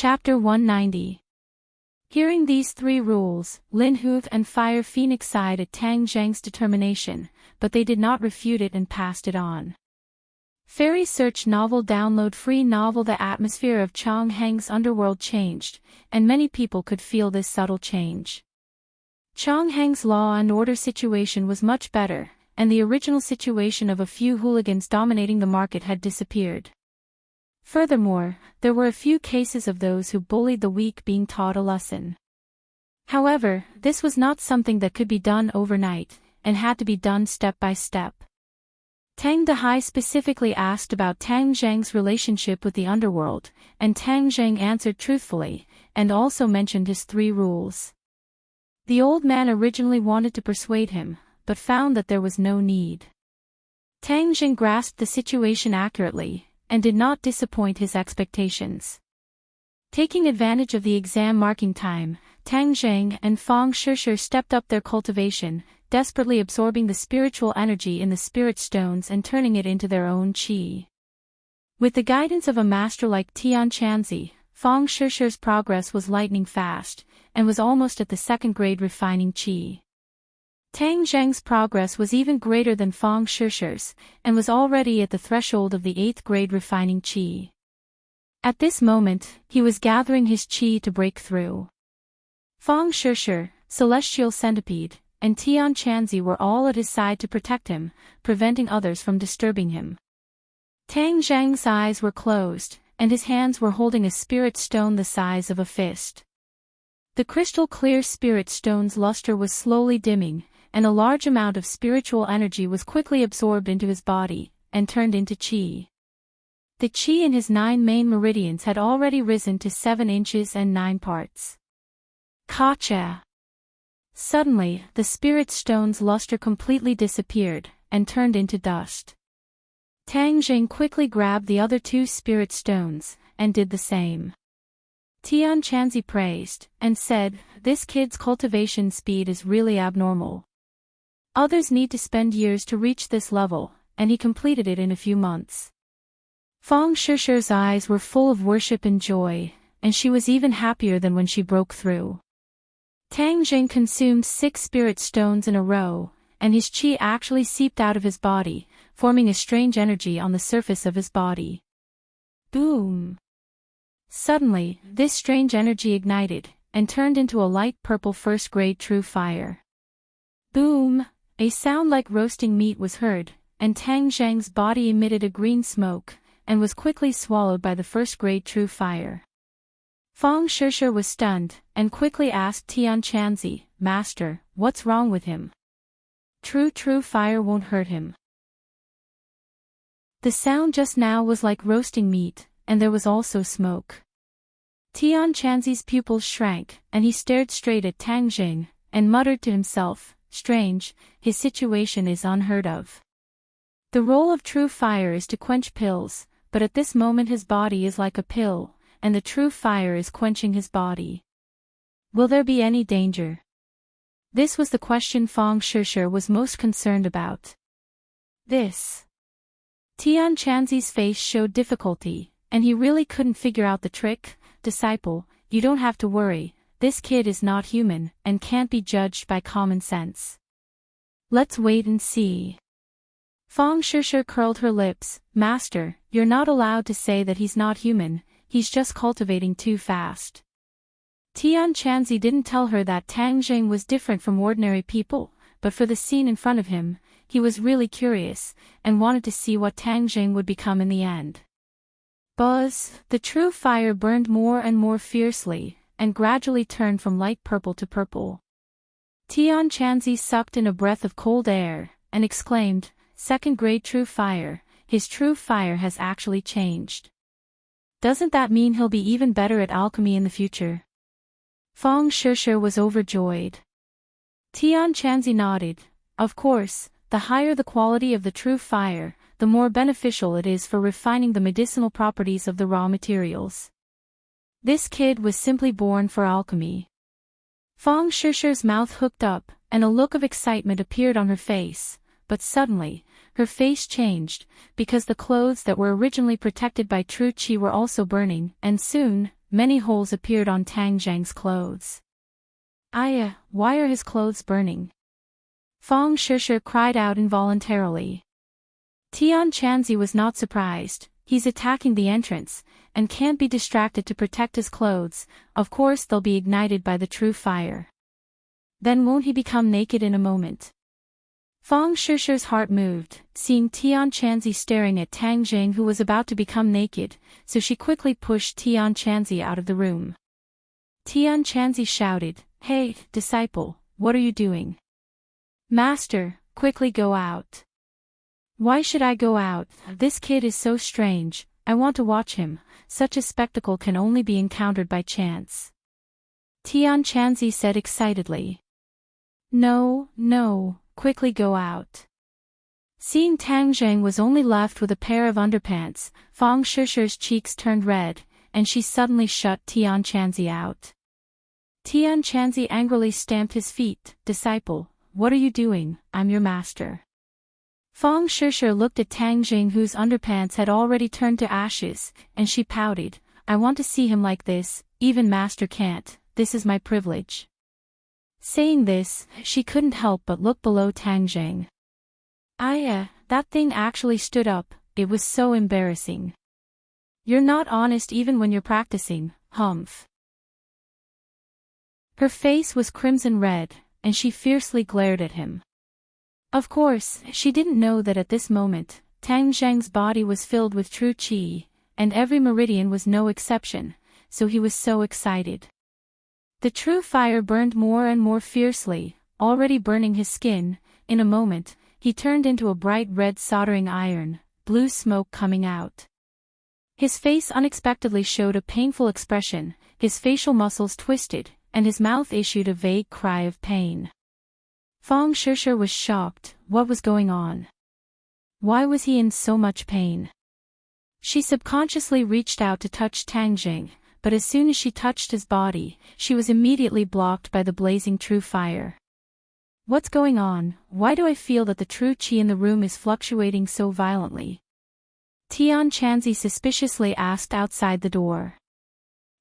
Chapter 190. Hearing these 3 rules, Lin Hu and Fire Phoenix sighed at Tang Zheng's determination, but they did not refute it and passed it on. Fairy Search Novel Download Free Novel. The atmosphere of Chong Heng's underworld changed, and many people could feel this subtle change. Chong Heng's law and order situation was much better, and the original situation of a few hooligans dominating the market had disappeared. Furthermore, there were a few cases of those who bullied the weak being taught a lesson. However, this was not something that could be done overnight, and had to be done step by step. Tang Dehai specifically asked about Tang Zheng's relationship with the underworld, and Tang Zheng answered truthfully, and also mentioned his 3 rules. The old man originally wanted to persuade him, but found that there was no need. Tang Zheng grasped the situation accurately, and did not disappoint his expectations. Taking advantage of the exam marking time, Tang Zheng and Fang Shishir stepped up their cultivation, desperately absorbing the spiritual energy in the spirit stones and turning it into their own qi. With the guidance of a master like Tian Chanzi, Fang Shishir's progress was lightning fast, and was almost at the 2nd grade refining qi. Tang Zheng's progress was even greater than Fang Shishir's, and was already at the threshold of the 8th grade refining qi. At this moment, he was gathering his qi to break through. Fang Shishir, Celestial Centipede, and Tian Chanzi were all at his side to protect him, preventing others from disturbing him. Tang Zheng's eyes were closed, and his hands were holding a spirit stone the size of a fist. The crystal-clear spirit stone's luster was slowly dimming, and a large amount of spiritual energy was quickly absorbed into his body, and turned into qi. The qi in his 9 main meridians had already risen to 7 inches and 9 parts. Kacha! Suddenly, the spirit stone's luster completely disappeared, and turned into dust. Tang Zheng quickly grabbed the other 2 spirit stones, and did the same. Tian Chanzi praised, and said, "This kid's cultivation speed is really abnormal. Others need to spend years to reach this level, and he completed it in a few months." Fang Shishir's eyes were full of worship and joy, and she was even happier than when she broke through. Tang Zheng consumed 6 spirit stones in a row, and his qi actually seeped out of his body, forming a strange energy on the surface of his body. Boom! Suddenly, this strange energy ignited, and turned into a light purple 1st grade true fire. Boom! A sound like roasting meat was heard, and Tang Zheng's body emitted a green smoke, and was quickly swallowed by the 1st grade true fire. Fang Shishir was stunned, and quickly asked Tian Chanzi, "Master, what's wrong with him? True fire won't hurt him." The sound just now was like roasting meat, and there was also smoke. Tian Chanzi's pupils shrank, and he stared straight at Tang Zheng, and muttered to himself, "Strange, his situation is unheard of. The role of true fire is to quench pills, but at this moment his body is like a pill, and the true fire is quenching his body. Will there be any danger?" This was the question Fang Shishir was most concerned about. Tian Chanzi's face showed difficulty, and he really couldn't figure out the trick. "Disciple, you don't have to worry, this kid is not human, and can't be judged by common sense. Let's wait and see." Fang Shishir curled her lips. "Master, you're not allowed to say that he's not human, he's just cultivating too fast." Tian Chanzi didn't tell her that Tang Zheng was different from ordinary people, but for the scene in front of him, he was really curious, and wanted to see what Tang Zheng would become in the end. Buzz! The true fire burned more and more fiercely, and gradually turned from light purple to purple. Tian Chanzi sucked in a breath of cold air, and exclaimed, "2nd grade true fire, his true fire has actually changed. Doesn't that mean he'll be even better at alchemy in the future?" Fang Shishir was overjoyed. Tian Chanzi nodded. "Of course, the higher the quality of the true fire, the more beneficial it is for refining the medicinal properties of the raw materials. This kid was simply born for alchemy." Fang Shishir's mouth hooked up, and a look of excitement appeared on her face, but suddenly, her face changed, because the clothes that were originally protected by true qi were also burning, and soon, many holes appeared on Tang Zhang's clothes. Why are his clothes burning? Fang Shishir cried out involuntarily. Tian Chanzi was not surprised. He's attacking the entrance, and can't be distracted to protect his clothes. Of course they'll be ignited by the true fire. Then won't he become naked in a moment? Fang Shishir's heart moved, seeing Tian Chanzi staring at Tang Zhang, who was about to become naked, so she quickly pushed Tian Chanzi out of the room. Tian Chanzi shouted, "Hey, disciple, what are you doing?" "Master, quickly go out." "Why should I go out? This kid is so strange, I want to watch him. Such a spectacle can only be encountered by chance." Tian Chanzi said excitedly. No, quickly go out." Seeing Tang Zhang was only left with a pair of underpants, Fang Shishir's cheeks turned red, and she suddenly shut Tian Chanzi out. Tian Chanzi angrily stamped his feet. "Disciple, what are you doing? I'm your master." Fang Shishir looked at Tang Zhang, whose underpants had already turned to ashes, and she pouted, "I want to see him like this, even master can't, this is my privilege." Saying this, she couldn't help but look below Tang Zhang. That thing actually stood up, it was so embarrassing. "You're not honest even when you're practicing, humph." Her face was crimson red, and she fiercely glared at him. Of course, she didn't know that at this moment, Tang Zhang's body was filled with true qi, and every meridian was no exception, so he was so excited. The true fire burned more and more fiercely, already burning his skin. In a moment, he turned into a bright red soldering iron, blue smoke coming out. His face unexpectedly showed a painful expression, his facial muscles twisted, and his mouth issued a vague cry of pain. Fang Shishir was shocked. What was going on? Why was he in so much pain? She subconsciously reached out to touch Tang Zhang, but as soon as she touched his body, she was immediately blocked by the blazing true fire. What's going on? Why do I feel that the true qi in the room is fluctuating so violently? Tian Chanzi suspiciously asked outside the door.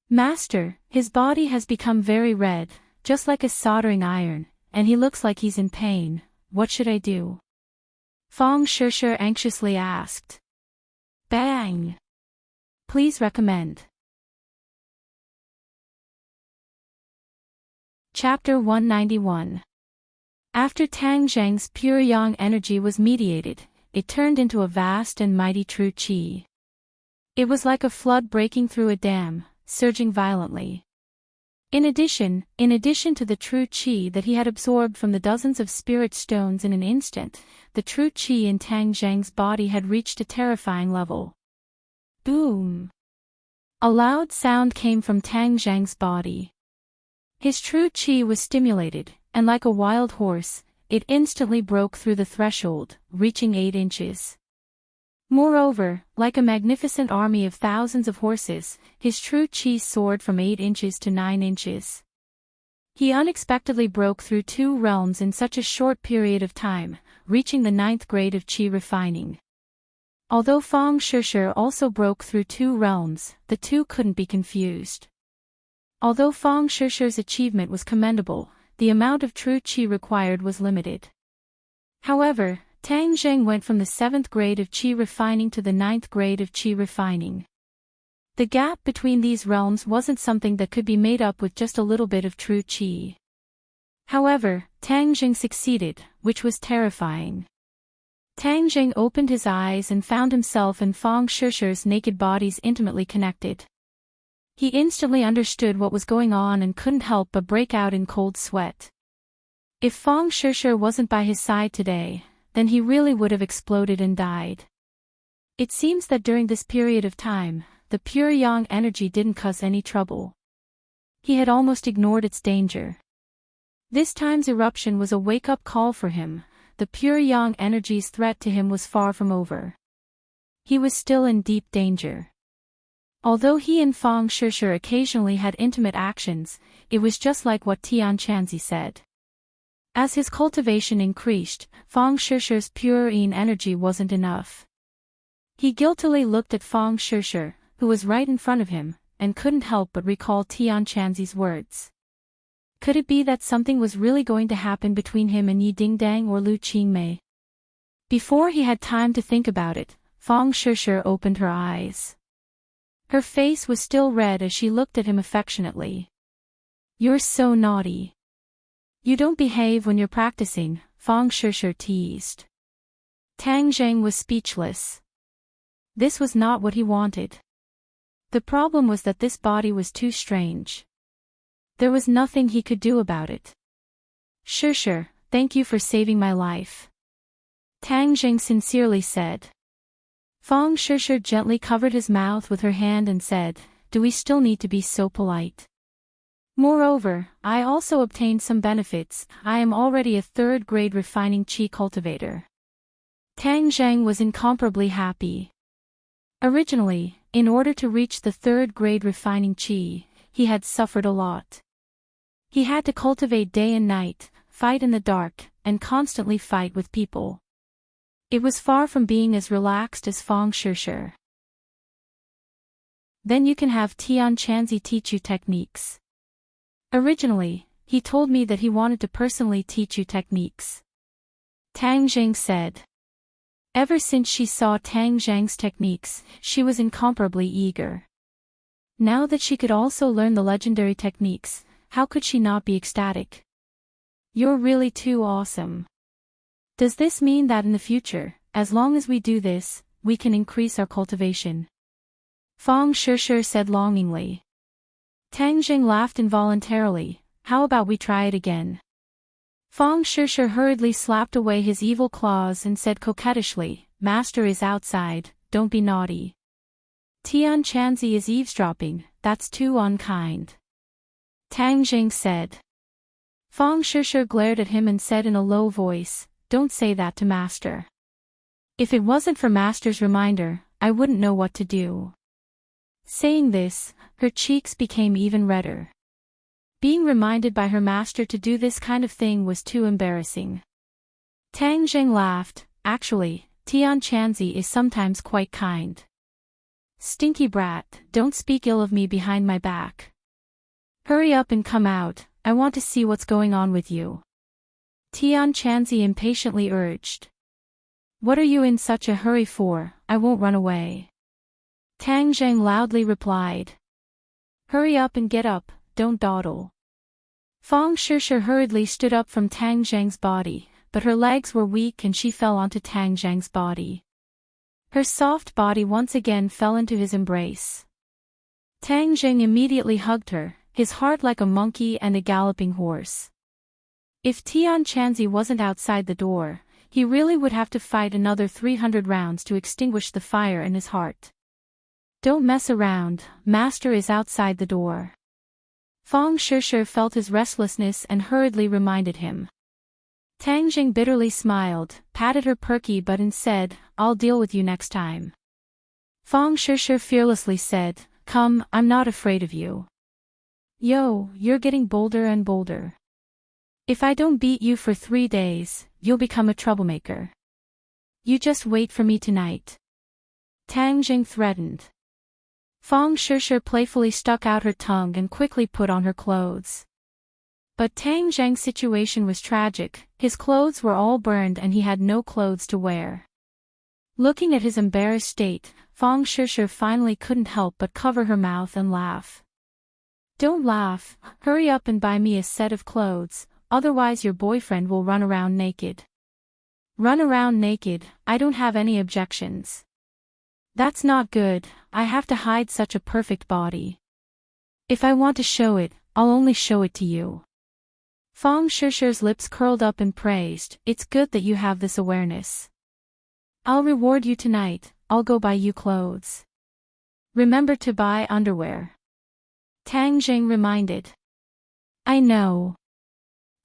Master, his body has become very red, just like a soldering iron, and he looks like he's in pain. What should I do? Fang Shishir anxiously asked. Bang! Please recommend. Chapter 191. After Tang Zhang's pure yang energy was mediated, it turned into a vast and mighty true qi. It was like a flood breaking through a dam, surging violently. In addition to the true qi that he had absorbed from the dozens of spirit stones in an instant, the true qi in Tang Zhang's body had reached a terrifying level. Boom! A loud sound came from Tang Zhang's body. His true qi was stimulated, and like a wild horse, it instantly broke through the threshold, reaching 8 inches. Moreover, like a magnificent army of thousands of horses, his true qi soared from 8 inches to 9 inches. He unexpectedly broke through 2 realms in such a short period of time, reaching the 9th grade of qi refining. Although Fang Shishir also broke through 2 realms, the two couldn't be confused. Although Fang Shishir's achievement was commendable, the amount of true qi required was limited. However, Tang Zhang went from the 7th grade of qi refining to the 9th grade of qi refining. The gap between these realms wasn't something that could be made up with just a little bit of true qi. However, Tang Zhang succeeded, which was terrifying. Tang Zhang opened his eyes and found himself and Fang Shishir's naked bodies intimately connected. He instantly understood what was going on and couldn't help but break out in cold sweat. If Fang Shishir wasn't by his side today, then he really would have exploded and died. It seems that during this period of time, the pure yang energy didn't cause any trouble. He had almost ignored its danger. This time's eruption was a wake-up call for him. The pure yang energy's threat to him was far from over. He was still in deep danger. Although he and Fang Shishir occasionally had intimate actions, it was just like what Tian Chanzi said. As his cultivation increased, Fang Shishir's pure yin energy wasn't enough. He guiltily looked at Fang Shishir, who was right in front of him, and couldn't help but recall Tian Chanzi's words. Could it be that something was really going to happen between him and Yi Dingdang or Lu Qingmei? Before he had time to think about it, Fang Shishir opened her eyes. Her face was still red as she looked at him affectionately. "You're so naughty. You don't behave when you're practicing," Fang Shishir teased. Tang Zheng was speechless. This was not what he wanted. The problem was that this body was too strange. There was nothing he could do about it. "Shishir, thank you for saving my life," Tang Zheng sincerely said. Fang Shishir gently covered his mouth with her hand and said, "Do we still need to be so polite? Moreover, I also obtained some benefits. I am already a third-grade refining qi cultivator." Tang Zheng was incomparably happy. Originally, in order to reach the third-grade refining qi, he had suffered a lot. He had to cultivate day and night, fight in the dark, and constantly fight with people. It was far from being as relaxed as Fang Shishir. "Then you can have Tian Chanzi teach you techniques." "Originally, he told me that he wanted to personally teach you techniques," Tang Zheng said. Ever since she saw Tang Zheng's techniques, she was incomparably eager. Now that she could also learn the legendary techniques, how could she not be ecstatic? "You're really too awesome. Does this mean that in the future, as long as we do this, we can increase our cultivation?" Fang Shishir said longingly. Tang Zheng laughed involuntarily. "How about we try it again?" Fang Shishir hurriedly slapped away his evil claws and said coquettishly, "Master is outside, don't be naughty. Tian Chanzi is eavesdropping, that's too unkind," Tang Zheng said. Fang Shishir glared at him and said in a low voice, "Don't say that to Master. If it wasn't for Master's reminder, I wouldn't know what to do." Saying this, her cheeks became even redder. Being reminded by her master to do this kind of thing was too embarrassing. Tang Zheng laughed. "Actually, Tian Chanzi is sometimes quite kind." "Stinky brat, don't speak ill of me behind my back. Hurry up and come out, I want to see what's going on with you," Tian Chanzi impatiently urged. "What are you in such a hurry for? I won't run away," Tang Zheng loudly replied. "Hurry up and get up, don't dawdle." Fang Shishir hurriedly stood up from Tang Zheng's body, but her legs were weak and she fell onto Tang Zheng's body. Her soft body once again fell into his embrace. Tang Zheng immediately hugged her, his heart like a monkey and a galloping horse. If Tian Chanzi wasn't outside the door, he really would have to fight another 300 rounds to extinguish the fire in his heart. "Don't mess around, Master is outside the door." Fang Shishir felt his restlessness and hurriedly reminded him. Tang Zheng bitterly smiled, patted her perky butt and said, "I'll deal with you next time." Fang Shishir fearlessly said, "Come, I'm not afraid of you. Yo, you're getting bolder and bolder. If I don't beat you for 3 days, you'll become a troublemaker. You just wait for me tonight," Tang Zheng threatened. Fang Shishir playfully stuck out her tongue and quickly put on her clothes. But Tang Zheng's situation was tragic. His clothes were all burned and he had no clothes to wear. Looking at his embarrassed state, Fang Shishir finally couldn't help but cover her mouth and laugh. "Don't laugh, hurry up and buy me a set of clothes, otherwise your boyfriend will run around naked." "Run around naked, I don't have any objections. That's not good, I have to hide such a perfect body. If I want to show it, I'll only show it to you." Fang Shishir's lips curled up and praised, "It's good that you have this awareness. I'll reward you tonight, I'll go buy you clothes. Remember to buy underwear," Tang Zheng reminded. "I know."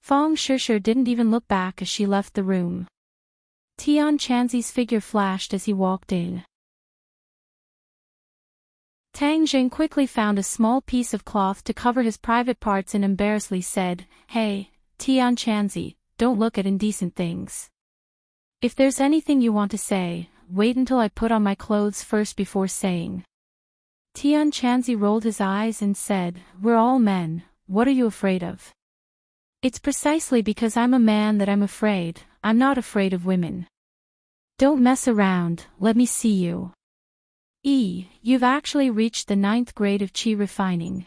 Fang Shishir didn't even look back as she left the room. Tian Chanzi's figure flashed as he walked in. Tang Zheng quickly found a small piece of cloth to cover his private parts and embarrassedly said, "Hey, Tian Chanzi, don't look at indecent things. If there's anything you want to say, wait until I put on my clothes first before saying." Tian Chanzi rolled his eyes and said, "We're all men, what are you afraid of?" "It's precisely because I'm a man that I'm afraid. I'm not afraid of women." "Don't mess around, let me see you." You've actually reached the 9th grade of Qi refining.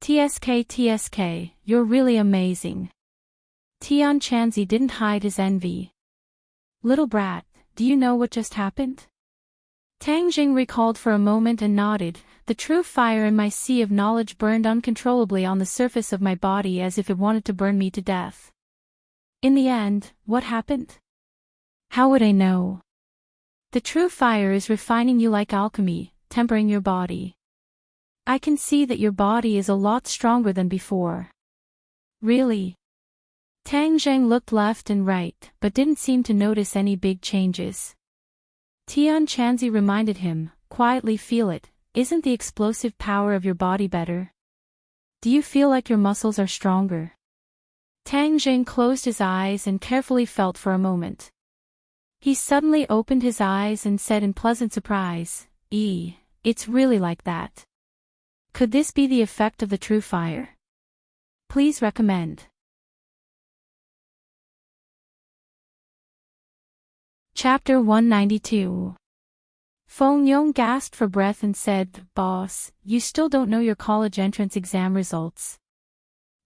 TSK, you're really amazing." Tian Chanzi didn't hide his envy. "Little brat, do you know what just happened?" Tang Jing recalled for a moment and nodded. "The true fire in my sea of knowledge burned uncontrollably on the surface of my body as if it wanted to burn me to death." "In the end, what happened?" "How would I know? The true fire is refining you like alchemy, tempering your body. I can see that your body is a lot stronger than before." "Really?" Tang Zheng looked left and right, but didn't seem to notice any big changes. Tian Chanzi reminded him, "Quietly feel it. Isn't the explosive power of your body better? Do you feel like your muscles are stronger?" Tang Zheng closed his eyes and carefully felt for a moment. He suddenly opened his eyes and said in pleasant surprise, It's really like that. Could this be the effect of the true fire? Please recommend." Chapter 192. Feng Yong gasped for breath and said, "Boss, you still don't know your college entrance exam results?"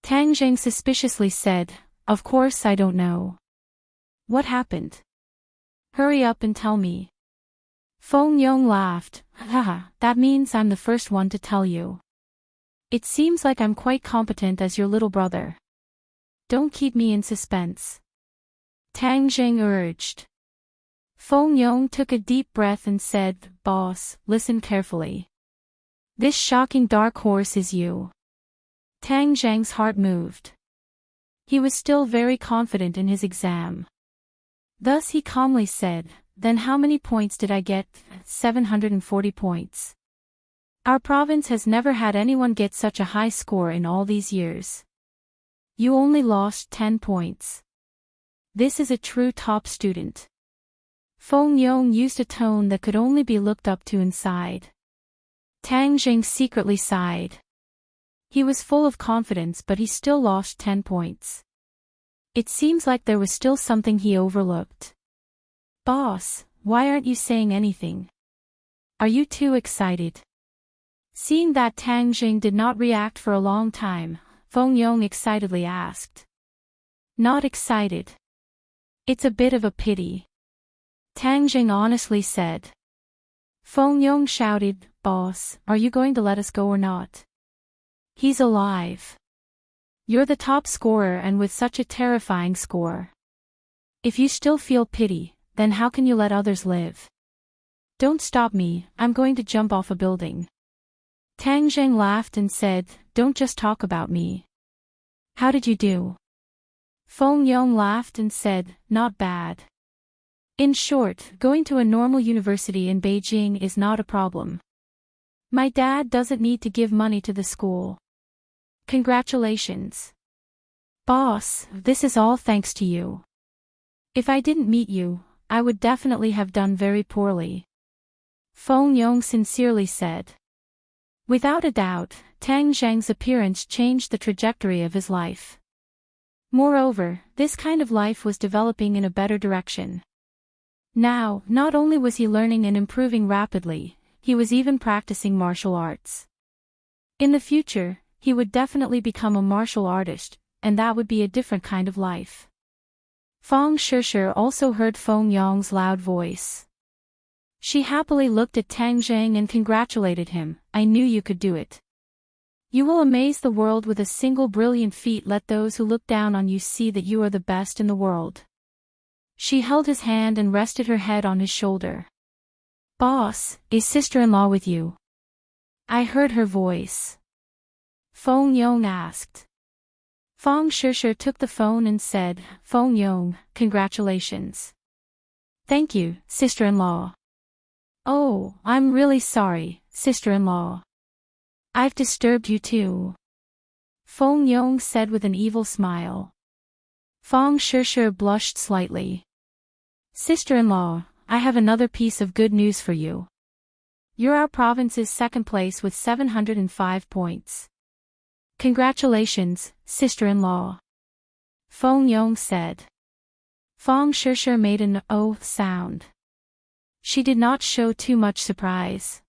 Tang Zheng suspiciously said, "Of course I don't know. What happened? Hurry up and tell me." Feng Yong laughed, "Haha, that means I'm the first one to tell you. It seems like I'm quite competent as your little brother. Don't keep me in suspense." Tang Zheng urged. Feng Yong took a deep breath and said, "Boss, listen carefully. This shocking dark horse is you." Tang Zheng's heart moved. He was still very confident in his exam. Thus he calmly said, "Then how many points did I get?" 740 points. Our province has never had anyone get such a high score in all these years. You only lost 10 points. This is a true top student." Feng Yong used a tone that could only be looked up to inside. Tang Jing secretly sighed. He was full of confidence, but he still lost 10 points. It seems like there was still something he overlooked. "Boss, why aren't you saying anything? Are you too excited?" Seeing that Tang Jing did not react for a long time, Feng Yong excitedly asked. "Not excited. It's a bit of a pity," Tang Jing honestly said. Feng Yong shouted, "Boss, are you going to let us go or not? He's alive. You're the top scorer and with such a terrifying score. If you still feel pity, then how can you let others live? Don't stop me, I'm going to jump off a building." Tang Zheng laughed and said, "Don't just talk about me. How did you do?" Feng Yong laughed and said, "Not bad. In short, going to a normal university in Beijing is not a problem. My dad doesn't need to give money to the school. Congratulations. Boss, this is all thanks to you. If I didn't meet you, I would definitely have done very poorly," Feng Yong sincerely said. Without a doubt, Tang Zheng's appearance changed the trajectory of his life. Moreover, this kind of life was developing in a better direction. Now, not only was he learning and improving rapidly, he was even practicing martial arts. In the future, he would definitely become a martial artist, and that would be a different kind of life. Fang Shishir also heard Feng Yong's loud voice. She happily looked at Tang Zheng and congratulated him. "I knew you could do it. You will amaze the world with a single brilliant feat. Let those who look down on you see that you are the best in the world." She held his hand and rested her head on his shoulder. "Boss, is sister-in-law with you?" I heard her voice. Feng Yong asked. Fang Shishir took the phone and said, "Feng Yong, congratulations." "Thank you, sister-in-law." "Oh, I'm really sorry, sister-in-law. I've disturbed you too," Feng Yong said with an evil smile. Fang Shishir blushed slightly. "Sister-in-law, I have another piece of good news for you. You're our province's second place with 705 points. Congratulations, sister-in-law. Feng Yong said. Feng Shishir made an "oh" sound. She did not show too much surprise.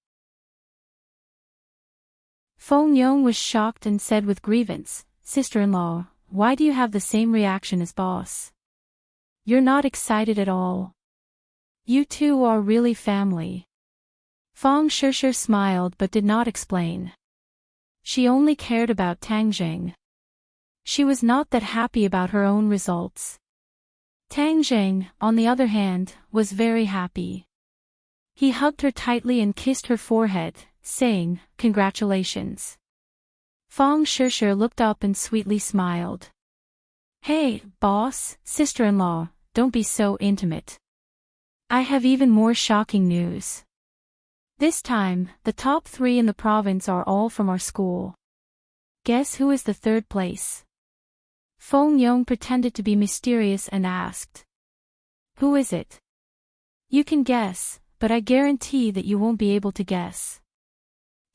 Feng Yong was shocked and said with grievance, "Sister-in-law, why do you have the same reaction as boss? You're not excited at all. You two are really family." Feng Shishir smiled but did not explain. She only cared about Tang Jing. She was not that happy about her own results. Tang Jing, on the other hand, was very happy. He hugged her tightly and kissed her forehead, saying, "Congratulations." Feng Shishir looked up and sweetly smiled. "Hey, boss, sister-in-law, don't be so intimate. I have even more shocking news. This time, the top 3 in the province are all from our school. Guess who is the third place?" Feng Yong pretended to be mysterious and asked. "Who is it?" "You can guess, but I guarantee that you won't be able to guess."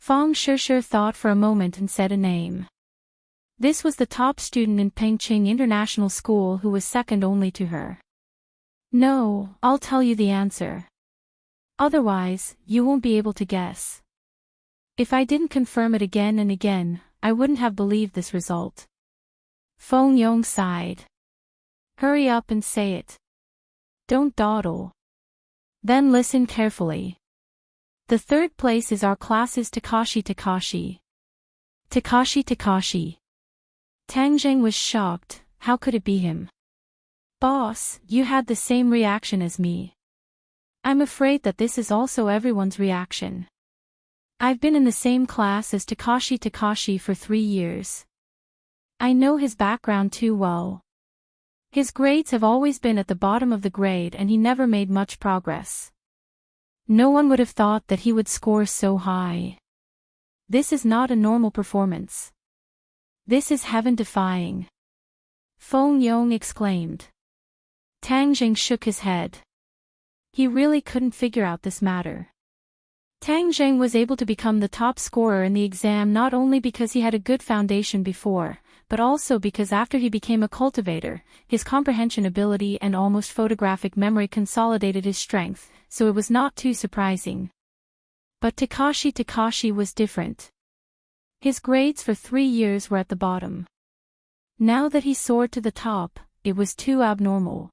Feng Shishir thought for a moment and said a name. This was the top student in Pengqing International School who was second only to her. "No, I'll tell you the answer. Otherwise, you won't be able to guess. If I didn't confirm it again and again, I wouldn't have believed this result." Feng Yong sighed. "Hurry up and say it. Don't dawdle. Then listen carefully. The third place is our class's Takashi Takashi." Takashi Takashi. Tang Jing was shocked. How could it be him? "Boss, you had the same reaction as me. I'm afraid that this is also everyone's reaction. I've been in the same class as Takashi Takashi for 3 years. I know his background too well. His grades have always been at the bottom of the grade and he never made much progress. No one would have thought that he would score so high. This is not a normal performance. This is heaven-defying." Feng Yong exclaimed. Tang Jing shook his head. He really couldn't figure out this matter. Tang Jing was able to become the top scorer in the exam not only because he had a good foundation before, but also because after he became a cultivator, his comprehension ability and almost photographic memory consolidated his strength, so it was not too surprising. But Takashi Takashi was different. His grades for 3 years were at the bottom. Now that he soared to the top, it was too abnormal.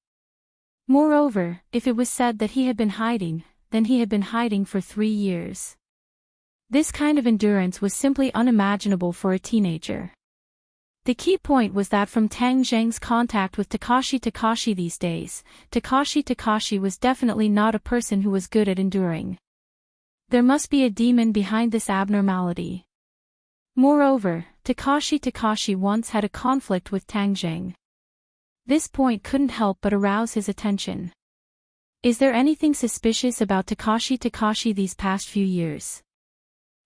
Moreover, if it was said that he had been hiding, then he had been hiding for 3 years. This kind of endurance was simply unimaginable for a teenager. The key point was that from Tang Jing's contact with Takashi Takashi these days, Takashi Takashi was definitely not a person who was good at enduring. There must be a demon behind this abnormality. Moreover, Takashi Takashi once had a conflict with Tang Jing. This point couldn't help but arouse his attention. Is there anything suspicious about Takashi Takashi these past few years?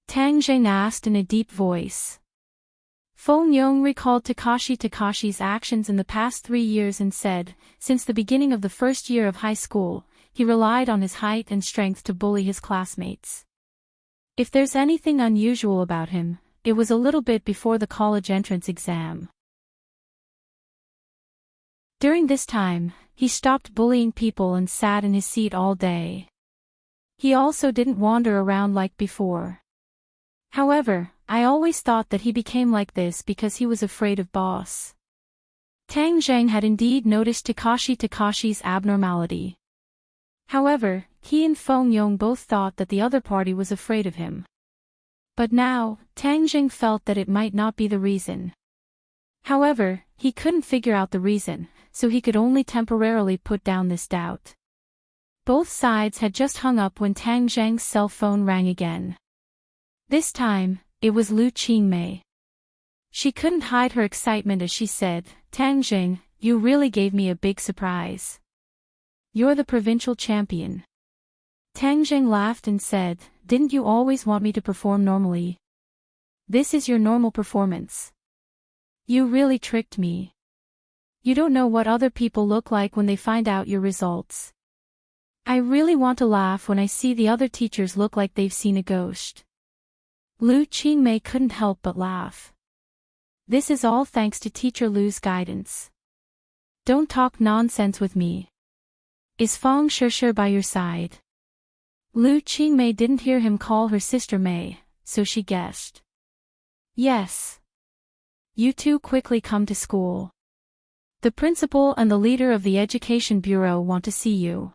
Tang Jing asked in a deep voice. Feng Yong recalled Takashi Takashi's actions in the past 3 years and said, since the beginning of the first year of high school, he relied on his height and strength to bully his classmates. If there's anything unusual about him, it was a little bit before the college entrance exam. During this time, he stopped bullying people and sat in his seat all day. He also didn't wander around like before. However, I always thought that he became like this because he was afraid of boss. Tang Jing had indeed noticed Takashi Takashi's abnormality. However, he and Feng Yong both thought that the other party was afraid of him. But now, Tang Jing felt that it might not be the reason. However, he couldn't figure out the reason, so he could only temporarily put down this doubt. Both sides had just hung up when Tang Jing's cell phone rang again. This time, it was Lu Qingmei. She couldn't hide her excitement as she said, "Tang Jing, you really gave me a big surprise. You're the provincial champion." Tang Jing laughed and said, "Didn't you always want me to perform normally? This is your normal performance. You really tricked me. You don't know what other people look like when they find out your results. I really want to laugh when I see the other teachers look like they've seen a ghost. Lu Qingmei couldn't help but laugh. This is all thanks to Teacher Lu's guidance. Don't talk nonsense with me. Is Fang Shishir by your side? Lu Qingmei didn't hear him call her sister Mei, so she guessed. Yes. You two quickly come to school. The principal and the leader of the education bureau want to see you.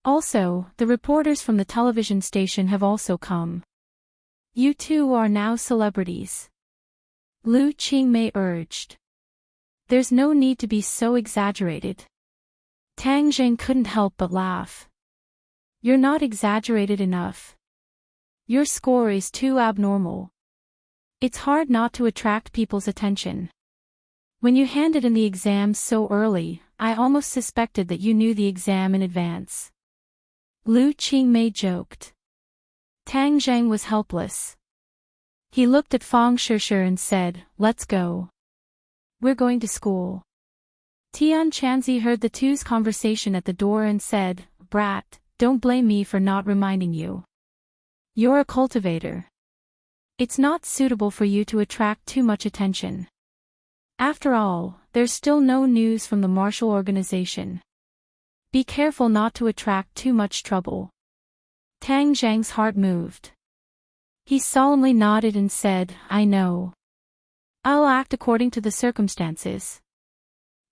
Also, the reporters from the television station have also come. You two are now celebrities. Lu Qingmei urged. There's no need to be so exaggerated. Tang Zheng couldn't help but laugh. You're not exaggerated enough. Your score is too abnormal. It's hard not to attract people's attention. When you handed in the exams so early, I almost suspected that you knew the exam in advance. Lu Qingmei joked. Tang Zheng was helpless. He looked at Fang Shishir and said, "Let's go. We're going to school." Tian Chanzi heard the two's conversation at the door and said, "Brat, don't blame me for not reminding you. You're a cultivator. It's not suitable for you to attract too much attention. After all, there's still no news from the martial organization. Be careful not to attract too much trouble." Tang Zheng's heart moved. He solemnly nodded and said, "I know. I'll act according to the circumstances."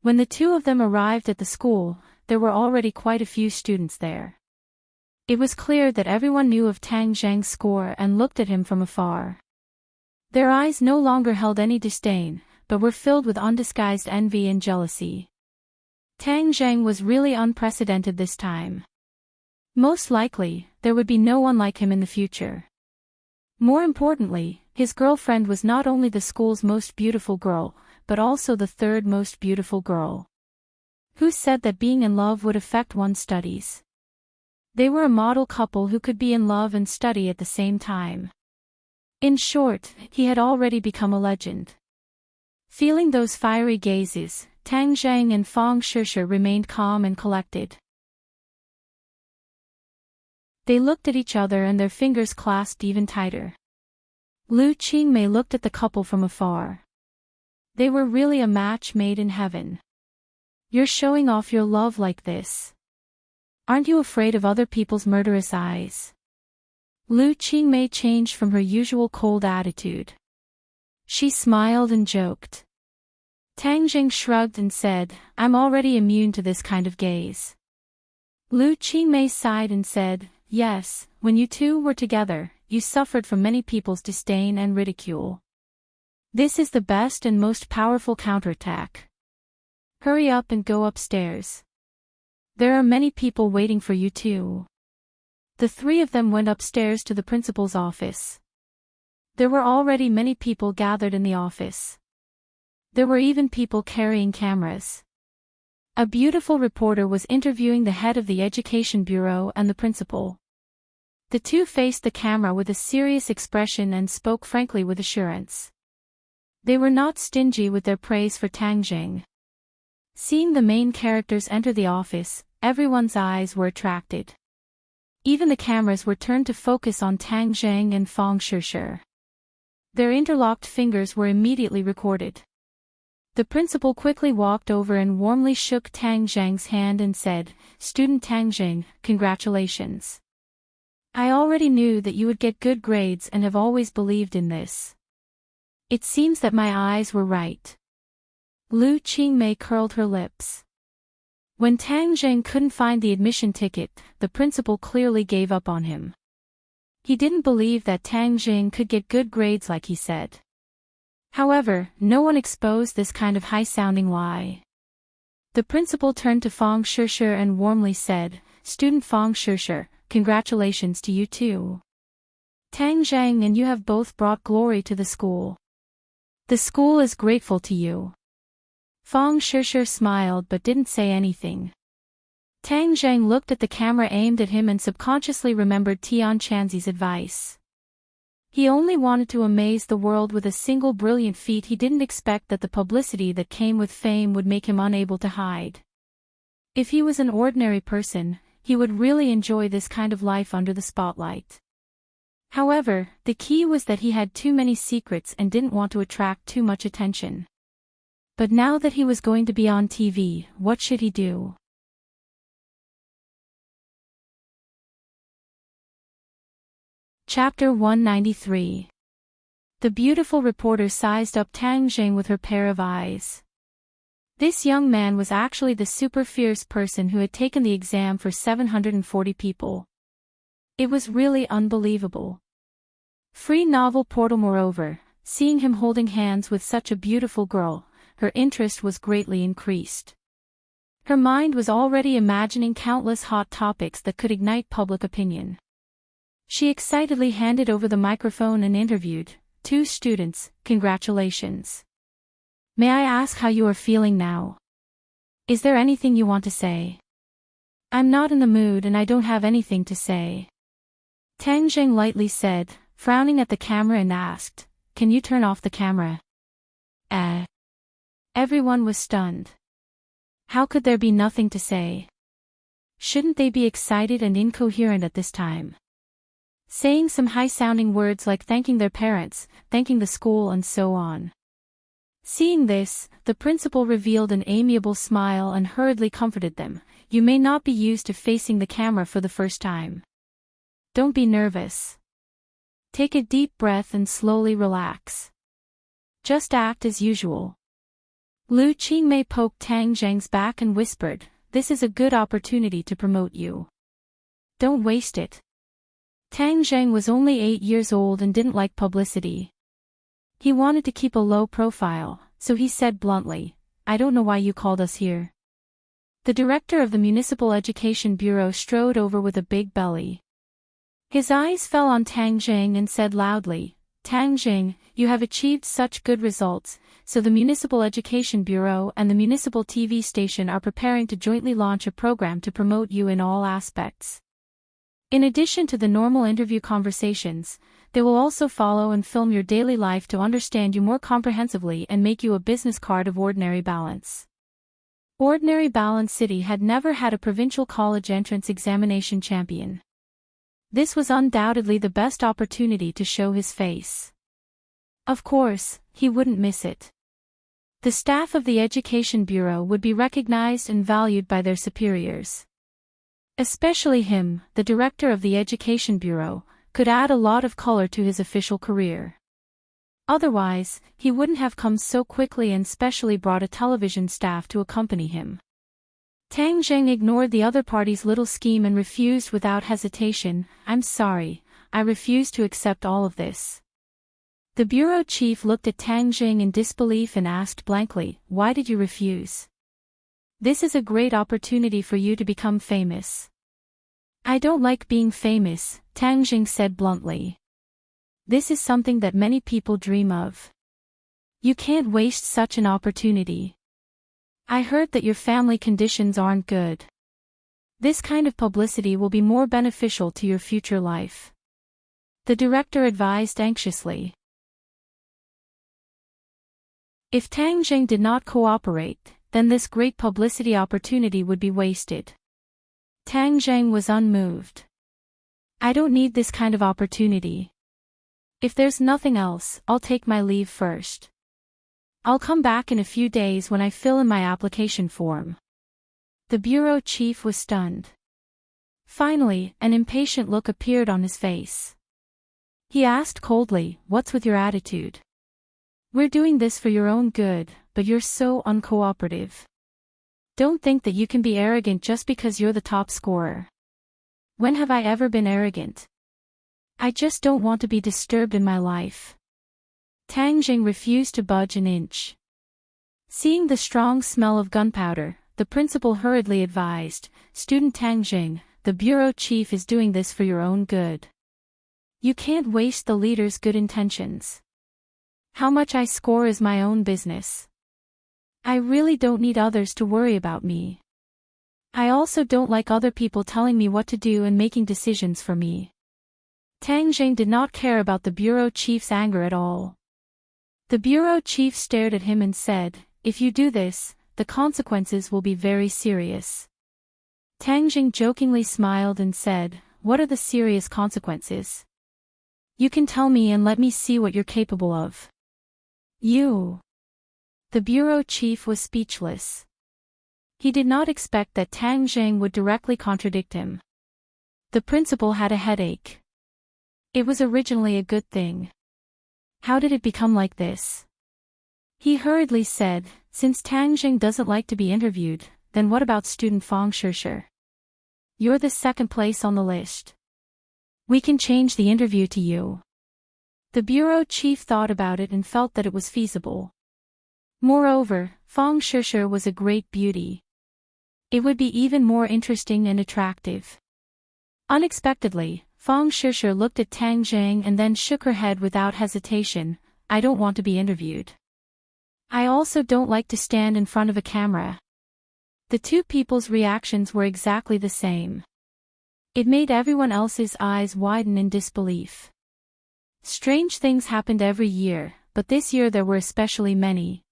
When the two of them arrived at the school, there were already quite a few students there. It was clear that everyone knew of Tang Zheng's score and looked at him from afar. Their eyes no longer held any disdain, but were filled with undisguised envy and jealousy. Tang Zheng was really unprecedented this time. Most likely, there would be no one like him in the future. More importantly, his girlfriend was not only the school's most beautiful girl, but also the third most beautiful girl. Who said that being in love would affect one's studies? They were a model couple who could be in love and study at the same time. In short, he had already become a legend. Feeling those fiery gazes, Tang Zheng and Fang Shishir remained calm and collected. They looked at each other and their fingers clasped even tighter. Lu Qingmei looked at the couple from afar. They were really a match made in heaven. You're showing off your love like this. Aren't you afraid of other people's murderous eyes? Lu Qingmei changed from her usual cold attitude. She smiled and joked. Tang Zheng shrugged and said, "I'm already immune to this kind of gaze." Lu Qingmei sighed and said, "Yes, when you two were together, you suffered from many people's disdain and ridicule. This is the best and most powerful counterattack. Hurry up and go upstairs. There are many people waiting for you too." The three of them went upstairs to the principal's office. There were already many people gathered in the office. There were even people carrying cameras. A beautiful reporter was interviewing the head of the education bureau and the principal. The two faced the camera with a serious expression and spoke frankly with assurance. They were not stingy with their praise for Tang Zheng. Seeing the main characters enter the office, everyone's eyes were attracted. Even the cameras were turned to focus on Tang Zheng and Fang Shishir. Their interlocked fingers were immediately recorded. The principal quickly walked over and warmly shook Tang Zheng's hand and said, "Student Tang Zheng, congratulations. I already knew that you would get good grades and have always believed in this. It seems that my eyes were right." Lu Qingmei curled her lips. When Tang Zheng couldn't find the admission ticket, the principal clearly gave up on him. He didn't believe that Tang Zheng could get good grades like he said. However, no one exposed this kind of high-sounding lie. The principal turned to Fang Shishir and warmly said, "Student Fang Shishir, congratulations to you too. Tang Zheng and you have both brought glory to the school. The school is grateful to you." Fang Shishir smiled but didn't say anything. Tang Zheng looked at the camera aimed at him and subconsciously remembered Tian Chanzi's advice. He only wanted to amaze the world with a single brilliant feat. He didn't expect that the publicity that came with fame would make him unable to hide. If he was an ordinary person, he would really enjoy this kind of life under the spotlight. However, the key was that he had too many secrets and didn't want to attract too much attention. But now that he was going to be on TV, what should he do? Chapter 193. The beautiful reporter sized up Tang Jing with her pair of eyes. This young man was actually the super fierce person who had taken the exam for 740 people. It was really unbelievable. Free novel portal. Moreover, seeing him holding hands with such a beautiful girl, her interest was greatly increased. Her mind was already imagining countless hot topics that could ignite public opinion. She excitedly handed over the microphone and interviewed, "2 students, congratulations. May I ask how you are feeling now? Is there anything you want to say?" "I'm not in the mood and I don't have anything to say," Tang Jing lightly said, frowning at the camera and asked, "Can you turn off the camera?" Everyone was stunned. How could there be nothing to say? Shouldn't they be excited and incoherent at this time? Saying some high-sounding words like thanking their parents, thanking the school and so on. Seeing this, the principal revealed an amiable smile and hurriedly comforted them. "You may not be used to facing the camera for the first time. Don't be nervous. Take a deep breath and slowly relax. Just act as usual." Lu Qingmei poked Tang Zheng's back and whispered, "This is a good opportunity to promote you. Don't waste it." Tang Zheng was only 8 years old and didn't like publicity. He wanted to keep a low profile, so he said bluntly, "I don't know why you called us here." The director of the Municipal Education Bureau strode over with a big belly. His eyes fell on Tang Zheng and said loudly, "Tang Zheng, you have achieved such good results, so the Municipal Education Bureau and the Municipal TV station are preparing to jointly launch a program to promote you in all aspects. In addition to the normal interview conversations, they will also follow and film your daily life to understand you more comprehensively and make you a business card of Ordinary Balance." Ordinary Balance City had never had a provincial college entrance examination champion. This was undoubtedly the best opportunity to show his face. Of course, he wouldn't miss it. The staff of the Education Bureau would be recognized and valued by their superiors. Especially him, the director of the Education Bureau, could add a lot of color to his official career. Otherwise, he wouldn't have come so quickly and specially brought a television staff to accompany him. Tang Zheng ignored the other party's little scheme and refused without hesitation, "I'm sorry, I refuse to accept all of this." The bureau chief looked at Tang Zheng in disbelief and asked blankly, "Why did you refuse? This is a great opportunity for you to become famous." "I don't like being famous," Tang Zheng said bluntly. "This is something that many people dream of. You can't waste such an opportunity. I heard that your family conditions aren't good. This kind of publicity will be more beneficial to your future life," the director advised anxiously. If Tang Zheng did not cooperate, then this great publicity opportunity would be wasted. Tang Zheng was unmoved. "I don't need this kind of opportunity. If there's nothing else, I'll take my leave first. I'll come back in a few days when I fill in my application form." The bureau chief was stunned. Finally, an impatient look appeared on his face. He asked coldly, "What's with your attitude? We're doing this for your own good, but you're so uncooperative. Don't think that you can be arrogant just because you're the top scorer. When have I ever been arrogant? I just don't want to be disturbed in my life." Tang Jing refused to budge an inch. Seeing the strong smell of gunpowder, the principal hurriedly advised, "Student Tang Jing, the bureau chief is doing this for your own good. You can't waste the leader's good intentions. How much I score is my own business. I really don't need others to worry about me. I also don't like other people telling me what to do and making decisions for me." Tang Jing did not care about the bureau chief's anger at all. The bureau chief stared at him and said, "If you do this, the consequences will be very serious." Tang Jing jokingly smiled and said, "What are the serious consequences? You can tell me and let me see what you're capable of." "You." The bureau chief was speechless. He did not expect that Tang Jing would directly contradict him. The principal had a headache. It was originally a good thing. How did it become like this? He hurriedly said, "Since Tang Jing doesn't like to be interviewed, then what about student Fang Shishir? You're the second place on the list. We can change the interview to you." The bureau chief thought about it and felt that it was feasible. Moreover, Fang Shishir was a great beauty. It would be even more interesting and attractive. Unexpectedly, Fang Shishir looked at Tang Jing and then shook her head without hesitation. "I don't want to be interviewed. I also don't like to stand in front of a camera." The two people's reactions were exactly the same. It made everyone else's eyes widen in disbelief. Strange things happened every year, but this year there were especially many.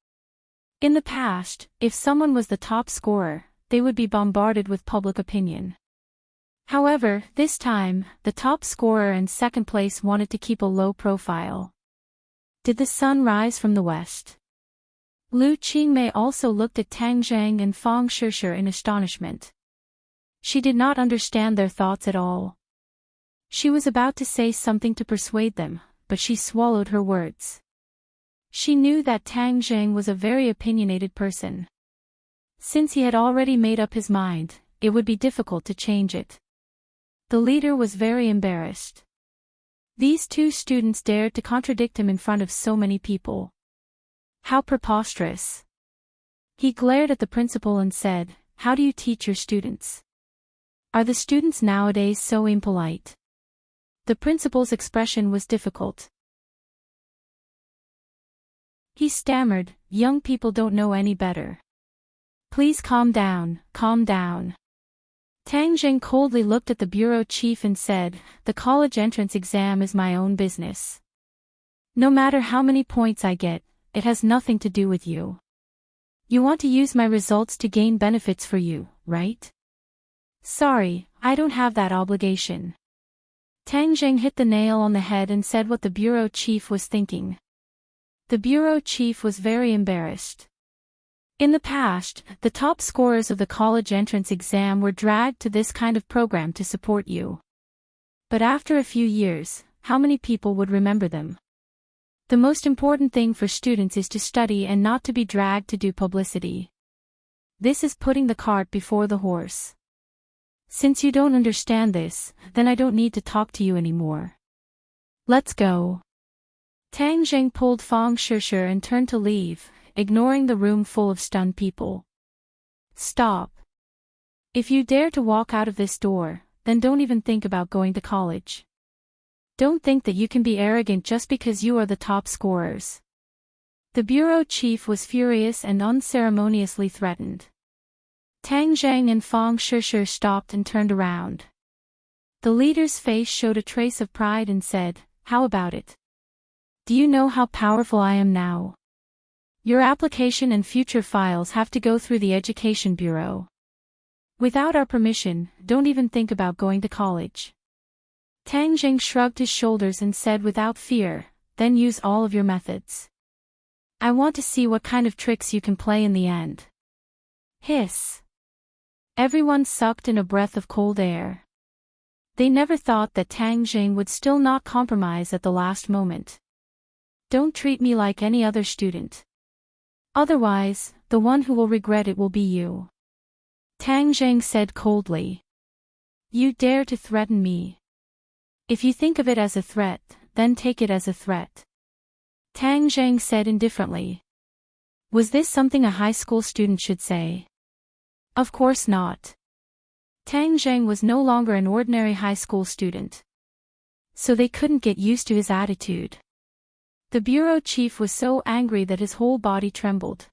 In the past, if someone was the top scorer, they would be bombarded with public opinion. However, this time, the top scorer and second place wanted to keep a low profile. Did the sun rise from the west? Lu Qingmei also looked at Tang Jing and Fang Shishir in astonishment. She did not understand their thoughts at all. She was about to say something to persuade them, but she swallowed her words. She knew that Tang Jing was a very opinionated person. Since he had already made up his mind, it would be difficult to change it. The leader was very embarrassed. These two students dared to contradict him in front of so many people. How preposterous. He glared at the principal and said, "How do you teach your students? Are the students nowadays so impolite?" The principal's expression was difficult. He stammered, "Young people don't know any better. Please calm down, calm down." Tang Jing coldly looked at the bureau chief and said, "The college entrance exam is my own business. No matter how many points I get, it has nothing to do with you. You want to use my results to gain benefits for you, right? Sorry, I don't have that obligation." Tang Jing hit the nail on the head and said what the bureau chief was thinking. The bureau chief was very embarrassed. In the past, the top scorers of the college entrance exam were dragged to this kind of program to support you. But after a few years, how many people would remember them? The most important thing for students is to study and not to be dragged to do publicity. This is putting the cart before the horse. Since you don't understand this, then I don't need to talk to you anymore. Let's go. Tang Jing pulled Fang Shishir and turned to leave, ignoring the room full of stunned people. "Stop. If you dare to walk out of this door, then don't even think about going to college. Don't think that you can be arrogant just because you are the top scorers." The bureau chief was furious and unceremoniously threatened. Tang Jing and Fang Shishir stopped and turned around. The leader's face showed a trace of pride and said, "How about it? Do you know how powerful I am now? Your application and future files have to go through the Education Bureau. Without our permission, don't even think about going to college." Tang Jing shrugged his shoulders and said without fear, "Then use all of your methods. I want to see what kind of tricks you can play in the end." Hiss. Everyone sucked in a breath of cold air. They never thought that Tang Jing would still not compromise at the last moment. "Don't treat me like any other student. Otherwise, the one who will regret it will be you," Tang Jing said coldly. "You dare to threaten me? If you think of it as a threat, then take it as a threat," Tang Jing said indifferently. Was this something a high school student should say? Of course not. Tang Jing was no longer an ordinary high school student. So they couldn't get used to his attitude. The bureau chief was so angry that his whole body trembled.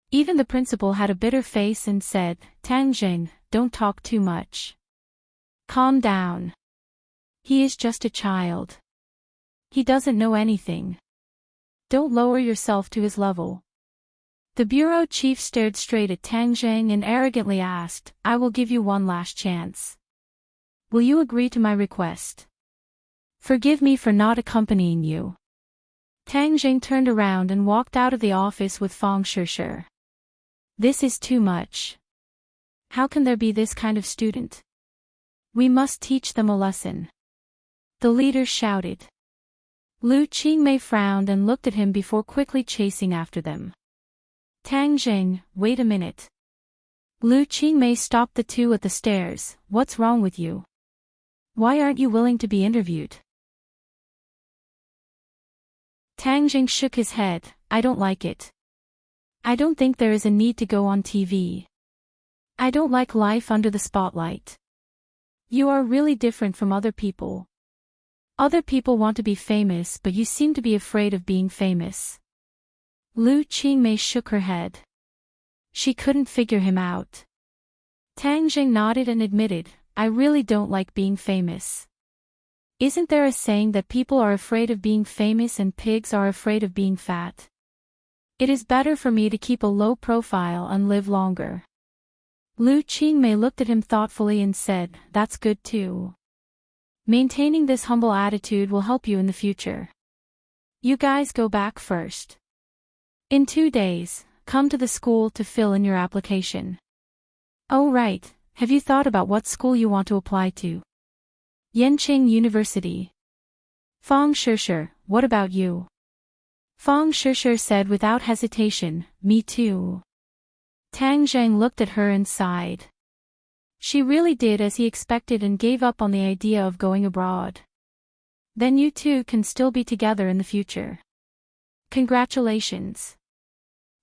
Even the principal had a bitter face and said, "Tang Jing, don't talk too much. Calm down. He is just a child. He doesn't know anything. Don't lower yourself to his level." The bureau chief stared straight at Tang Zhang and arrogantly asked, I will give you one last chance. Will you agree to my request? Forgive me for not accompanying you. Tang Zhang turned around and walked out of the office with Fang Shishir. This is too much. How can there be this kind of student? We must teach them a lesson. The leader shouted. Lu Qingmei frowned and looked at him before quickly chasing after them. Tang Zhang, wait a minute. Lu Qingmei stopped the two at the stairs. What's wrong with you? Why aren't you willing to be interviewed? Tang Zhang shook his head. I don't like it. I don't think there is a need to go on TV. I don't like life under the spotlight. You are really different from other people. Other people want to be famous, but you seem to be afraid of being famous. Lu Qingmei shook her head. She couldn't figure him out. Tang Zhang nodded and admitted, I really don't like being famous. Isn't there a saying that people are afraid of being famous and pigs are afraid of being fat? It is better for me to keep a low profile and live longer. Lu Qingmei looked at him thoughtfully and said, that's good too. Maintaining this humble attitude will help you in the future. You guys go back first. In 2 days, come to the school to fill in your application. Oh right, have you thought about what school you want to apply to? Yanqing University. Fang Shishir, what about you? Fang Shishir said without hesitation, me too. Tang Zhang looked at her and sighed. She really did as he expected and gave up on the idea of going abroad. Then you two can still be together in the future. Congratulations.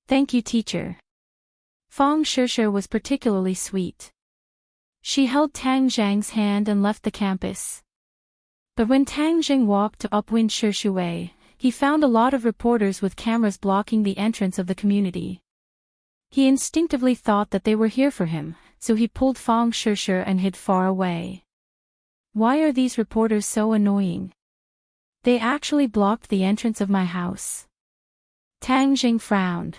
Thank you, teacher. Fang Shishir was particularly sweet. She held Tang Zhang's hand and left the campus. But when Tang Zhang walked to upwind Shishui, he found a lot of reporters with cameras blocking the entrance of the community. He instinctively thought that they were here for him, so he pulled Fang Shishir and hid far away. Why are these reporters so annoying? They actually blocked the entrance of my house. Tang Zhang frowned.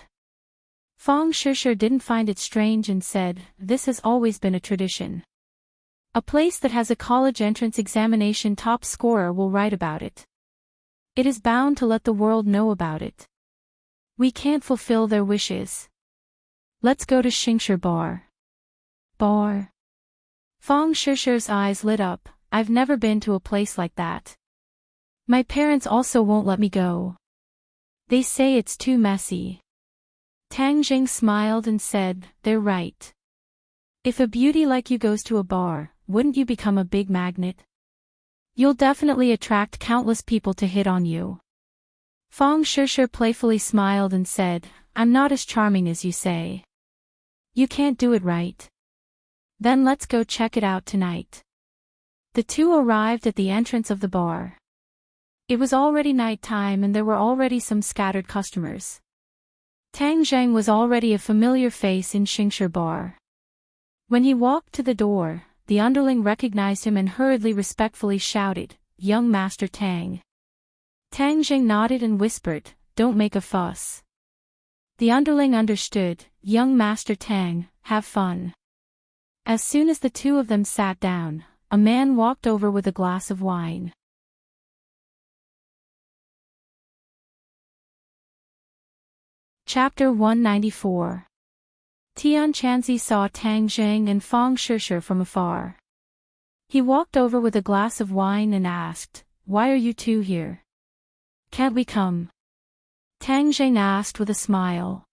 Fang Shishir didn't find it strange and said, this has always been a tradition. A place that has a college entrance examination top scorer will write about it. It is bound to let the world know about it. We can't fulfill their wishes. Let's go to Xingshi Bar. Bar. Fang Shishir's eyes lit up. I've never been to a place like that. My parents also won't let me go. They say it's too messy. Tang Zhang smiled and said, they're right. If a beauty like you goes to a bar, wouldn't you become a big magnet? You'll definitely attract countless people to hit on you. Fang Shishir playfully smiled and said, I'm not as charming as you say. You can't do it right. Then let's go check it out tonight. The two arrived at the entrance of the bar. It was already night time and there were already some scattered customers. Tang Zhang was already a familiar face in Xingshi Bar. When he walked to the door, the underling recognized him and hurriedly respectfully shouted, Young Master Tang. Tang Zhang nodded and whispered, Don't make a fuss. The underling understood, Young Master Tang, have fun. As soon as the two of them sat down, a man walked over with a glass of wine. Chapter 194. Tian Chanzi saw Tang Zhang and Fang Shishir from afar. He walked over with a glass of wine and asked, Why are you two here? Can't we come? Tang Zhang asked with a smile.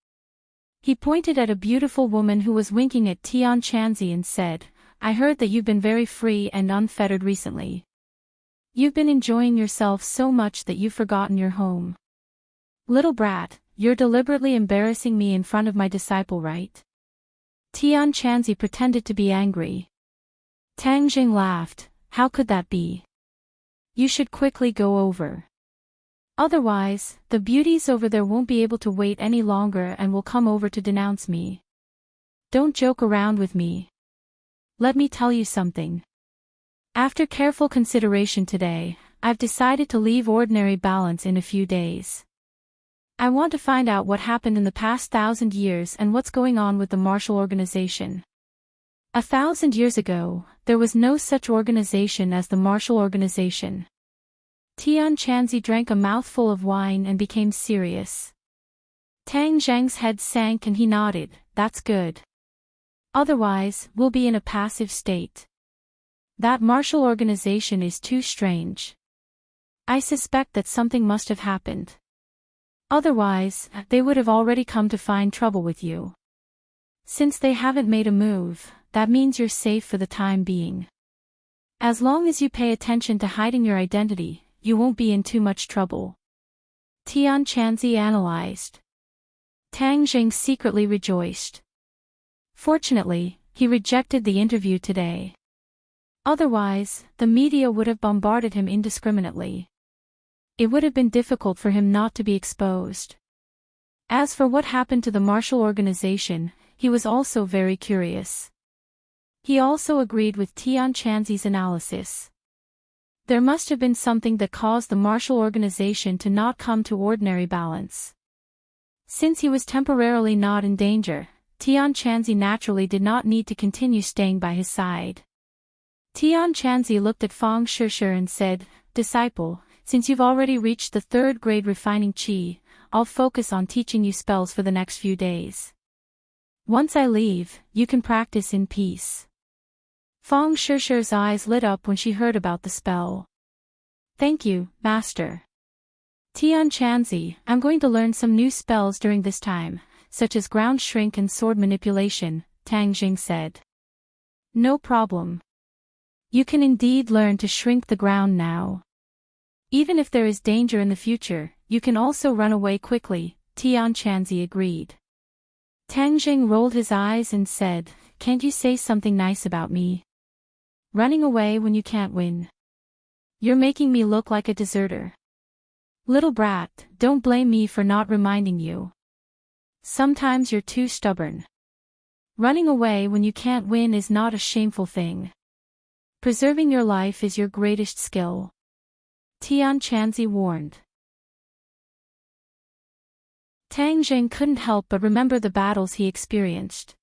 He pointed at a beautiful woman who was winking at Tian Chanzi and said, I heard that you've been very free and unfettered recently. You've been enjoying yourself so much that you've forgotten your home. Little brat, you're deliberately embarrassing me in front of my disciple, right? Tian Chanzi pretended to be angry. Tang Zhang laughed, How could that be? You should quickly go over. Otherwise, the beauties over there won't be able to wait any longer and will come over to denounce me. Don't joke around with me. Let me tell you something. After careful consideration today, I've decided to leave ordinary balance in a few days. I want to find out what happened in the past 1,000 years and what's going on with the Marshall Organization. 1,000 years ago, there was no such organization as the Marshall Organization. Tian Chanzi drank a mouthful of wine and became serious. Tang Zheng's head sank and he nodded, "That's good. Otherwise, we'll be in a passive state. That Marshall Organization is too strange. I suspect that something must have happened. Otherwise, they would have already come to find trouble with you. Since they haven't made a move, that means you're safe for the time being. As long as you pay attention to hiding your identity, you won't be in too much trouble." Tian Chanzi analyzed. Tang Jing secretly rejoiced. Fortunately, he rejected the interview today. Otherwise, the media would have bombarded him indiscriminately. It would have been difficult for him not to be exposed. As for what happened to the Marshall Organization, he was also very curious. He also agreed with Tian Chanzi's analysis. There must have been something that caused the Marshall Organization to not come to ordinary balance. Since he was temporarily not in danger, Tian Chanzi naturally did not need to continue staying by his side. Tian Chanzi looked at Fang Shishir and said, "Disciple, since you've already reached the 3rd grade refining qi, I'll focus on teaching you spells for the next few days. Once I leave, you can practice in peace." Fang Shishir's eyes lit up when she heard about the spell. "Thank you, Master." "Tian Chanzi, I'm going to learn some new spells during this time, such as ground shrink and sword manipulation," Tang Jing said. "No problem. You can indeed learn to shrink the ground now. Even if there is danger in the future, you can also run away quickly," Tian Chanzi agreed. Tang Jing rolled his eyes and said, "Can't you say something nice about me? Running away when you can't win. You're making me look like a deserter. Little brat, don't blame me for not reminding you. Sometimes you're too stubborn. Running away when you can't win is not a shameful thing. Preserving your life is your greatest skill," Tian Chanzi warned. Tang Jing couldn't help but remember the battles he experienced.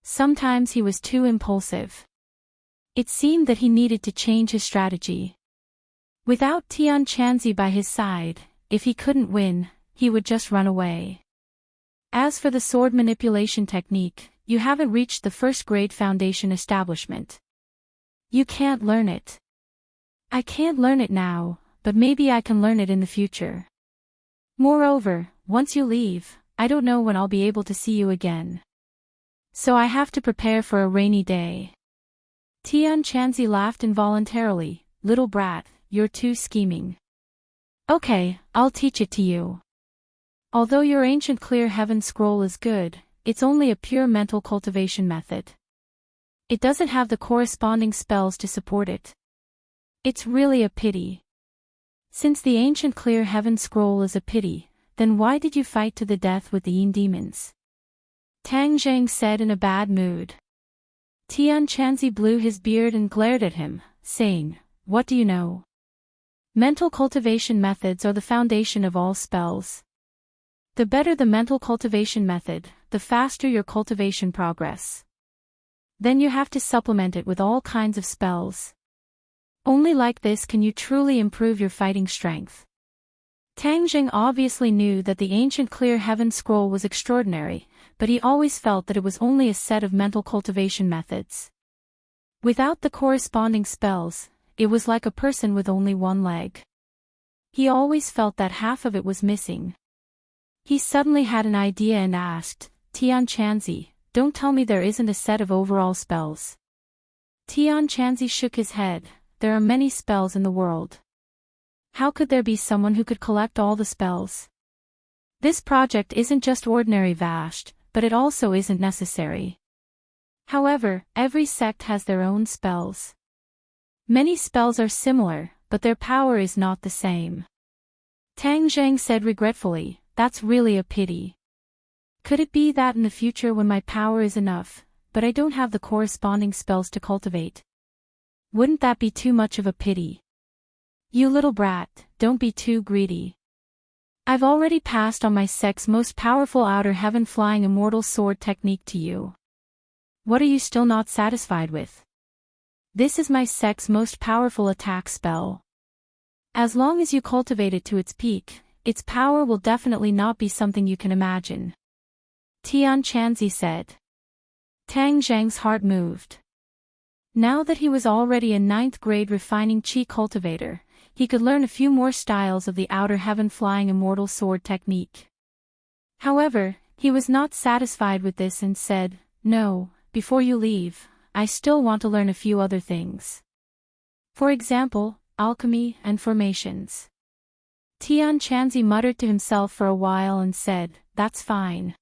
Sometimes he was too impulsive. It seemed that he needed to change his strategy. Without Tian Chanzi by his side, if he couldn't win, he would just run away. As for the sword manipulation technique, you haven't reached the 1st grade foundation establishment. You can't learn it. I can't learn it now, but maybe I can learn it in the future. Moreover, once you leave, I don't know when I'll be able to see you again. So I have to prepare for a rainy day." Tian Chanzi laughed involuntarily. "Little brat, you're too scheming. Okay, I'll teach it to you. Although your ancient clear heaven scroll is good, it's only a pure mental cultivation method. It doesn't have the corresponding spells to support it. It's really a pity. Since the ancient clear heaven scroll is a pity, then why did you fight to the death with the Yin demons?" Tang Zhang said in a bad mood. Tian Chanzi blew his beard and glared at him, saying, "What do you know? Mental cultivation methods are the foundation of all spells. The better the mental cultivation method, the faster your cultivation progress. Then you have to supplement it with all kinds of spells. Only like this can you truly improve your fighting strength." Tang Jing obviously knew that the ancient clear heaven scroll was extraordinary, but he always felt that it was only a set of mental cultivation methods. Without the corresponding spells, it was like a person with only one leg. He always felt that half of it was missing. He suddenly had an idea and asked, "Tian Chanzi, don't tell me there isn't a set of overall spells." Tian Chanzi shook his head. "There are many spells in the world. How could there be someone who could collect all the spells? This project isn't just ordinary vast, but it also isn't necessary. However, every sect has their own spells. Many spells are similar, but their power is not the same." Tang Zhang said regretfully, "That's really a pity. Could it be that in the future when my power is enough, but I don't have the corresponding spells to cultivate? Wouldn't that be too much of a pity? You little brat, don't be too greedy. I've already passed on my sect's most powerful outer heaven flying immortal sword technique to you. What are you still not satisfied with? This is my sect's most powerful attack spell. As long as you cultivate it to its peak, its power will definitely not be something you can imagine. Tian Chanzi said. Tang Zhang's heart moved. Now that he was already a 9th grade refining chi cultivator, he could learn a few more styles of the outer heaven flying immortal sword technique. However, he was not satisfied with this and said, "No, before you leave, I still want to learn a few other things. For example, alchemy and formations." Tian Chanzi muttered to himself for a while and said, "That's fine.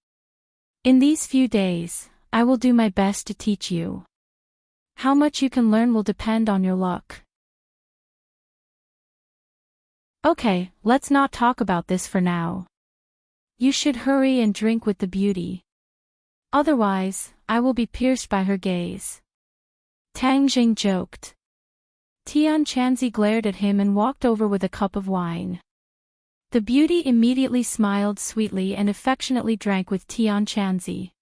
In these few days, I will do my best to teach you. How much you can learn will depend on your luck." Okay, let's not talk about this for now. You should hurry and drink with the beauty. Otherwise, I will be pierced by her gaze. Tang Jing joked. Tian Chanzi glared at him and walked over with a cup of wine. The beauty immediately smiled sweetly and affectionately drank with Tian Chanzi.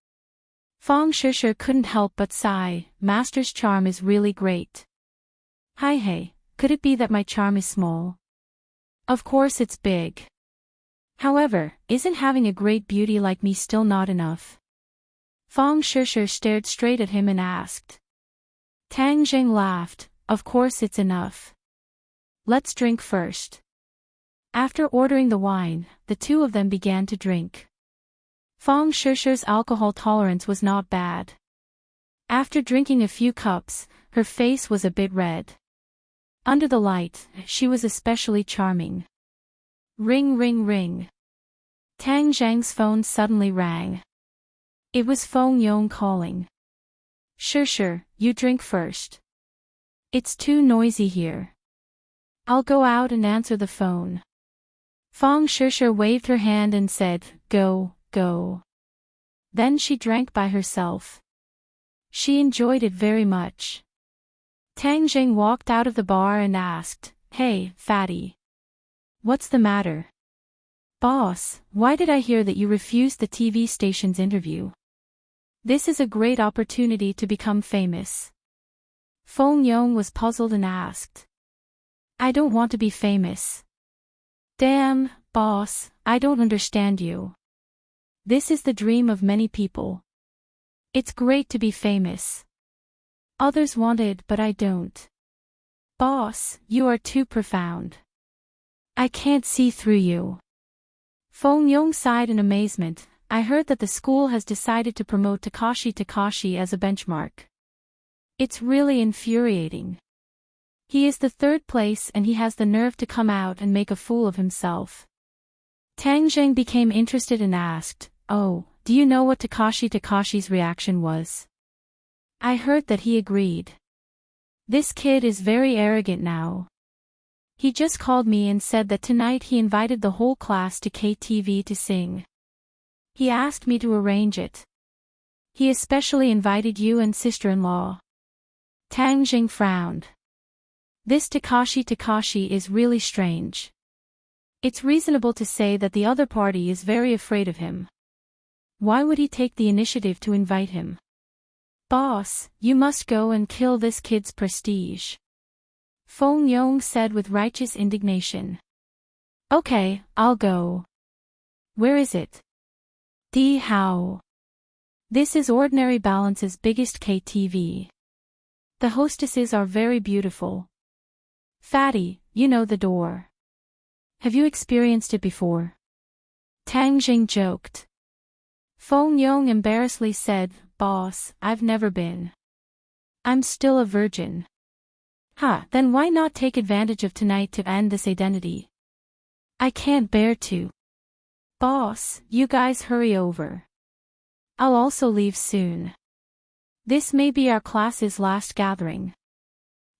Fong Shisher couldn't help but sigh, "Master's charm is really great." "Hi hey, could it be that my charm is small?" "Of course it's big. However, isn't having a great beauty like me still not enough?" Fong Shisher stared straight at him and asked. Tang Jing laughed, "Of course it's enough. Let's drink first." After ordering the wine, the two of them began to drink. Fong Shisher's alcohol tolerance was not bad. After drinking a few cups, her face was a bit red. Under the light, she was especially charming. Ring ring ring. Tang Zhang's phone suddenly rang. It was Feng Yong calling. Sure, you drink first. It's too noisy here. I'll go out and answer the phone. Fong Shisher waved her hand and said, Go. Then she drank by herself. She enjoyed it very much. Tang Jing walked out of the bar and asked, "Hey, fatty. What's the matter?" "Boss, why did I hear that you refused the TV station's interview? This is a great opportunity to become famous." Feng Yong was puzzled and asked. "I don't want to be famous." "Damn, boss, I don't understand you. This is the dream of many people. It's great to be famous. Others want it but I don't. Boss, you are too profound. I can't see through you." Feng Yong sighed in amazement. "I heard that the school has decided to promote Takashi as a benchmark. It's really infuriating. He is the 3rd place and he has the nerve to come out and make a fool of himself." Tang Zheng became interested and asked, "Oh, do you know what Takashi's reaction was?" "I heard that he agreed. This kid is very arrogant now. He just called me and said that tonight he invited the whole class to KTV to sing. He asked me to arrange it. He especially invited you and sister-in-law." Tang Jing frowned. This Takashi is really strange. It's reasonable to say that the other party is very afraid of him. Why would he take the initiative to invite him? "Boss, you must go and kill this kid's prestige," Feng Yong said with righteous indignation. "Okay, I'll go. Where is it?" "Di Hao. This is Ordinary Balance's biggest KTV. The hostesses are very beautiful. Fatty, you know the door. Have you experienced it before?" Tang Jing joked. Feng Yong embarrassedly said, "Boss, I've never been. I'm still a virgin." Then why not take advantage of tonight to end this identity?" "I can't bear to." "Boss, you guys hurry over. I'll also leave soon. This may be our class's last gathering.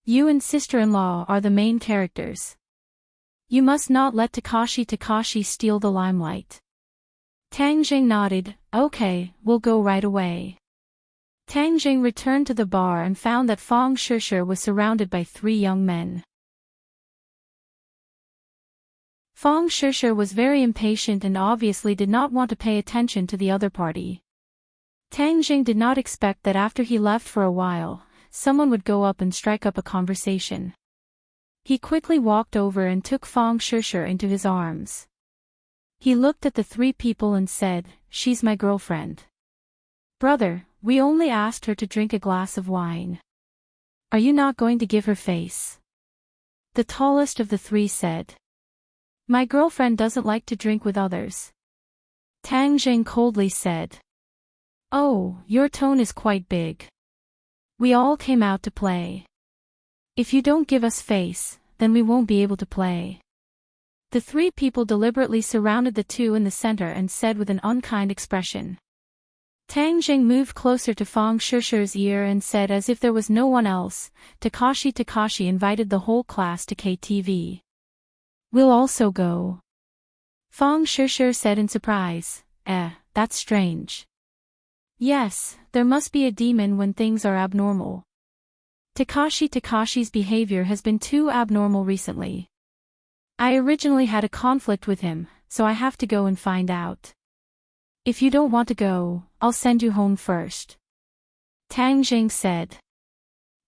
You and sister-in-law are the main characters. You must not let Takashi steal the limelight." Tang Jing nodded. "Okay, we'll go right away." Tang Jing returned to the bar and found that Fong Shisher was surrounded by 3 young men. Feng Shisher was very impatient and obviously did not want to pay attention to the other party. Tang Jing did not expect that after he left for a while, someone would go up and strike up a conversation. He quickly walked over and took Feng Shisher into his arms. He looked at the three people and said, "She's my girlfriend. Brother, we only asked her to drink a glass of wine. Are you not going to give her face?" The tallest of the three said, "My girlfriend doesn't like to drink with others." Tang Jing coldly said, "Oh, your tone is quite big. We all came out to play. If you don't give us face, then we won't be able to play." The three people deliberately surrounded the two in the center and said with an unkind expression. Tang Jing moved closer to Feng Shisher's ear and said as if there was no one else, Takashi invited the whole class to KTV. "We'll also go." Feng Shisher said in surprise, that's strange. Yes, there must be a demon when things are abnormal. Takashi's behavior has been too abnormal recently. I originally had a conflict with him, so I have to go and find out. If you don't want to go, I'll send you home first. Tang Jing said.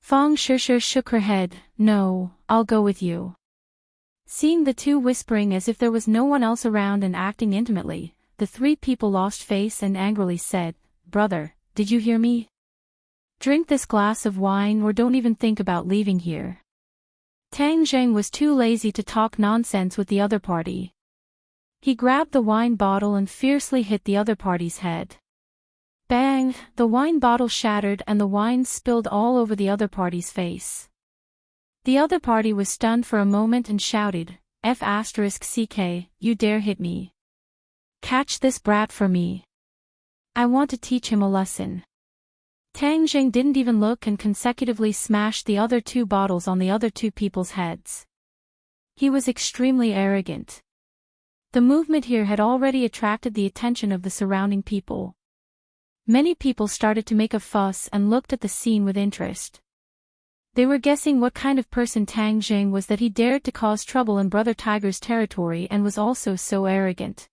Feng Shisher shook her head, "No, I'll go with you." Seeing the two whispering as if there was no one else around and acting intimately, the three people lost face and angrily said, "Brother, did you hear me? Drink this glass of wine or don't even think about leaving here." Tang Jing was too lazy to talk nonsense with the other party. He grabbed the wine bottle and fiercely hit the other party's head. Bang! The wine bottle shattered and the wine spilled all over the other party's face. The other party was stunned for a moment and shouted, "F***ck, you dare hit me. Catch this brat for me. I want to teach him a lesson." Tang Jing didn't even look and consecutively smashed the other two bottles on the other two people's heads. He was extremely arrogant. The movement here had already attracted the attention of the surrounding people. Many people started to make a fuss and looked at the scene with interest. They were guessing what kind of person Tang Jing was that he dared to cause trouble in Brother Tiger's territory and was also so arrogant.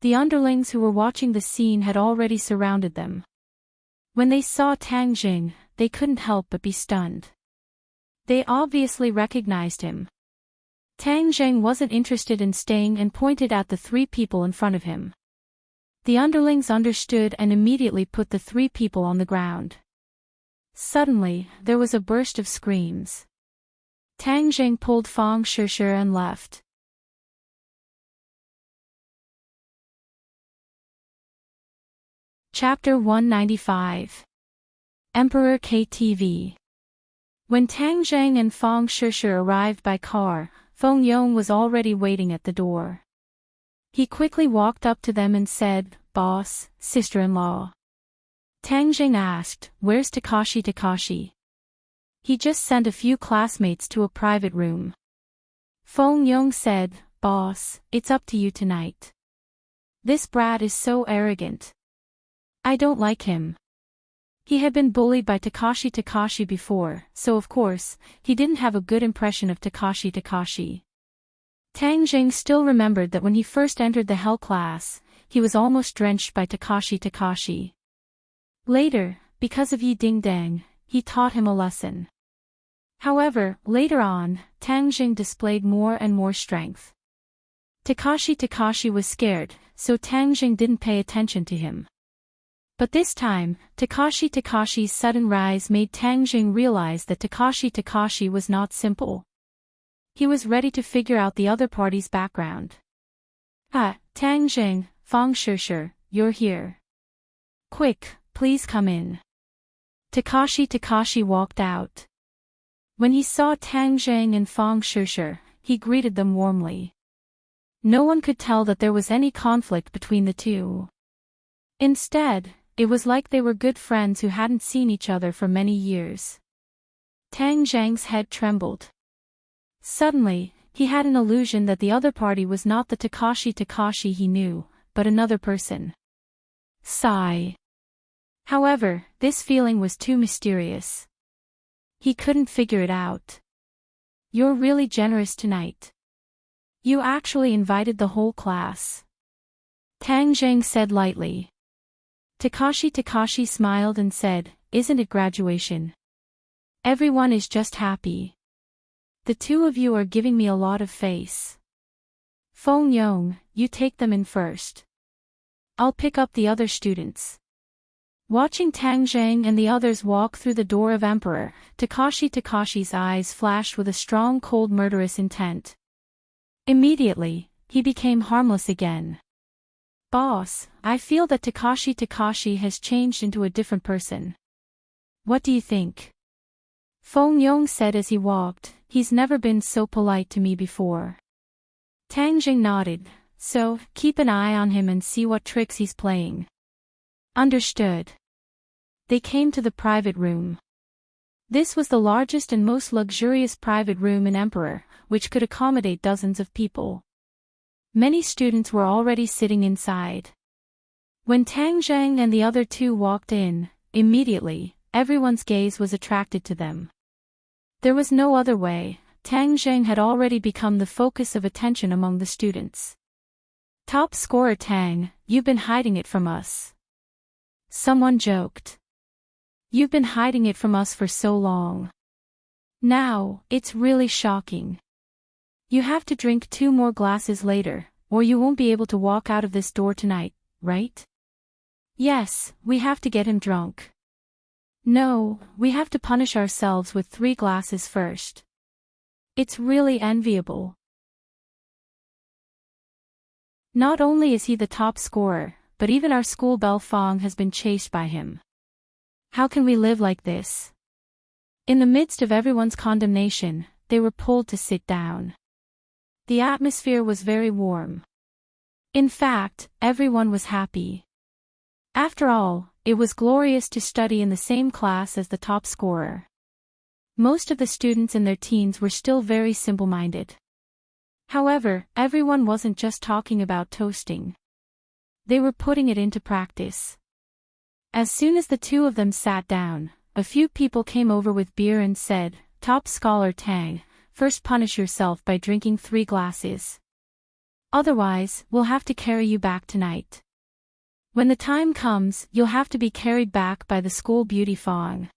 The underlings who were watching the scene had already surrounded them. When they saw Tang Jing, they couldn't help but be stunned. They obviously recognized him. Tang Jing wasn't interested in staying and pointed at the three people in front of him. The underlings understood and immediately put the three people on the ground. Suddenly, there was a burst of screams. Tang Jing pulled Feng Shisher and left. Chapter 195. Emperor KTV. When Tang Jing and Feng Shisher arrived by car, Feng Yong was already waiting at the door. He quickly walked up to them and said, "Boss, sister-in-law." Tang Jing asked, "Where's Takashi?" "He just sent a few classmates to a private room." Feng Yong said, "Boss, it's up to you tonight. This brat is so arrogant. I don't like him. He had been bullied by Takashi before, so of course, he didn't have a good impression of Takashi. Tang Jing still remembered that when he first entered the Hell class, he was almost drenched by Takashi. Later, because of Yi Ding Dang, he taught him a lesson. However, later on, Tang Jing displayed more and more strength. Takashi was scared, so Tang Jing didn't pay attention to him. But this time, Takashi's sudden rise made Tang Jing realize that Takashi was not simple. He was ready to figure out the other party's background. Tang Jing, Feng Shisher, you're here. Quick, please come in." Takashi walked out. When he saw Tang Jing and Feng Shisher, he greeted them warmly. No one could tell that there was any conflict between the two. Instead, it was like they were good friends who hadn't seen each other for many years. Tang Jing's head trembled. Suddenly, he had an illusion that the other party was not the Takashi he knew, but another person. Sigh. However, this feeling was too mysterious. He couldn't figure it out. "You're really generous tonight. You actually invited the whole class. Tang Zheng said lightly. Takashi smiled and said, isn't it graduation? Everyone is just happy. The two of you are giving me a lot of face. Feng Yong, you take them in first. I'll pick up the other students. Watching Tang Zheng and the others walk through the door of Emperor, Takashi's eyes flashed with a strong cold murderous intent. Immediately, he became harmless again. Boss, I feel that Takashi has changed into a different person. What do you think? Feng Yong said as he walked, he's never been so polite to me before. Tang Zheng nodded, so, keep an eye on him and see what tricks he's playing. Understood. They came to the private room. This was the largest and most luxurious private room in Emperor, which could accommodate dozens of people. Many students were already sitting inside. When Tang Zheng and the other two walked in, immediately, everyone's gaze was attracted to them. There was no other way, Tang Zheng had already become the focus of attention among the students. Top scorer Tang, you've been hiding it from us. Someone joked. You've been hiding it from us for so long. Now, it's really shocking. You have to drink 2 more glasses later, or you won't be able to walk out of this door tonight, right? Yes, we have to get him drunk. No, we have to punish ourselves with 3 glasses first. It's really enviable. Not only is he the top scorer, but even our school belle Fong has been chased by him. How can we live like this? In the midst of everyone's condemnation, they were pulled to sit down. The atmosphere was very warm. In fact, everyone was happy. After all, it was glorious to study in the same class as the top scorer. Most of the students in their teens were still very simple-minded. However, everyone wasn't just talking about toasting. They were putting it into practice. As soon as the two of them sat down, a few people came over with beer and said, "Top scholar Tang, first punish yourself by drinking 3 glasses. Otherwise, we'll have to carry you back tonight. When the time comes, you'll have to be carried back by the school beauty Fong."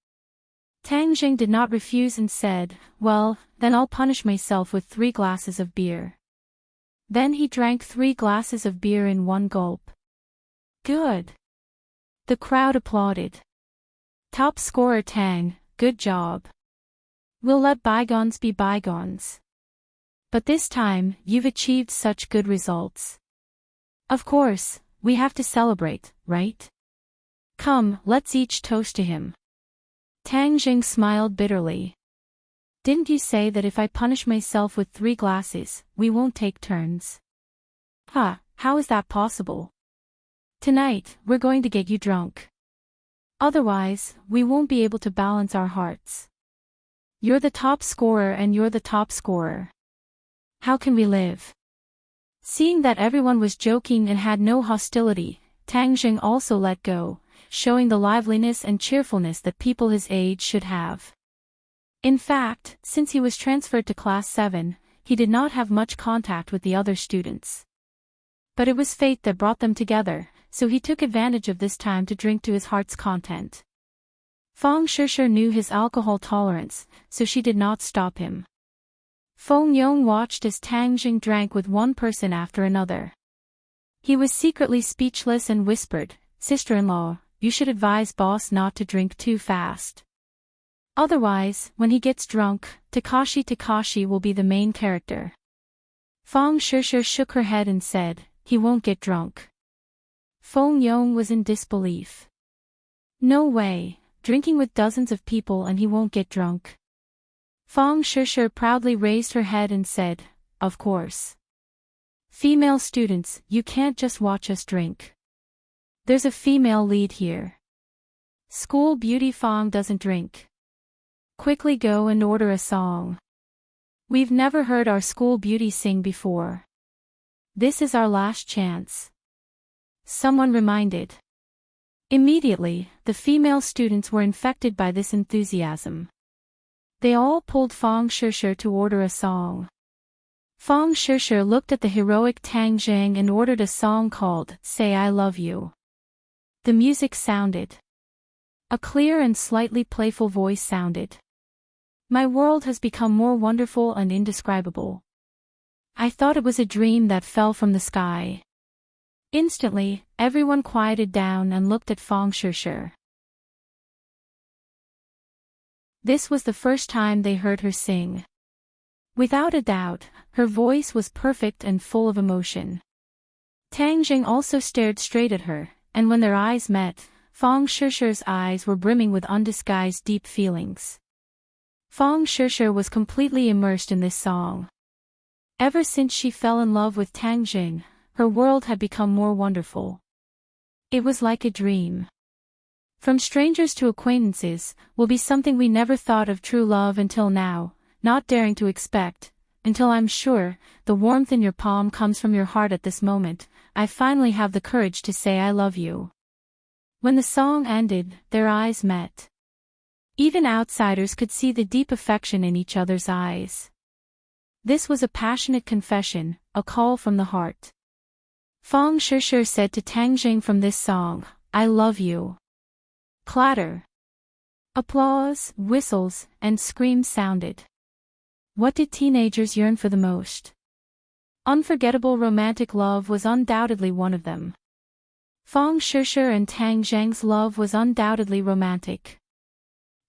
Tang Zheng did not refuse and said, "Well, then I'll punish myself with 3 glasses of beer." Then he drank 3 glasses of beer in one gulp. Good. The crowd applauded. Top scorer Tang, good job. We'll let bygones be bygones. But this time, you've achieved such good results. Of course, we have to celebrate, right? Come, let's each toast to him. Tang Zheng smiled bitterly. Didn't you say that if I punish myself with 3 glasses, we won't take turns? How is that possible? Tonight, we're going to get you drunk. Otherwise, we won't be able to balance our hearts. You're the top scorer and you're the top scorer. How can we live? Seeing that everyone was joking and had no hostility, Tang Zheng also let go, showing the liveliness and cheerfulness that people his age should have. In fact, since he was transferred to Class 7, he did not have much contact with the other students. But it was fate that brought them together, so he took advantage of this time to drink to his heart's content. Fong Shisher knew his alcohol tolerance, so she did not stop him. Feng Yong watched as Tang Zheng drank with one person after another. He was secretly speechless and whispered, "Sister-in-law, you should advise boss not to drink too fast. Otherwise, when he gets drunk, Takashi will be the main character." Fong Shisher shook her head and said, "He won't get drunk." Feng Yong was in disbelief. No way, drinking with dozens of people and he won't get drunk. Fong Shisher proudly raised her head and said, "Of course. Female students, you can't just watch us drink. There's a female lead here. School beauty Fong doesn't drink. Quickly go and order a song. We've never heard our school beauty sing before. This is our last chance." Someone reminded. Immediately, the female students were infected by this enthusiasm. They all pulled Fong Shisher to order a song. Fang Shishir looked at the heroic Tang Zhang and ordered a song called Say I Love You. The music sounded. A clear and slightly playful voice sounded. My world has become more wonderful and indescribable. I thought it was a dream that fell from the sky. Instantly, everyone quieted down and looked at Fang Shishir. This was the first time they heard her sing. Without a doubt, her voice was perfect and full of emotion. Tang Jing also stared straight at her, and when their eyes met, Fang Shishir's eyes were brimming with undisguised deep feelings. Fang Shishir was completely immersed in this song. Ever since she fell in love with Tang Jing, her world had become more wonderful. It was like a dream. From strangers to acquaintances will be something we never thought of true love until now, not daring to expect, until I'm sure the warmth in your palm comes from your heart at this moment. I finally have the courage to say I love you. When the song ended, their eyes met. Even outsiders could see the deep affection in each other's eyes. This was a passionate confession, a call from the heart. Fang Shishir said to Tang Jing from this song, I love you. Clatter. Applause, whistles, and screams sounded. What did teenagers yearn for the most? Unforgettable romantic love was undoubtedly one of them. Fang Shishir and Tang Zhang's love was undoubtedly romantic.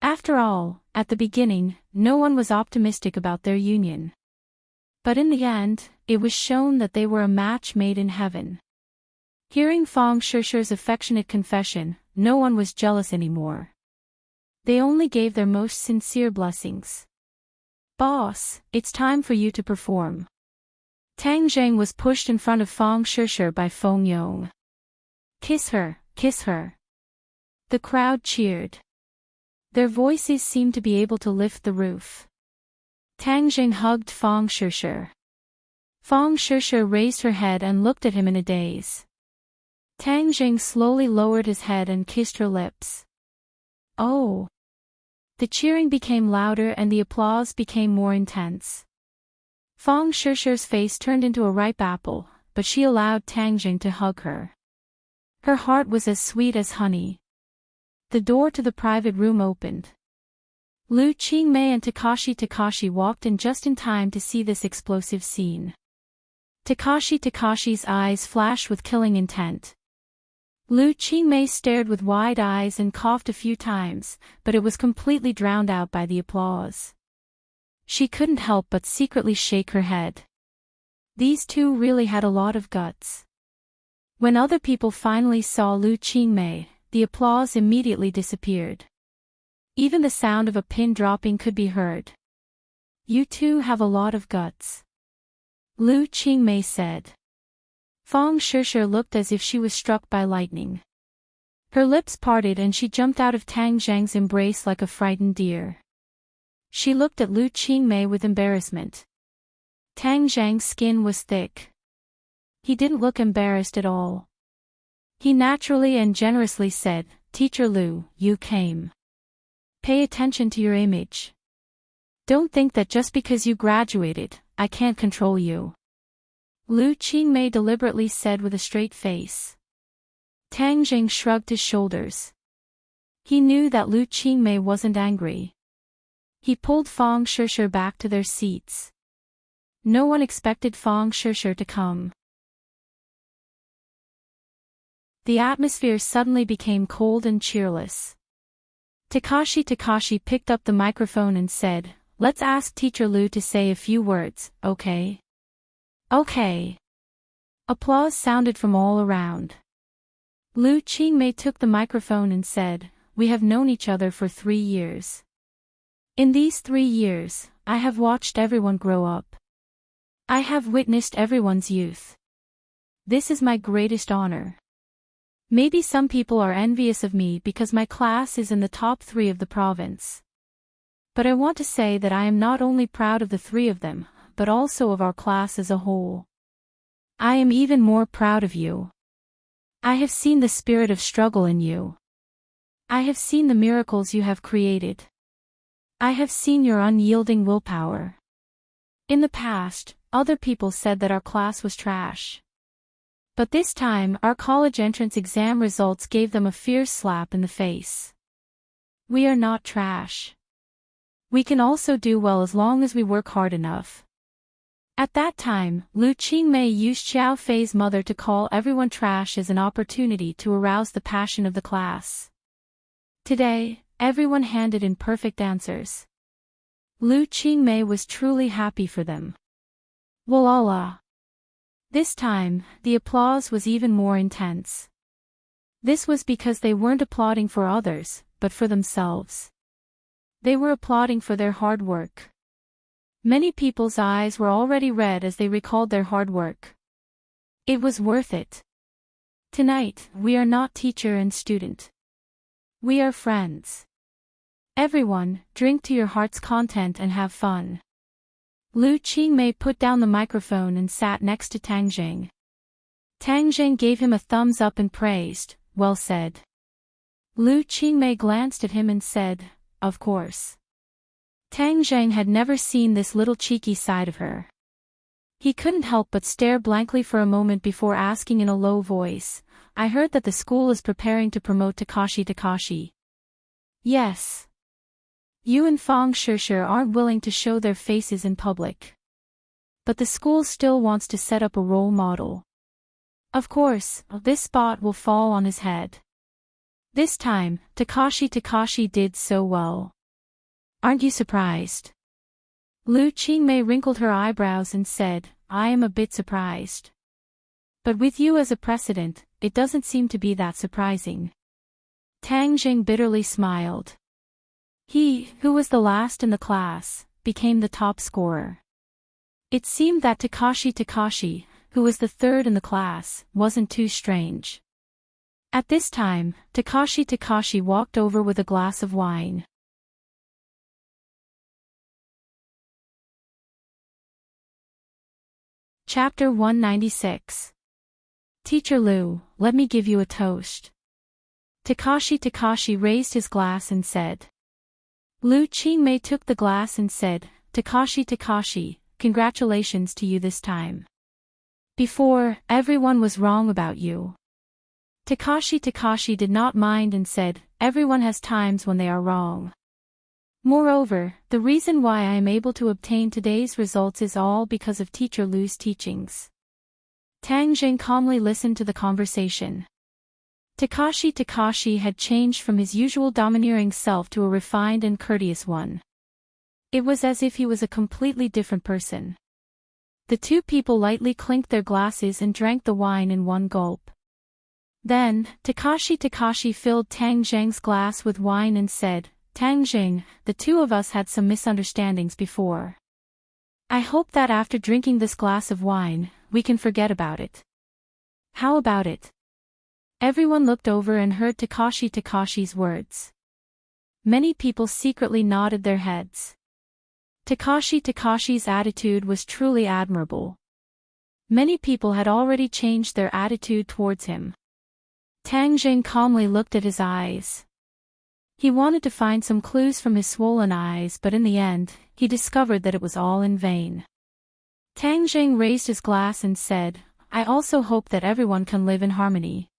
After all, at the beginning, no one was optimistic about their union. But in the end, it was shown that they were a match made in heaven. Hearing Fang Shishir's affectionate confession, no one was jealous anymore. They only gave their most sincere blessings. Boss, it's time for you to perform. Tang Zhang was pushed in front of Fang Shishir by Feng Yong. Kiss her, kiss her. The crowd cheered. Their voices seemed to be able to lift the roof. Tang Jing hugged Fang Shishir. Fang Shishir raised her head and looked at him in a daze. Tang Jing slowly lowered his head and kissed her lips. Oh! The cheering became louder and the applause became more intense. Fang Shishir's face turned into a ripe apple, but she allowed Tang Jing to hug her. Her heart was as sweet as honey. The door to the private room opened. Lu Qingmei and Takashi walked in just in time to see this explosive scene. Takashi's eyes flashed with killing intent. Lu Qingmei stared with wide eyes and coughed a few times, but it was completely drowned out by the applause. She couldn't help but secretly shake her head. These two really had a lot of guts. When other people finally saw Lu Qingmei, the applause immediately disappeared. Even the sound of a pin dropping could be heard. You two have a lot of guts. Lu Qingmei said. Fang Shishir looked as if she was struck by lightning. Her lips parted and she jumped out of Tang Zhang's embrace like a frightened deer. She looked at Lu Qingmei with embarrassment. Tang Zhang's skin was thick. He didn't look embarrassed at all. He naturally and generously said, Teacher Lu, you came. Pay attention to your image. Don't think that just because you graduated, I can't control you. Lu Qingmei deliberately said with a straight face. Tang Jing shrugged his shoulders. He knew that Lu Qingmei wasn't angry. He pulled Fang Shishir back to their seats. No one expected Fang Shishir to come. The atmosphere suddenly became cold and cheerless. Takashi picked up the microphone and said, Let's ask Teacher Lu to say a few words, okay? Okay. Applause sounded from all around. Lu Qingmei took the microphone and said, We have known each other for 3 years. In these 3 years, I have watched everyone grow up. I have witnessed everyone's youth. This is my greatest honor. Maybe some people are envious of me because my class is in the top 3 of the province. But I want to say that I am not only proud of the 3 of them, but also of our class as a whole. I am even more proud of you. I have seen the spirit of struggle in you. I have seen the miracles you have created. I have seen your unyielding willpower. In the past, other people said that our class was trash. But this time, our college entrance exam results gave them a fierce slap in the face. We are not trash. We can also do well as long as we work hard enough. At that time, Lu Qingmei used Xiao Fei's mother to call everyone trash as an opportunity to arouse the passion of the class. Today, everyone handed in perfect answers. Lu Qingmei was truly happy for them. Walala. This time, the applause was even more intense. This was because they weren't applauding for others, but for themselves. They were applauding for their hard work. Many people's eyes were already red as they recalled their hard work. It was worth it. Tonight, we are not teacher and student. We are friends. Everyone, drink to your heart's content and have fun. Lu Qingmei put down the microphone and sat next to Tang Jing. Tang Jing gave him a thumbs up and praised, "Well said." Lu Qingmei glanced at him and said, "Of course." Tang Jing had never seen this little cheeky side of her. He couldn't help but stare blankly for a moment before asking in a low voice, "I heard that the school is preparing to promote Takashi. Yes. You and Fang Shishir aren't willing to show their faces in public. But the school still wants to set up a role model. Of course, this spot will fall on his head. This time, Takashi did so well. Aren't you surprised?" Lu Qingmei wrinkled her eyebrows and said, "I am a bit surprised. But with you as a precedent, it doesn't seem to be that surprising." Tang Jing bitterly smiled. He, who was the last in the class, became the top scorer. It seemed that Takashi, who was the third in the class, wasn't too strange. At this time, Takashi walked over with a glass of wine. Chapter 196. Teacher Lu, let me give you a toast. Takashi raised his glass and said. Lu Qingmei took the glass and said, Takashi, congratulations to you this time. Before, everyone was wrong about you. Takashi did not mind and said, everyone has times when they are wrong. Moreover, the reason why I am able to obtain today's results is all because of Teacher Lu's teachings. Tang Jing calmly listened to the conversation. Takashi had changed from his usual domineering self to a refined and courteous one. It was as if he was a completely different person. The two people lightly clinked their glasses and drank the wine in one gulp. Then, Takashi filled Tang Jing's glass with wine and said, Tang Jing, the two of us had some misunderstandings before. I hope that after drinking this glass of wine, we can forget about it. How about it? Everyone looked over and heard Takashi's words. Many people secretly nodded their heads. Takashi's attitude was truly admirable. Many people had already changed their attitude towards him. Tang Jing calmly looked at his eyes. He wanted to find some clues from his swollen eyes, but in the end, he discovered that it was all in vain. Tang Jing raised his glass and said, I also hope that everyone can live in harmony.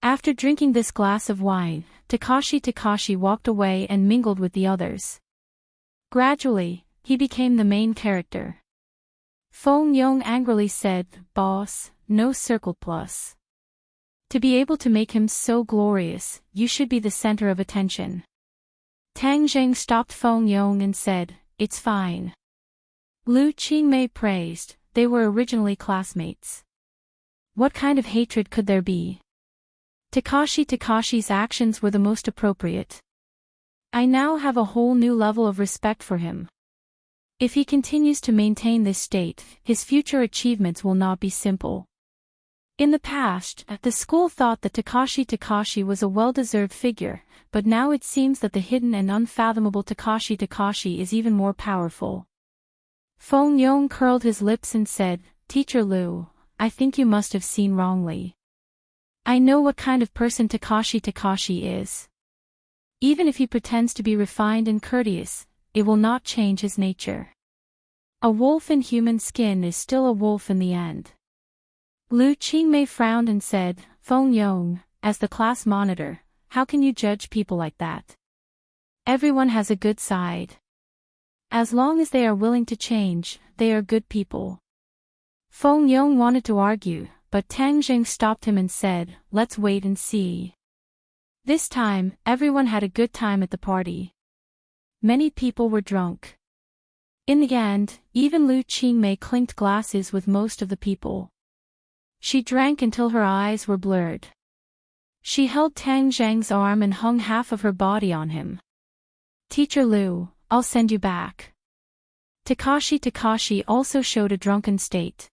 After drinking this glass of wine, Takashi walked away and mingled with the others. Gradually, he became the main character. Feng Yong angrily said, Boss, no circle plus. To be able to make him so glorious, you should be the center of attention. Tang Jing stopped Feng Yong and said, It's fine. Lu Qingmei praised, they were originally classmates. What kind of hatred could there be? Takashi's actions were the most appropriate. I now have a whole new level of respect for him. If he continues to maintain this state, his future achievements will not be simple. In the past, the school thought that Takashi was a well-deserved figure, but now it seems that the hidden and unfathomable Takashi is even more powerful. Feng Yong curled his lips and said, Teacher Lu, I think you must have seen wrongly. I know what kind of person Takashi is. Even if he pretends to be refined and courteous, it will not change his nature. A wolf in human skin is still a wolf in the end. Lu Qingmei frowned and said, Feng Yong, as the class monitor, how can you judge people like that? Everyone has a good side. As long as they are willing to change, they are good people. Feng Yong wanted to argue, but Tang Jing stopped him and said, let's wait and see. This time, everyone had a good time at the party. Many people were drunk. In the end, even Lu Qingmei clinked glasses with most of the people. She drank until her eyes were blurred. She held Tang Zhang's arm and hung half of her body on him. Teacher Lu, I'll send you back. Takashi also showed a drunken state.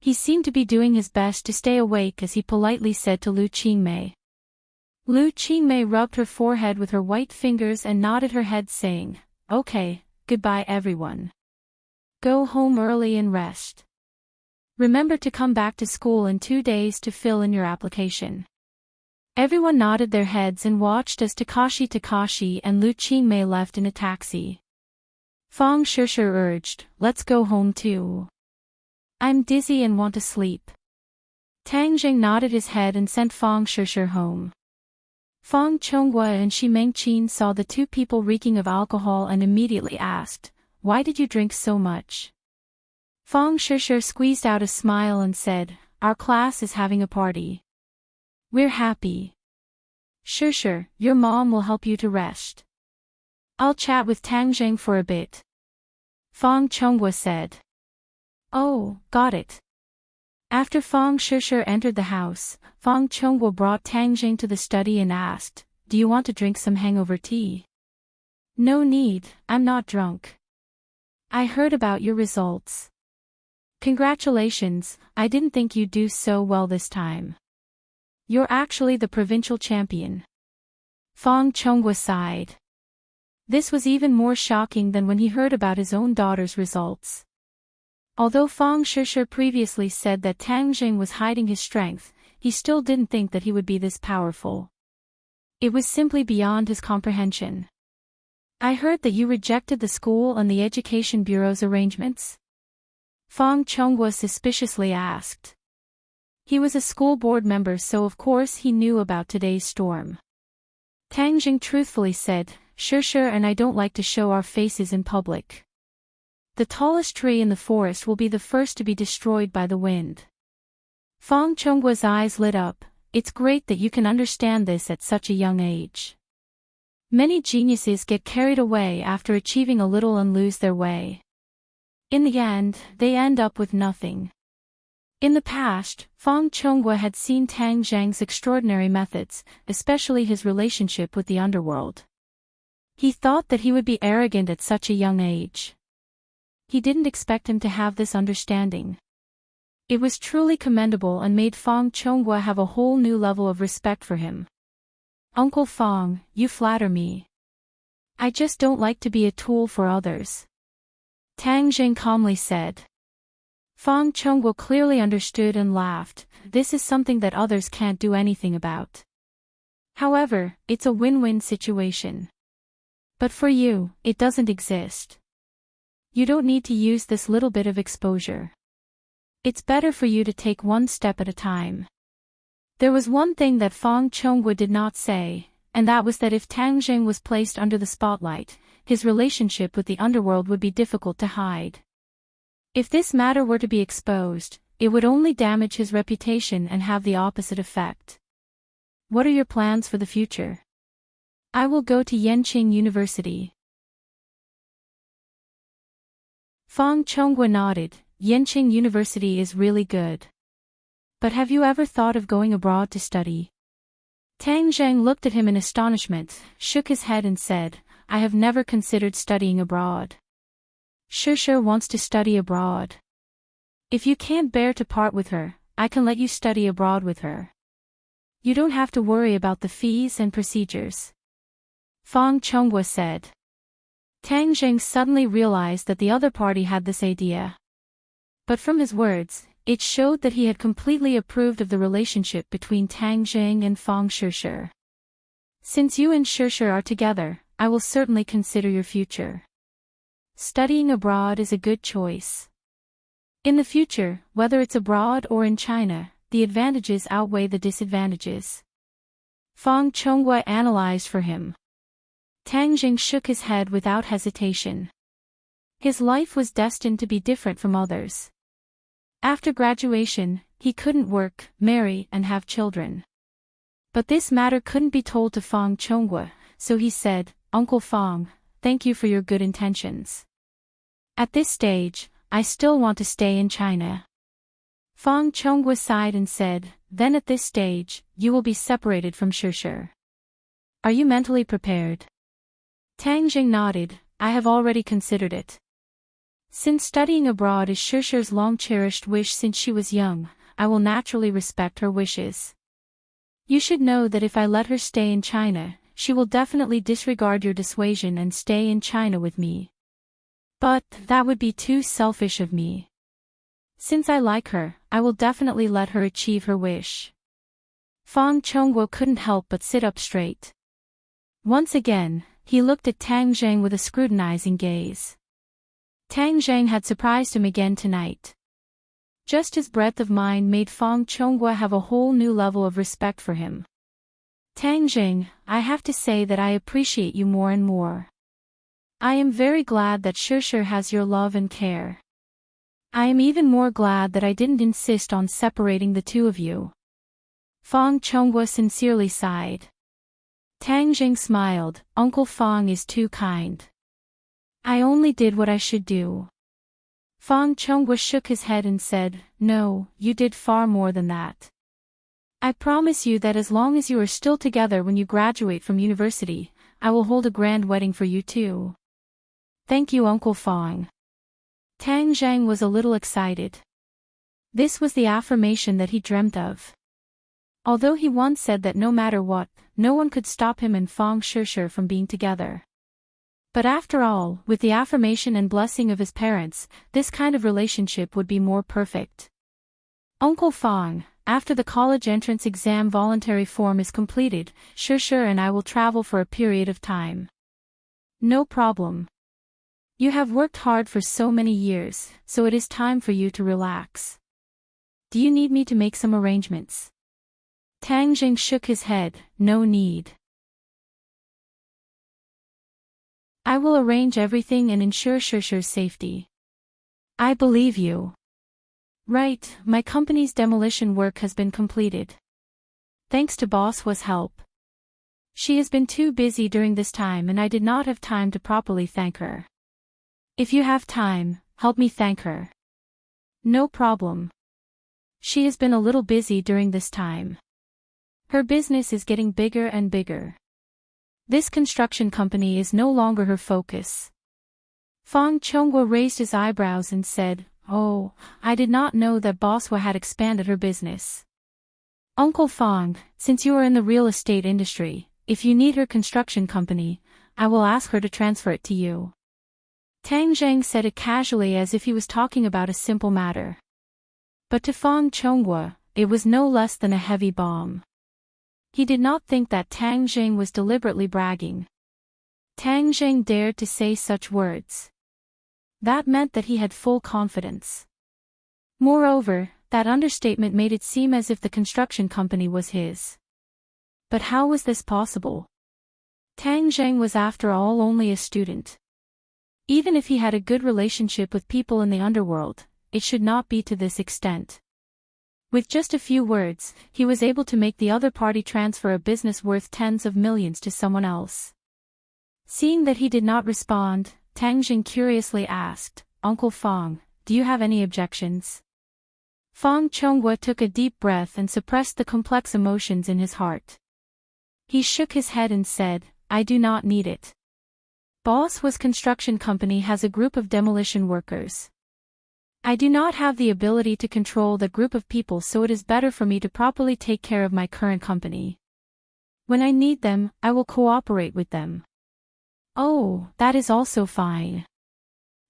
He seemed to be doing his best to stay awake as he politely said to Lu Qingmei. Lu Qingmei rubbed her forehead with her white fingers and nodded her head saying, okay, goodbye everyone. Go home early and rest. Remember to come back to school in 2 days to fill in your application. Everyone nodded their heads and watched as Takashi and Lu Qingmei left in a taxi. Fang Shishir urged, let's go home too. I'm dizzy and want to sleep. Tang Jing nodded his head and sent Fang Shishir home. Fang Chonghua and Shi Mengqin saw the two people reeking of alcohol and immediately asked, why did you drink so much? Fang Shishir squeezed out a smile and said, our class is having a party. We're happy. Shishir, your mom will help you to rest. I'll chat with Tang Jing for a bit. Fang Chonghua said. Oh, got it. After Fang Shishir entered the house, Fang Chonghua brought Tang Jing to the study and asked, do you want to drink some hangover tea? No need, I'm not drunk. I heard about your results. Congratulations, I didn't think you'd do so well this time. You're actually the provincial champion. Fang Chonghua sighed. This was even more shocking than when he heard about his own daughter's results. Although Fang Shishir previously said that Tang Jing was hiding his strength, he still didn't think that he would be this powerful. It was simply beyond his comprehension. I heard that you rejected the school and the Education Bureau's arrangements? Fang Chonghua suspiciously asked. He was a school board member, so of course he knew about today's storm. Tang Jing truthfully said, Shishir and I don't like to show our faces in public. The tallest tree in the forest will be the first to be destroyed by the wind. Fang Chonghua's eyes lit up. It's great that you can understand this at such a young age. Many geniuses get carried away after achieving a little and lose their way. In the end, they end up with nothing. In the past, Fang Chonghua had seen Tang Zhang's extraordinary methods, especially his relationship with the underworld. He thought that he would be arrogant at such a young age. He didn't expect him to have this understanding. It was truly commendable and made Fang Chonghua have a whole new level of respect for him. Uncle Fang, you flatter me. I just don't like to be a tool for others. Tang Jing calmly said. Fang Chonghua clearly understood and laughed. This is something that others can't do anything about. However, it's a win-win situation. But for you, it doesn't exist. You don't need to use this little bit of exposure. It's better for you to take one step at a time. There was one thing that Fang Chonghua did not say, and that was that if Tang Jing was placed under the spotlight, his relationship with the underworld would be difficult to hide. If this matter were to be exposed, it would only damage his reputation and have the opposite effect. What are your plans for the future? I will go to Yenqing University. Fang Chonghua nodded. Yenqing University is really good. But have you ever thought of going abroad to study? Tang Zhang looked at him in astonishment, shook his head and said, I have never considered studying abroad. Shishir wants to study abroad. If you can't bear to part with her, I can let you study abroad with her. You don't have to worry about the fees and procedures. Fang Chonghua said. Tang Jing suddenly realized that the other party had this idea. But from his words, it showed that he had completely approved of the relationship between Tang Jing and Fang Shishir. Since you and Shishir are together, I will certainly consider your future. Studying abroad is a good choice. In the future, whether it's abroad or in China, the advantages outweigh the disadvantages. Fang Chonghua analyzed for him. Tang Jing shook his head without hesitation. His life was destined to be different from others. After graduation, he couldn't work, marry, and have children. But this matter couldn't be told to Fang Chonghua, so he said, "Uncle Fang, thank you for your good intentions. At this stage, I still want to stay in China." Fang Chonghua sighed and said, "Then at this stage, you will be separated from Shishir. Are you mentally prepared?" Tang Jing nodded, "I have already considered it. Since studying abroad is Shishir's long-cherished wish since she was young, I will naturally respect her wishes. You should know that if I let her stay in China, she will definitely disregard your dissuasion and stay in China with me. But that would be too selfish of me. Since I like her, I will definitely let her achieve her wish." Fang Chonghua couldn't help but sit up straight. Once again, he looked at Tang Zheng with a scrutinizing gaze. Tang Zheng had surprised him again tonight. Just his breadth of mind made Fang Chonghua have a whole new level of respect for him. "Tang Zheng, I have to say that I appreciate you more and more. I am very glad that Shishir has your love and care. I am even more glad that I didn't insist on separating the two of you." Fang Chonghua sincerely sighed. Tang Jing smiled, "Uncle Fang is too kind. I only did what I should do." Fang Chonghua shook his head and said, "No, you did far more than that. I promise you that as long as you are still together when you graduate from university, I will hold a grand wedding for you too." "Thank you, Uncle Fang." Tang Zhang was a little excited. This was the affirmation that he dreamt of. Although he once said that no matter what, no one could stop him and Fang Shishir from being together. But after all, with the affirmation and blessing of his parents, this kind of relationship would be more perfect. "Uncle Fang, after the college entrance exam voluntary form is completed, Shishir and I will travel for a period of time." "No problem. You have worked hard for so many years, so it is time for you to relax. Do you need me to make some arrangements?" Tang Jing shook his head, "No need. I will arrange everything and ensure Shishir's safety." "I believe you." "Right, my company's demolition work has been completed. Thanks to Boss Hua's help. She has been too busy during this time and I did not have time to properly thank her. If you have time, help me thank her." "No problem. She has been a little busy during this time. Her business is getting bigger and bigger. This construction company is no longer her focus." Fang Chonghua raised his eyebrows and said, "Oh, I did not know that Boss Hua had expanded her business." "Uncle Fang, since you are in the real estate industry, if you need her construction company, I will ask her to transfer it to you." Tang Zheng said it casually as if he was talking about a simple matter. But to Fang Chonghua, it was no less than a heavy bomb. He did not think that Tang Zheng was deliberately bragging. Tang Zheng dared to say such words. That meant that he had full confidence. Moreover, that understatement made it seem as if the construction company was his. But how was this possible? Tang Zheng was after all only a student. Even if he had a good relationship with people in the underworld, it should not be to this extent. With just a few words, he was able to make the other party transfer a business worth tens of millions to someone else. Seeing that he did not respond, Tang Jing curiously asked, "Uncle Fang, do you have any objections?" Fang Chonghua took a deep breath and suppressed the complex emotions in his heart. He shook his head and said, "I do not need it. Boss Hua's construction company has a group of demolition workers. I do not have the ability to control that group of people, so it is better for me to properly take care of my current company. When I need them, I will cooperate with them." "Oh, that is also fine.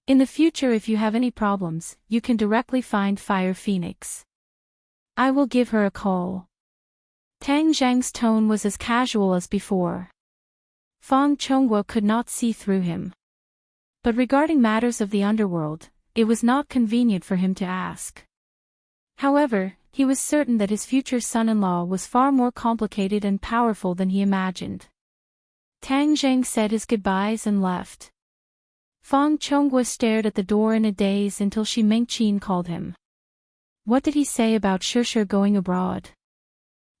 In the future if you have any problems, you can directly find Fire Phoenix. I will give her a call." Tang Zhang's tone was as casual as before. Fang Chonghua could not see through him. But regarding matters of the underworld, it was not convenient for him to ask. However, he was certain that his future son-in-law was far more complicated and powerful than he imagined. Tang Zheng said his goodbyes and left. Fang Chonghua stared at the door in a daze until Shi Mengqin called him. What did he say about Shishir going abroad?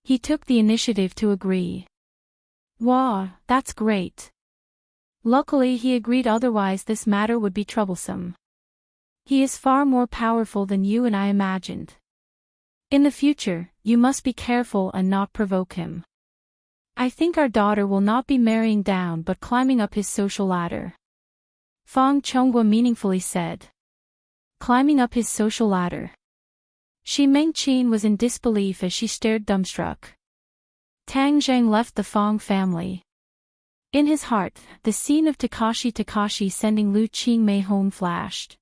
He took the initiative to agree. Wow, that's great. Luckily he agreed, otherwise this matter would be troublesome. He is far more powerful than you and I imagined. In the future, you must be careful and not provoke him. I think our daughter will not be marrying down but climbing up his social ladder. Fang Chonghua meaningfully said. Climbing up his social ladder. Shi Mengqin was in disbelief as she stared dumbstruck. Tang Zheng left the Fang family. In his heart, the scene of Takashi sending Lu Qingmei home flashed.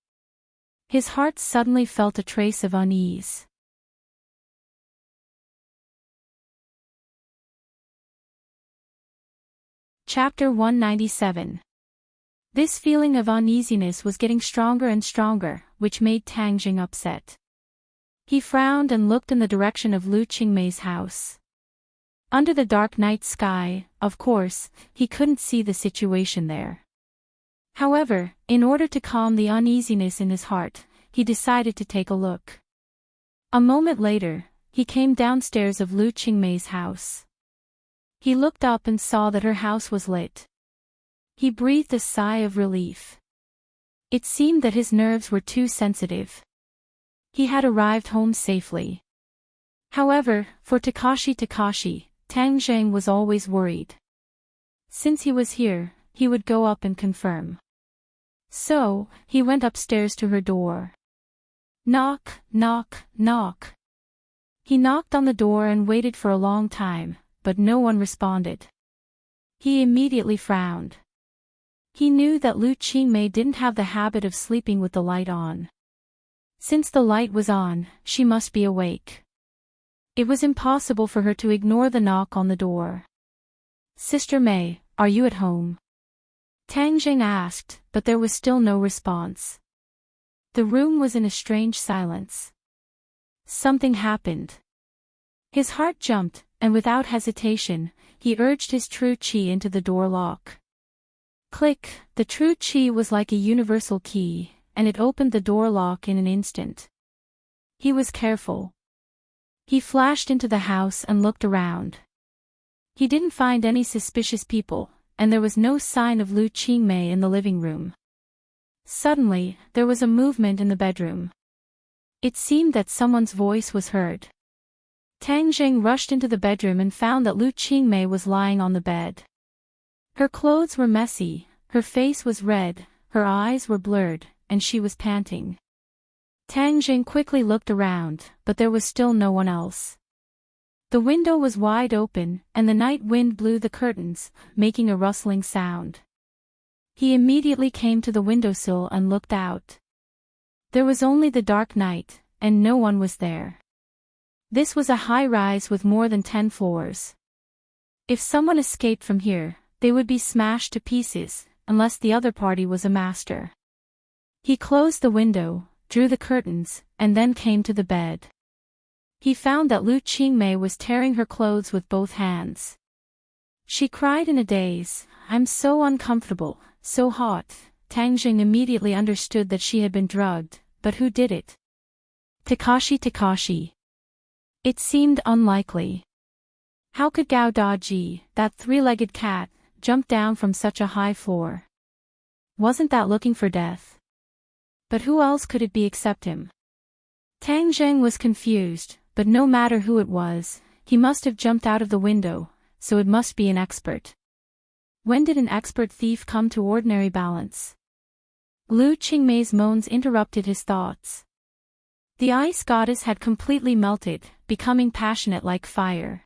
His heart suddenly felt a trace of unease. Chapter 197. This feeling of uneasiness was getting stronger and stronger, which made Tang Zheng upset. He frowned and looked in the direction of Lu Qingmei's house. Under the dark night sky, of course, he couldn't see the situation there. However, in order to calm the uneasiness in his heart, he decided to take a look. A moment later, he came downstairs of Lu Qingmei's house. He looked up and saw that her house was lit. He breathed a sigh of relief. It seemed that his nerves were too sensitive. He had arrived home safely. However, for Takashi, Tang Zheng was always worried. Since he was here, he would go up and confirm. So, he went upstairs to her door. Knock, knock, knock. He knocked on the door and waited for a long time, but no one responded. He immediately frowned. He knew that Lu Qingmei didn't have the habit of sleeping with the light on. Since the light was on, she must be awake. It was impossible for her to ignore the knock on the door. Sister Mei, are you at home? Tang Zheng asked, but there was still no response. The room was in a strange silence. Something happened. His heart jumped, and without hesitation, he urged his true qi into the door lock. Click, the true qi was like a universal key, and it opened the door lock in an instant. He was careful. He flashed into the house and looked around. He didn't find any suspicious people, and there was no sign of Lu Qingmei in the living room. Suddenly, there was a movement in the bedroom. It seemed that someone's voice was heard. Tang Zheng rushed into the bedroom and found that Lu Qingmei was lying on the bed. Her clothes were messy, her face was red, her eyes were blurred, and she was panting. Tang Zheng quickly looked around, but there was still no one else. The window was wide open, and the night wind blew the curtains, making a rustling sound. He immediately came to the windowsill and looked out. There was only the dark night, and no one was there. This was a high-rise with more than 10 floors. If someone escaped from here, they would be smashed to pieces, unless the other party was a master. He closed the window, drew the curtains, and then came to the bed. He found that Lu Qingmei was tearing her clothes with both hands. She cried in a daze, "I'm so uncomfortable, so hot." Tang Zheng immediately understood that she had been drugged, but who did it? Takashi. It seemed unlikely. How could Gao Daji, that three-legged cat, jump down from such a high floor? Wasn't that looking for death? But who else could it be except him? Tang Zheng was confused, but no matter who it was, he must have jumped out of the window, so it must be an expert. When did an expert thief come to ordinary balance? Lu Qingmei's moans interrupted his thoughts. The ice goddess had completely melted, becoming passionate like fire.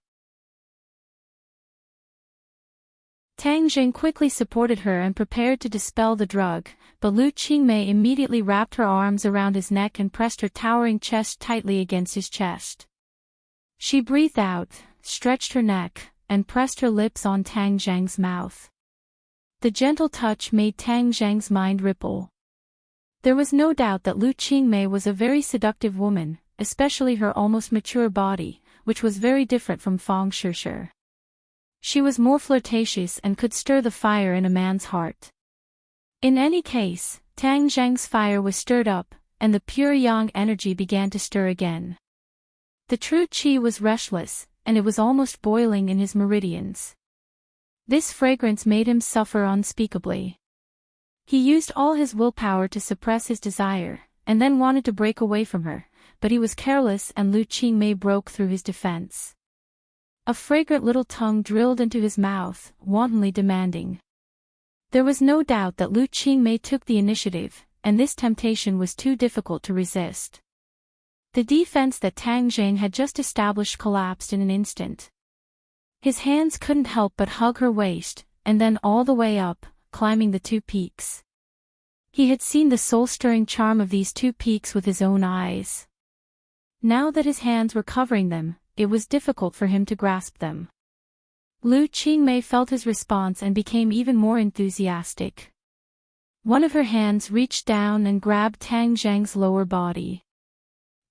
Tang Zheng quickly supported her and prepared to dispel the drug, but Lu Qingmei immediately wrapped her arms around his neck and pressed her towering chest tightly against his chest. She breathed out, stretched her neck, and pressed her lips on Tang Zheng's mouth. The gentle touch made Tang Zhang's mind ripple. There was no doubt that Lu Qingmei was a very seductive woman, especially her almost mature body, which was very different from Fang Shishir. She was more flirtatious and could stir the fire in a man's heart. In any case, Tang Zhang's fire was stirred up, and the pure yang energy began to stir again. The true qi was restless, and it was almost boiling in his meridians. This fragrance made him suffer unspeakably. He used all his willpower to suppress his desire, and then wanted to break away from her, but he was careless and Lu Qingmei broke through his defense. A fragrant little tongue drilled into his mouth, wantonly demanding. There was no doubt that Lu Qingmei took the initiative, and this temptation was too difficult to resist. The defense that Tang Zhang had just established collapsed in an instant. His hands couldn't help but hug her waist, and then all the way up, climbing the 2 peaks. He had seen the soul-stirring charm of these 2 peaks with his own eyes. Now that his hands were covering them, it was difficult for him to grasp them. Lu Qingmei felt his response and became even more enthusiastic. One of her hands reached down and grabbed Tang Zhang's lower body.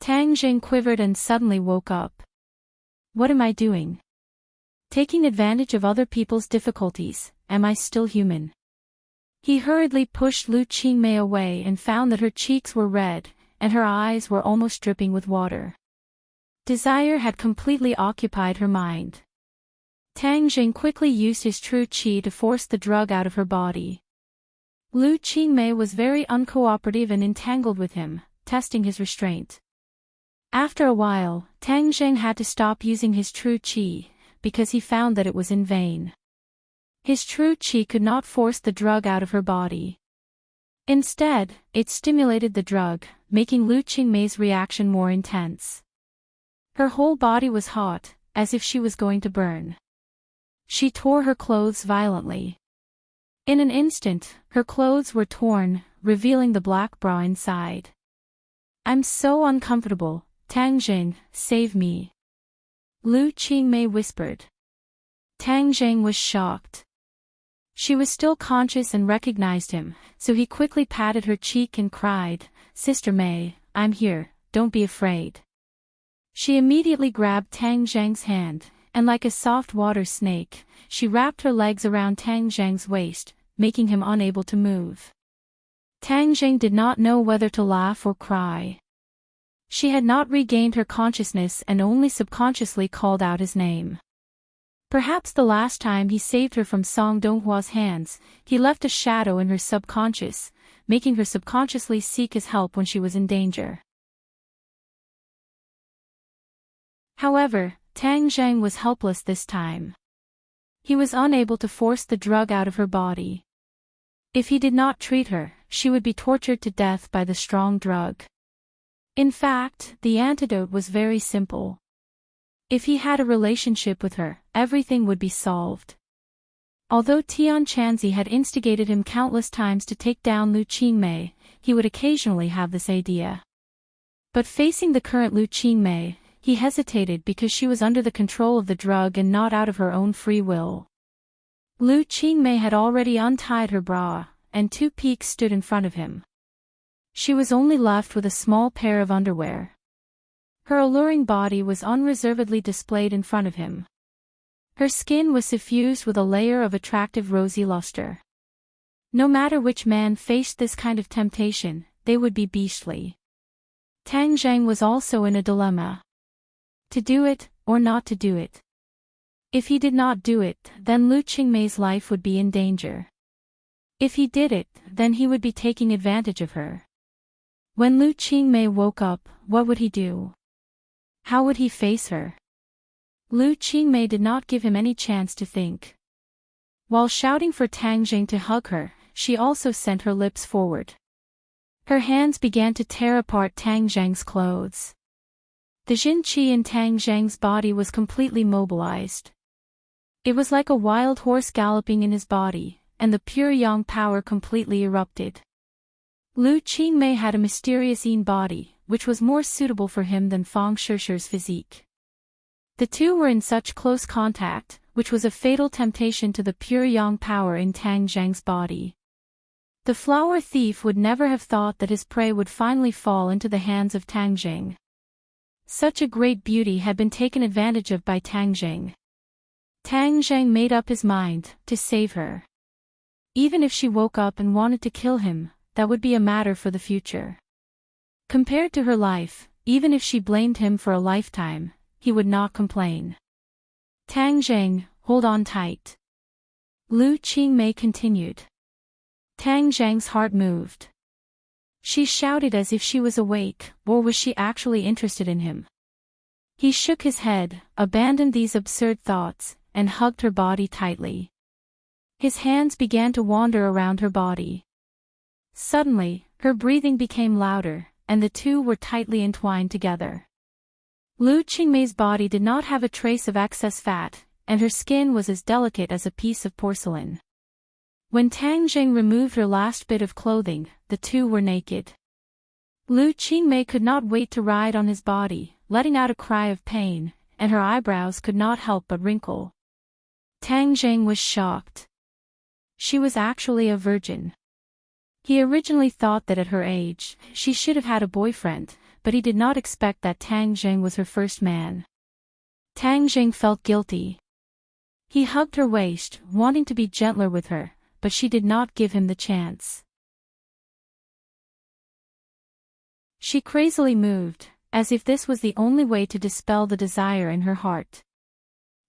Tang Zhang quivered and suddenly woke up. What am I doing? Taking advantage of other people's difficulties, am I still human? He hurriedly pushed Lu Qingmei away and found that her cheeks were red, and her eyes were almost dripping with water. Desire had completely occupied her mind. Tang Zhang quickly used his true qi to force the drug out of her body. Lu Qingmei was very uncooperative and entangled with him, testing his restraint. After a while, Tang Zhang had to stop using his true qi, because he found that it was in vain. His true qi could not force the drug out of her body. Instead, it stimulated the drug, making Lu Qingmei's reaction more intense. Her whole body was hot, as if she was going to burn. She tore her clothes violently. In an instant, her clothes were torn, revealing the black bra inside. I'm so uncomfortable, Tang Zhang, save me. Lu Qingmei whispered. Tang Zhang was shocked. She was still conscious and recognized him, so he quickly patted her cheek and cried, Sister Mei, I'm here, don't be afraid. She immediately grabbed Tang Zhang's hand, and like a soft water snake, she wrapped her legs around Tang Zhang's waist, making him unable to move. Tang Zhang did not know whether to laugh or cry. She had not regained her consciousness and only subconsciously called out his name. Perhaps the last time he saved her from Song Donghua's hands, he left a shadow in her subconscious, making her subconsciously seek his help when she was in danger. However, Tang Zhang was helpless this time. He was unable to force the drug out of her body. If he did not treat her, she would be tortured to death by the strong drug. In fact, the antidote was very simple. If he had a relationship with her, everything would be solved. Although Tian Chanzi had instigated him countless times to take down Lu Qingmei, he would occasionally have this idea. But facing the current Lu Qingmei, he hesitated because she was under the control of the drug and not out of her own free will. Lu Qingmei had already untied her bra, and 2 peaks stood in front of him. She was only left with a small pair of underwear. Her alluring body was unreservedly displayed in front of him. Her skin was suffused with a layer of attractive rosy luster. No matter which man faced this kind of temptation, they would be beastly. Tang Zhang was also in a dilemma. To do it, or not to do it. If he did not do it, then Lu Qingmei's life would be in danger. If he did it, then he would be taking advantage of her. When Lu Qingmei woke up, what would he do? How would he face her? Lu Qingmei did not give him any chance to think. While shouting for Tang Zhang to hug her, she also sent her lips forward. Her hands began to tear apart Tang Zhang's clothes. The Jin Qi in Tang Zhang's body was completely mobilized. It was like a wild horse galloping in his body, and the pure yang power completely erupted. Lu Qingmei had a mysterious yin body, which was more suitable for him than Fang Shishir's physique. The two were in such close contact, which was a fatal temptation to the pure yang power in Tang Zheng's body. The flower thief would never have thought that his prey would finally fall into the hands of Tang Zheng. Such a great beauty had been taken advantage of by Tang Zheng. Tang Zheng made up his mind to save her. Even if she woke up and wanted to kill him, that would be a matter for the future. Compared to her life, even if she blamed him for a lifetime, he would not complain. Tang Zheng, hold on tight. Lu Qingmei continued. Tang Zheng's heart moved. She shouted as if she was awake, or was she actually interested in him? He shook his head, abandoned these absurd thoughts, and hugged her body tightly. His hands began to wander around her body. Suddenly, her breathing became louder, and the two were tightly entwined together. Lu Qingmei's body did not have a trace of excess fat, and her skin was as delicate as a piece of porcelain. When Tang Zheng removed her last bit of clothing, the two were naked. Lu Qingmei could not wait to ride on his body, letting out a cry of pain, and her eyebrows could not help but wrinkle. Tang Zheng was shocked. She was actually a virgin. He originally thought that at her age, she should have had a boyfriend, but he did not expect that Tang Zheng was her first man. Tang Zheng felt guilty. He hugged her waist, wanting to be gentler with her, but she did not give him the chance. She crazily moved, as if this was the only way to dispel the desire in her heart.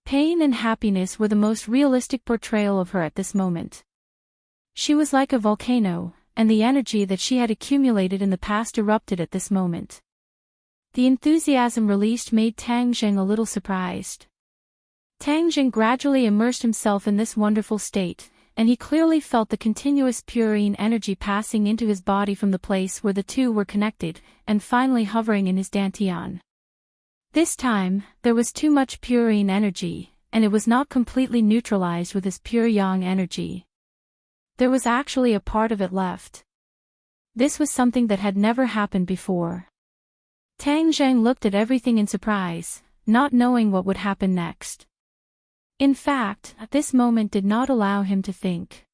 Pain and happiness were the most realistic portrayal of her at this moment. She was like a volcano, and the energy that she had accumulated in the past erupted at this moment. The enthusiasm released made Tang Zheng a little surprised. Tang Zheng gradually immersed himself in this wonderful state, and he clearly felt the continuous purine energy passing into his body from the place where the two were connected, and finally hovering in his dantian. This time, there was too much purine energy, and it was not completely neutralized with his pure yang energy. There was actually a part of it left. This was something that had never happened before. Tang Zheng looked at everything in surprise, not knowing what would happen next. In fact, this moment did not allow him to think.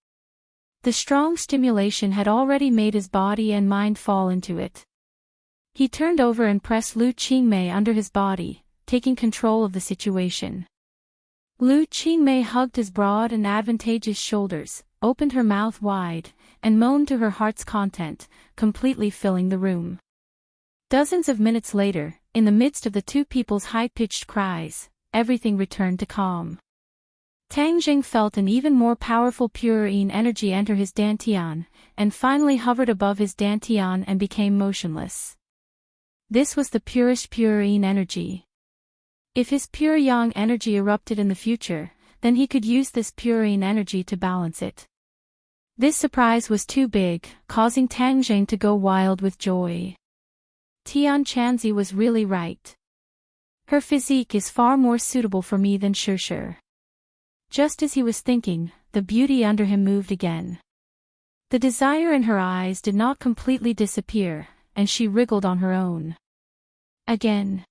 The strong stimulation had already made his body and mind fall into it. He turned over and pressed Lu Qingmei under his body, taking control of the situation. Lu Qingmei hugged his broad and advantageous shoulders, opened her mouth wide, and moaned to her heart's content, completely filling the room. Dozens of minutes later, in the midst of the two people's high-pitched cries, everything returned to calm. Tang Zheng felt an even more powerful purine energy enter his dantian, and finally hovered above his dantian and became motionless. This was the purest purine energy. If his pure yang energy erupted in the future, then he could use this purine energy to balance it. This surprise was too big, causing Tang Zheng to go wild with joy. Tian Chanzi was really right. Her physique is far more suitable for me than Shishir. Just as he was thinking, the beauty under him moved again. The desire in her eyes did not completely disappear, and she wriggled on her own. Again.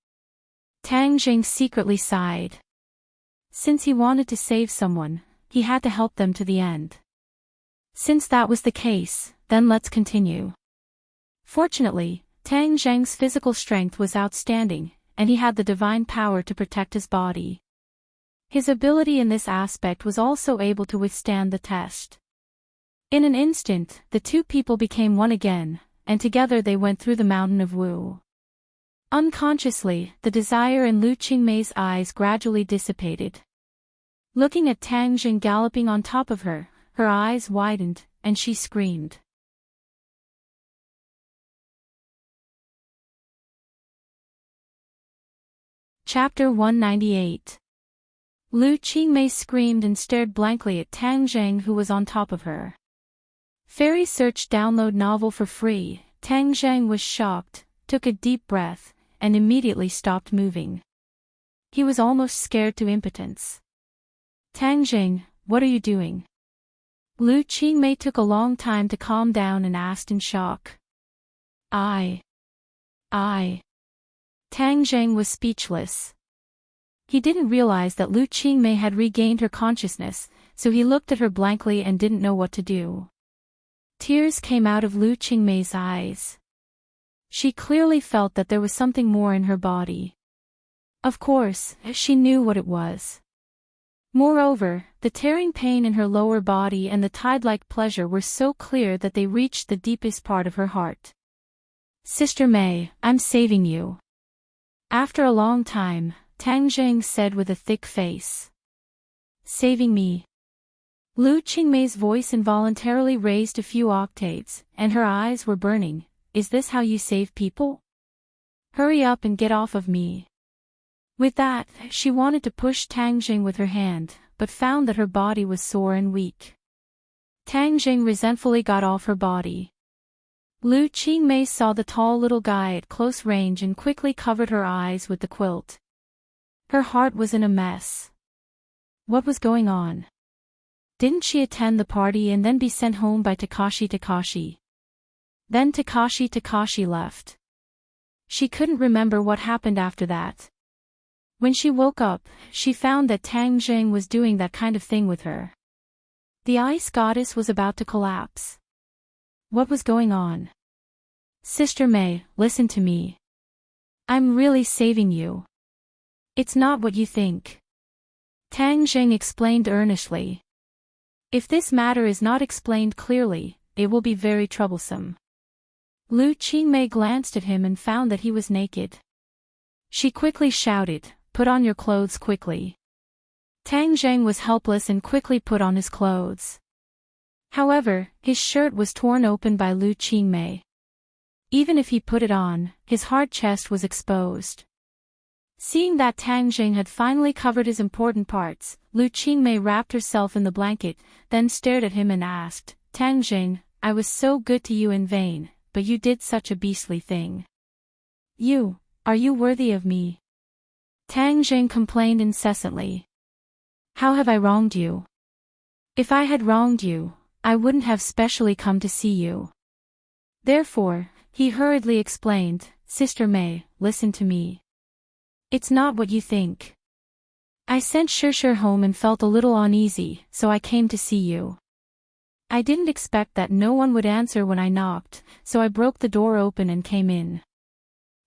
Tang Zheng secretly sighed. Since he wanted to save someone, he had to help them to the end. Since that was the case, then let's continue. Fortunately, Tang Zheng's physical strength was outstanding, and he had the divine power to protect his body. His ability in this aspect was also able to withstand the test. In an instant, the two people became one again, and together they went through the mountain of Wu. Unconsciously, the desire in Lu Qingmei's eyes gradually dissipated. Looking at Tang Zheng galloping on top of her, her eyes widened, and she screamed. Chapter 198. Lu Qingmei screamed and stared blankly at Tang Zheng, who was on top of her. Fairy search download novel for free. Tang Zheng was shocked, took a deep breath, and immediately stopped moving. He was almost scared to impotence. Tang Zheng, what are you doing? Lu Qingmei took a long time to calm down and asked in shock. I. Tang Zheng was speechless. He didn't realize that Lu Qingmei had regained her consciousness, so he looked at her blankly and didn't know what to do. Tears came out of Lu Qingmei's eyes. She clearly felt that there was something more in her body. Of course, she knew what it was. Moreover, the tearing pain in her lower body and the tide-like pleasure were so clear that they reached the deepest part of her heart. "Sister May, I'm saving you." After a long time, Tang Zheng said with a thick face. "Saving me?" Lu Qingmei's voice involuntarily raised a few octaves, and her eyes were burning. "Is this how you save people? Hurry up and get off of me." With that, she wanted to push Tang Jing with her hand, but found that her body was sore and weak. Tang Jing resentfully got off her body. Lu Qingmei saw the tall little guy at close range and quickly covered her eyes with the quilt. Her heart was in a mess. What was going on? Didn't she attend the party and then be sent home by Takashi? Then Takashi left. She couldn't remember what happened after that. When she woke up, she found that Tang Jing was doing that kind of thing with her. The ice goddess was about to collapse. What was going on? "Sister May, listen to me. I'm really saving you. It's not what you think." Tang Jing explained earnestly. "If this matter is not explained clearly, it will be very troublesome." Lu Qingmei glanced at him and found that he was naked. She quickly shouted, "Put on your clothes quickly." Tang Zheng was helpless and quickly put on his clothes. However, his shirt was torn open by Lu Qingmei. Even if he put it on, his hard chest was exposed. Seeing that Tang Zheng had finally covered his important parts, Lu Qingmei wrapped herself in the blanket, then stared at him and asked, "Tang Zheng, I was so good to you in vain, but you did such a beastly thing. Are you worthy of me?" Tang Jing complained incessantly. "How have I wronged you? If I had wronged you, I wouldn't have specially come to see you." Therefore, he hurriedly explained, "Sister May, listen to me. It's not what you think. I sent Shishir home and felt a little uneasy, so I came to see you. I didn't expect that no one would answer when I knocked, so I broke the door open and came in.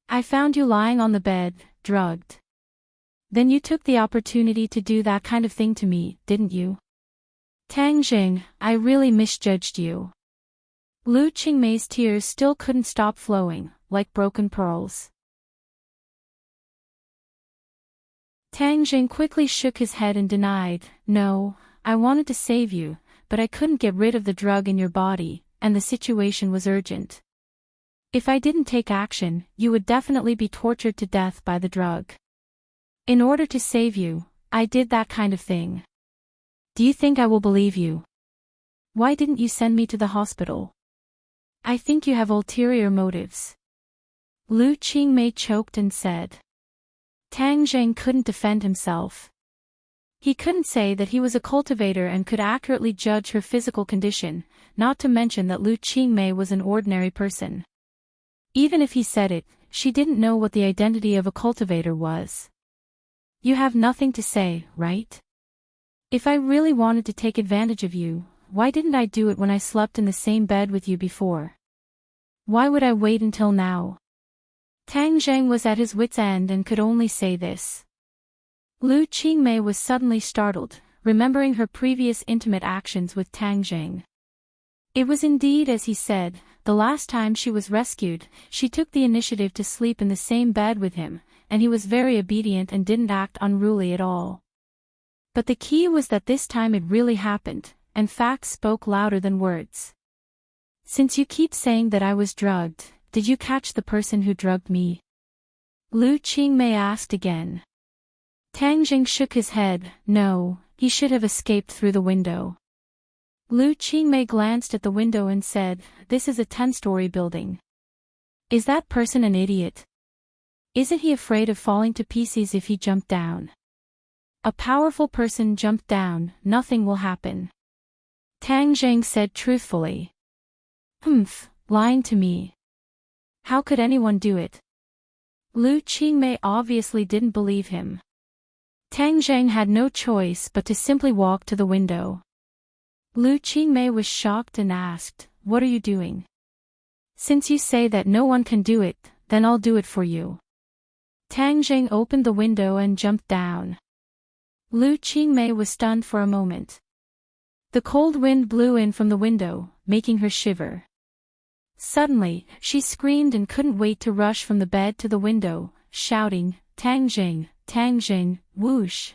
I found you lying on the bed, drugged. Then you took the opportunity to do that kind of thing to me, didn't you? Tang Jing, I really misjudged you." Lu Qingmei's tears still couldn't stop flowing, like broken pearls. Tang Jing quickly shook his head and denied, "No, I wanted to save you, but I couldn't get rid of the drug in your body, and the situation was urgent. If I didn't take action, you would definitely be tortured to death by the drug. In order to save you, I did that kind of thing. Do you think I will believe you? Why didn't you send me to the hospital? I think you have ulterior motives." Lu Qingmei choked and said. Tang Zheng couldn't defend himself. He couldn't say that he was a cultivator and could accurately judge her physical condition, not to mention that Lu Qingmei was an ordinary person. Even if he said it, she didn't know what the identity of a cultivator was. "You have nothing to say, right? If I really wanted to take advantage of you, why didn't I do it when I slept in the same bed with you before? Why would I wait until now?" Tang Zheng was at his wit's end and could only say this. Lu Qingmei was suddenly startled, remembering her previous intimate actions with Tang Zheng. It was indeed as he said, the last time she was rescued, she took the initiative to sleep in the same bed with him, and he was very obedient and didn't act unruly at all. But the key was that this time it really happened, and facts spoke louder than words. "Since you keep saying that I was drugged, did you catch the person who drugged me?" Lu Qingmei asked again. Tang Jing shook his head. "No, he should have escaped through the window." Lu Qingmei glanced at the window and said, "This is a 10-story building. Is that person an idiot? Isn't he afraid of falling to pieces if he jumped down? A powerful person jumped down, nothing will happen." Tang Zheng said truthfully. "Humph, lying to me. How could anyone do it?" Lu Qingmei obviously didn't believe him. Tang Zheng had no choice but to simply walk to the window. Lu Qingmei was shocked and asked, "What are you doing? Since you say that no one can do it, then I'll do it for you." Tang Zheng opened the window and jumped down. Lu Qingmei was stunned for a moment. The cold wind blew in from the window, making her shiver. Suddenly, she screamed and couldn't wait to rush from the bed to the window, shouting, "Tang Zheng, whoosh!"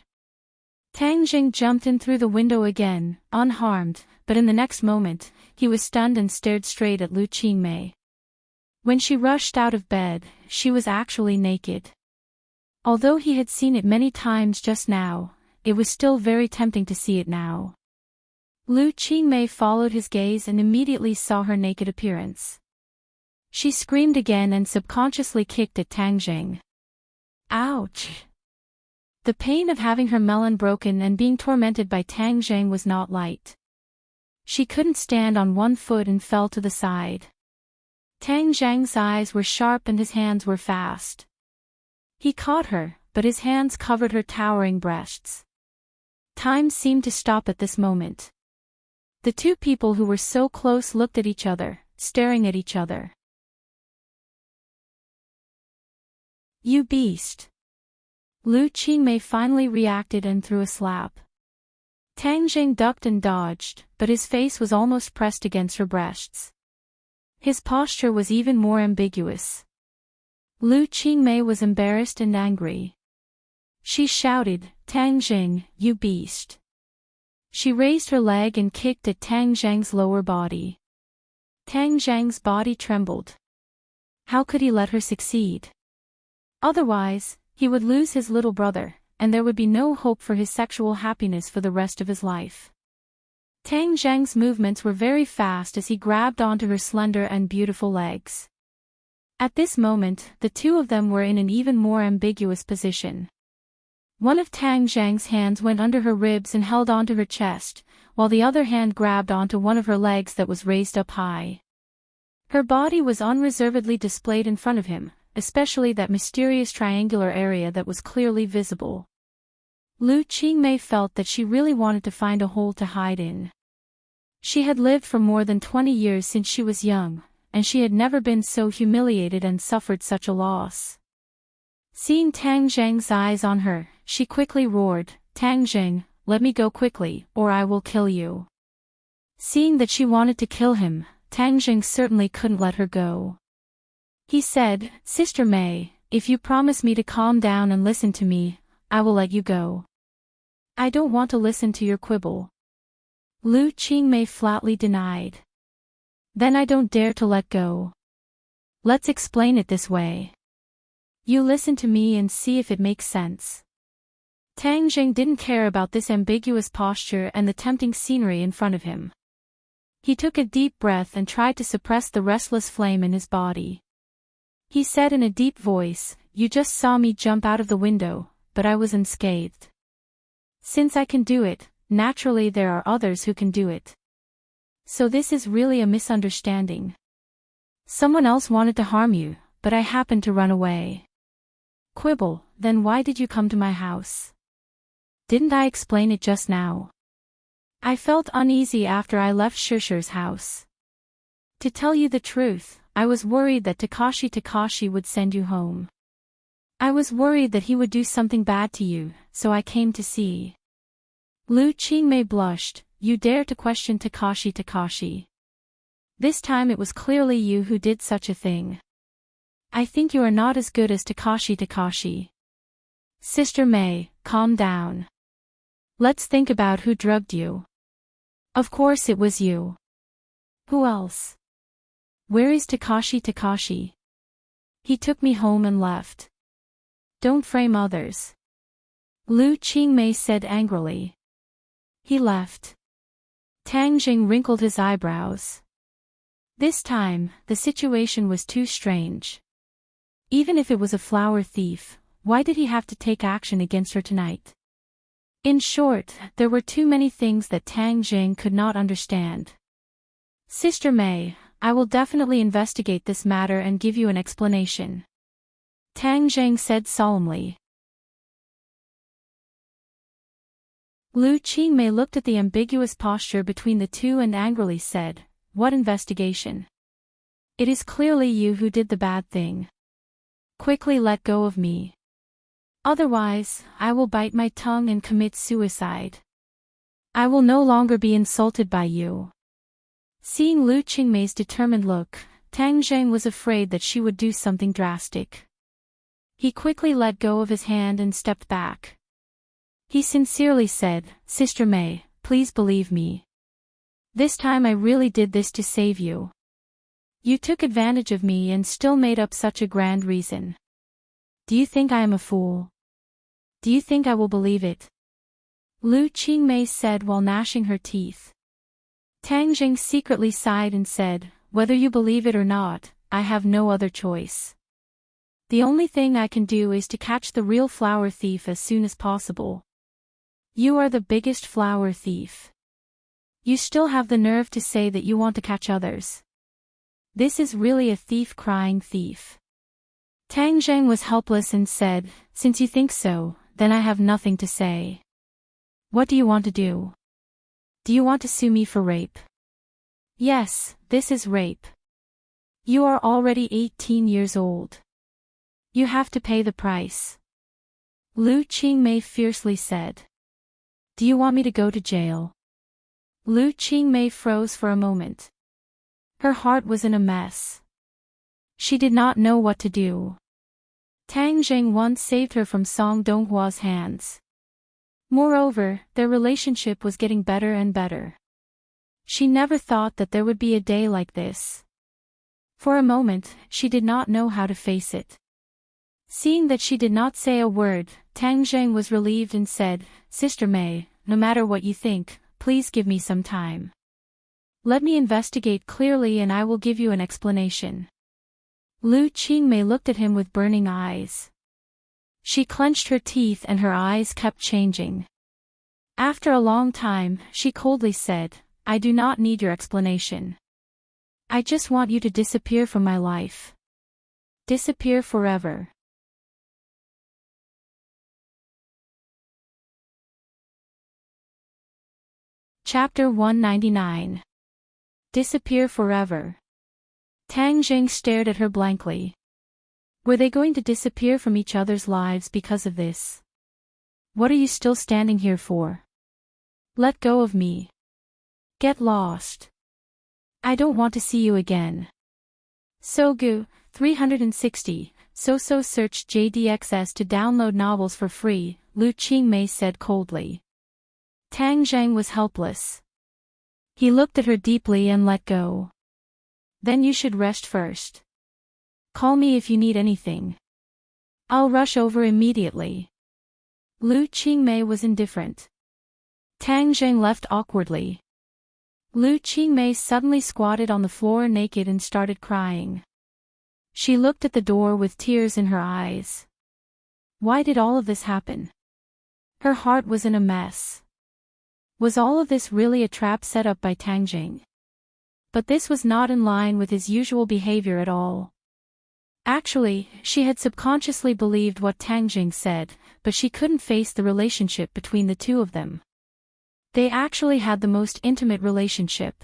Tang Zheng jumped in through the window again, unharmed, but in the next moment, he was stunned and stared straight at Lu Qingmei. When she rushed out of bed, she was actually naked. Although he had seen it many times just now, it was still very tempting to see it now. Lu Qingmei followed his gaze and immediately saw her naked appearance. She screamed again and subconsciously kicked at Tang Zheng. Ouch! The pain of having her melon broken and being tormented by Tang Zheng was not light. She couldn't stand on one foot and fell to the side. Tang Zheng's eyes were sharp and his hands were fast. He caught her, but his hands covered her towering breasts. Time seemed to stop at this moment. The two people who were so close looked at each other, staring at each other. "You beast!" Lu Qingmei finally reacted and threw a slap. Tang Zheng ducked and dodged, but his face was almost pressed against her breasts. His posture was even more ambiguous. Lu Qingmei was embarrassed and angry. She shouted, "Tang Zheng, you beast!" She raised her leg and kicked at Tang Zheng's lower body. Tang Zheng's body trembled. How could he let her succeed? Otherwise, he would lose his little brother, and there would be no hope for his sexual happiness for the rest of his life. Tang Zheng's movements were very fast as he grabbed onto her slender and beautiful legs. At this moment, the two of them were in an even more ambiguous position. One of Tang Zheng's hands went under her ribs and held onto her chest, while the other hand grabbed onto one of her legs that was raised up high. Her body was unreservedly displayed in front of him, especially that mysterious triangular area that was clearly visible. Lu Qingmei felt that she really wanted to find a hole to hide in. She had lived for more than 20 years since she was young, and she had never been so humiliated and suffered such a loss. Seeing Tang Zheng's eyes on her, she quickly roared, "Tang Zheng, let me go quickly, or I will kill you." Seeing that she wanted to kill him, Tang Zheng certainly couldn't let her go. He said, "Sister Mei, if you promise me to calm down and listen to me, I will let you go." "I don't want to listen to your quibble." Lu Qingmei flatly denied. "Then I don't dare to let go. Let's explain it this way. You listen to me and see if it makes sense." Tang Zheng didn't care about this ambiguous posture and the tempting scenery in front of him. He took a deep breath and tried to suppress the restless flame in his body. He said in a deep voice, "You just saw me jump out of the window, but I was unscathed. Since I can do it, naturally there are others who can do it. So this is really a misunderstanding. Someone else wanted to harm you, but I happened to run away." "Quibble, then why did you come to my house? Didn't I explain it just now? I felt uneasy after I left Shusher's house. To tell you the truth, I was worried that Takashi would send you home. I was worried that he would do something bad to you, so I came to see." Lu Qingmei blushed. "You dare to question Takashi. This time it was clearly you who did such a thing. I think you are not as good as Takashi. Sister Mei, calm down. Let's think about who drugged you. Of course it was you. Who else? Where is Takashi? He took me home and left. Don't frame others." Lu Qingmei said angrily. "He left." Tang Zheng wrinkled his eyebrows. This time, the situation was too strange. Even if it was a flower thief, why did he have to take action against her tonight? In short, there were too many things that Tang Zheng could not understand. "Sister Mei, I will definitely investigate this matter and give you an explanation," Tang Zheng said solemnly. Lu Qingmei looked at the ambiguous posture between the two and angrily said, "What investigation? It is clearly you who did the bad thing. Quickly let go of me. Otherwise, I will bite my tongue and commit suicide. I will no longer be insulted by you." Seeing Lu Qingmei's determined look, Tang Zheng was afraid that she would do something drastic. He quickly let go of his hand and stepped back. He sincerely said, "Sister Mei, please believe me. This time I really did this to save you. You took advantage of me and still made up such a grand reason. Do you think I am a fool? Do you think I will believe it?" Lu Qingmei said while gnashing her teeth. Tang Zheng secretly sighed and said, "Whether you believe it or not, I have no other choice. The only thing I can do is to catch the real flower thief as soon as possible. You are the biggest flower thief. You still have the nerve to say that you want to catch others. This is really a thief crying thief." Tang Zheng was helpless and said, "Since you think so, then I have nothing to say. What do you want to do? Do you want to sue me for rape?" "Yes, this is rape. You are already 18 years old. You have to pay the price," Lu Qingmei fiercely said. "Do you want me to go to jail?" Lu Qingmei froze for a moment. Her heart was in a mess. She did not know what to do. Tang Zheng once saved her from Song Donghua's hands. Moreover, their relationship was getting better and better. She never thought that there would be a day like this. For a moment, she did not know how to face it. Seeing that she did not say a word, Tang Zheng was relieved and said, "Sister Mei, no matter what you think, please give me some time. Let me investigate clearly and I will give you an explanation." Lu Qingmei looked at him with burning eyes. She clenched her teeth and her eyes kept changing. After a long time, she coldly said, "I do not need your explanation. I just want you to disappear from my life. Disappear forever." Chapter 199. Disappear forever. Tang Zheng stared at her blankly. Were they going to disappear from each other's lives because of this? "What are you still standing here for? Let go of me. Get lost. I don't want to see you again." Sogu, 360, So search JDXS to download novels for free, Lu Qingmei said coldly. Tang Zheng was helpless. He looked at her deeply and let go. "Then you should rest first. Call me if you need anything. I'll rush over immediately." Lu Qingmei was indifferent. Tang Zheng left awkwardly. Lu Qingmei suddenly squatted on the floor naked and started crying. She looked at the door with tears in her eyes. Why did all of this happen? Her heart was in a mess. Was all of this really a trap set up by Tang Zheng? But this was not in line with his usual behavior at all. Actually, she had subconsciously believed what Tang Zheng said, but she couldn't face the relationship between the two of them. They actually had the most intimate relationship.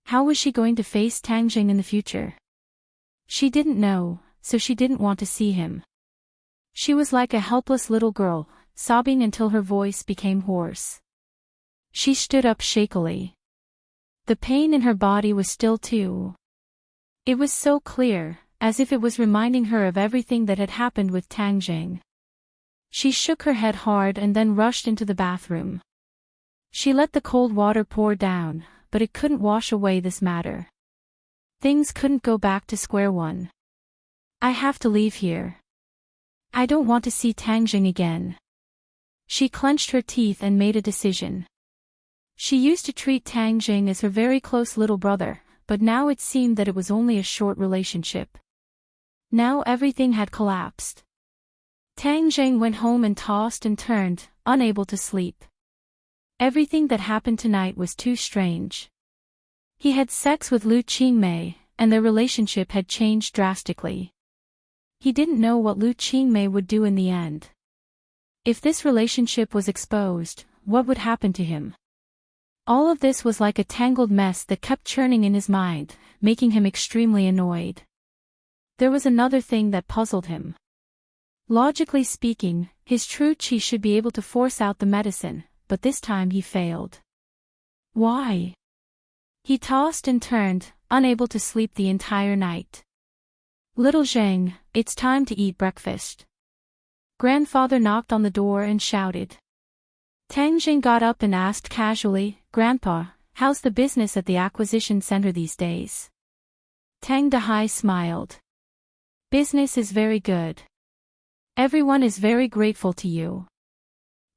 How was she going to face Tang Zheng in the future? She didn't know, so she didn't want to see him. She was like a helpless little girl, sobbing until her voice became hoarse. She stood up shakily. The pain in her body was still too. It was so clear, as if it was reminding her of everything that had happened with Tang Zheng. She shook her head hard and then rushed into the bathroom. She let the cold water pour down, but it couldn't wash away this matter. Things couldn't go back to square one. "I have to leave here. I don't want to see Tang Zheng again." She clenched her teeth and made a decision. She used to treat Tang Zheng as her very close little brother, but now it seemed that it was only a short relationship. Now everything had collapsed. Tang Zheng went home and tossed and turned, unable to sleep. Everything that happened tonight was too strange. He had sex with Lu Qingmei, and their relationship had changed drastically. He didn't know what Lu Qingmei would do in the end. If this relationship was exposed, what would happen to him? All of this was like a tangled mess that kept churning in his mind, making him extremely annoyed. There was another thing that puzzled him. Logically speaking, his true chi should be able to force out the medicine, but this time he failed. Why? He tossed and turned, unable to sleep the entire night. Little Zheng, it's time to eat breakfast. Grandfather knocked on the door and shouted. Tang Jing got up and asked casually, Grandpa, how's the business at the acquisition center these days? Tang Dahai smiled. Business is very good. Everyone is very grateful to you.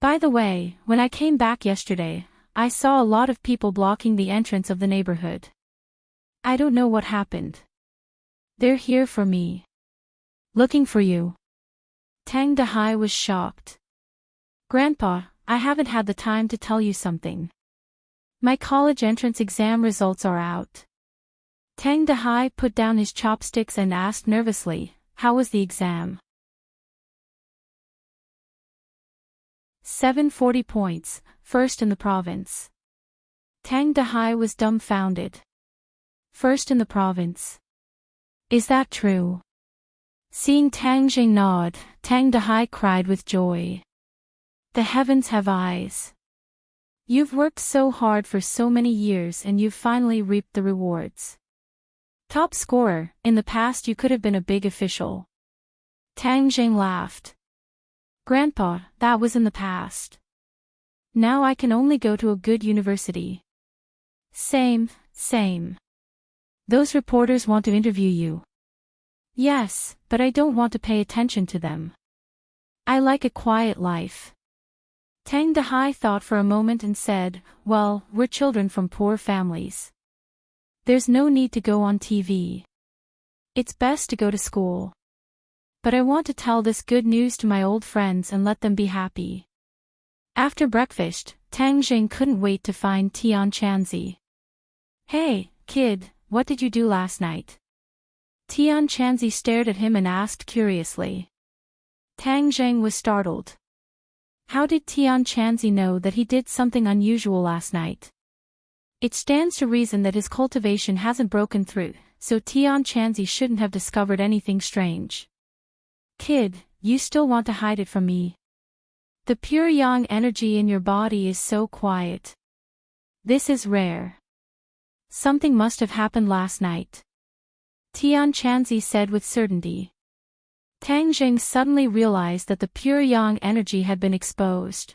By the way, when I came back yesterday, I saw a lot of people blocking the entrance of the neighborhood. I don't know what happened. They're here for me. Looking for you. Tang Dahai was shocked. Grandpa, I haven't had the time to tell you something. My college entrance exam results are out. Tang Dahai put down his chopsticks and asked nervously, how was the exam? 740 points, first in the province. Tang Dahai was dumbfounded. First in the province. Is that true? Seeing Tang Jing nod, Tang Dahai cried with joy. The heavens have eyes. You've worked so hard for so many years and you've finally reaped the rewards. Top scorer, in the past you could have been a big official. Tang Jing laughed. Grandpa, that was in the past. Now I can only go to a good university. Same. Those reporters want to interview you. Yes, but I don't want to pay attention to them. I like a quiet life. Tang Dahai thought for a moment and said, well, we're children from poor families. There's no need to go on TV. It's best to go to school. But I want to tell this good news to my old friends and let them be happy. After breakfast, Tang Jing couldn't wait to find Tian Chanzi. Hey, kid, what did you do last night? Tian Chanzi stared at him and asked curiously. Tang Jing was startled. How did Tian Chanzi know that he did something unusual last night? It stands to reason that his cultivation hasn't broken through, so Tian Chanzi shouldn't have discovered anything strange. Kid, you still want to hide it from me? The pure yang energy in your body is so quiet. This is rare. Something must have happened last night. Tian Chanzi said with certainty. Tang Jing suddenly realized that the pure yang energy had been exposed.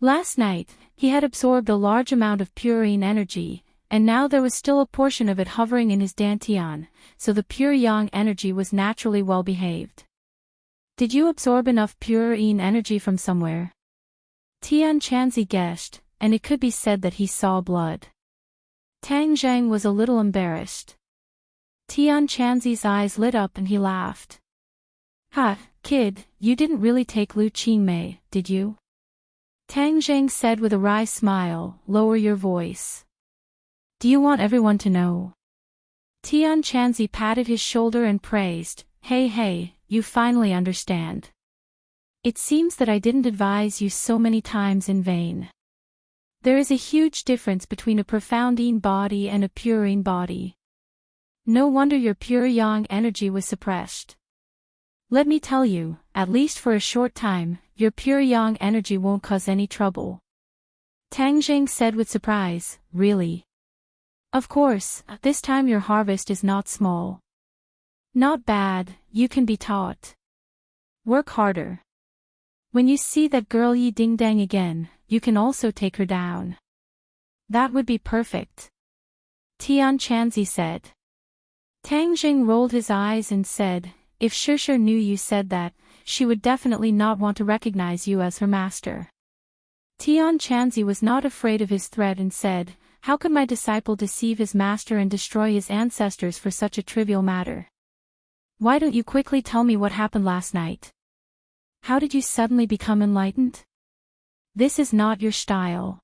Last night, he had absorbed a large amount of pure yin energy, and now there was still a portion of it hovering in his dantian, so the pure yang energy was naturally well behaved. Did you absorb enough pure yin energy from somewhere? Tian Chanzi guessed, and it could be said that he saw blood. Tang Jing was a little embarrassed. Tian Chanzi's eyes lit up and he laughed. Ha, kid, you didn't really take Lu Qingmei, did you? Tang Jing said with a wry smile, lower your voice. Do you want everyone to know? Tian Chanzi patted his shoulder and praised, hey, you finally understand. It seems that I didn't advise you so many times in vain. There is a huge difference between a profound yin body and a pure yin body. No wonder your pure yang energy was suppressed. Let me tell you, at least for a short time, your pure yang energy won't cause any trouble. Tang Jing said with surprise, really? Of course, this time your harvest is not small. Not bad, you can be taught. Work harder. When you see that girl Yi Ding Dang again, you can also take her down. That would be perfect. Tian Chanzi said. Tang Jing rolled his eyes and said, if Shishir knew you said that, she would definitely not want to recognize you as her master. Tian Chanzi was not afraid of his threat and said, how could my disciple deceive his master and destroy his ancestors for such a trivial matter? Why don't you quickly tell me what happened last night? How did you suddenly become enlightened? This is not your style.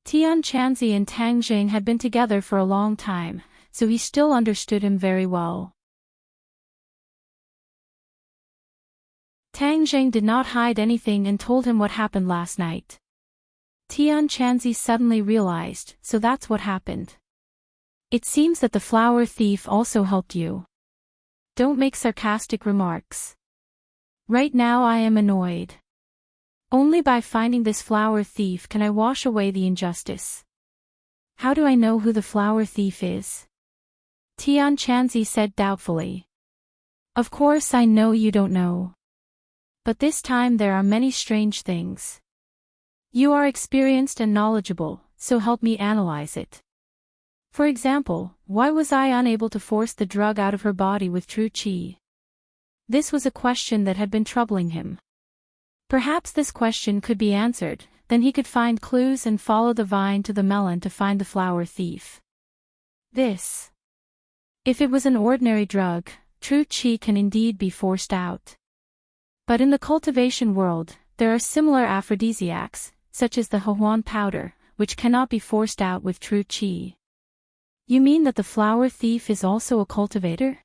Tian Chanzi and Tang Jing had been together for a long time, so he still understood him very well. Tang Jing did not hide anything and told him what happened last night. Tian Chanzi suddenly realized, so that's what happened. It seems that the flower thief also helped you. Don't make sarcastic remarks. Right now I am annoyed. Only by finding this flower thief can I wash away the injustice. How do I know who the flower thief is? Tian Chanzi said doubtfully. Of course I know you don't know. But this time there are many strange things. You are experienced and knowledgeable, so help me analyze it. For example, why was I unable to force the drug out of her body with true qi? This was a question that had been troubling him. Perhaps this question could be answered, then he could find clues and follow the vine to the melon to find the flower thief. This. If it was an ordinary drug, true qi can indeed be forced out. But in the cultivation world, there are similar aphrodisiacs, such as the Huan powder, which cannot be forced out with true qi. You mean that the flower thief is also a cultivator?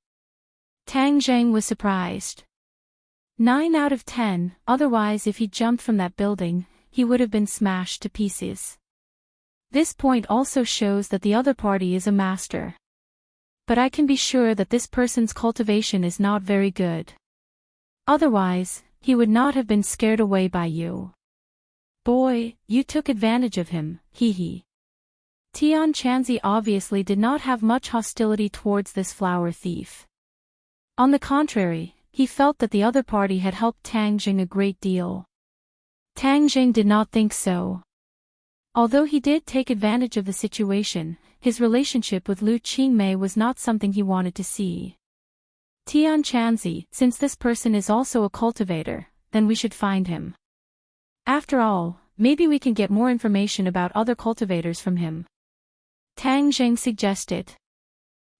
Tang Zheng was surprised. 9 out of 10, otherwise if he jumped from that building, he would have been smashed to pieces. This point also shows that the other party is a master. But I can be sure that this person's cultivation is not very good. Otherwise, he would not have been scared away by you. Boy, you took advantage of him, hee. Tian Chanzi obviously did not have much hostility towards this flower thief. On the contrary, he felt that the other party had helped Tang Jing a great deal. Tang Jing did not think so. Although he did take advantage of the situation, his relationship with Lu Qingmei was not something he wanted to see. Tian Chanzi, since this person is also a cultivator, then we should find him. After all, maybe we can get more information about other cultivators from him. Tang Jing suggested.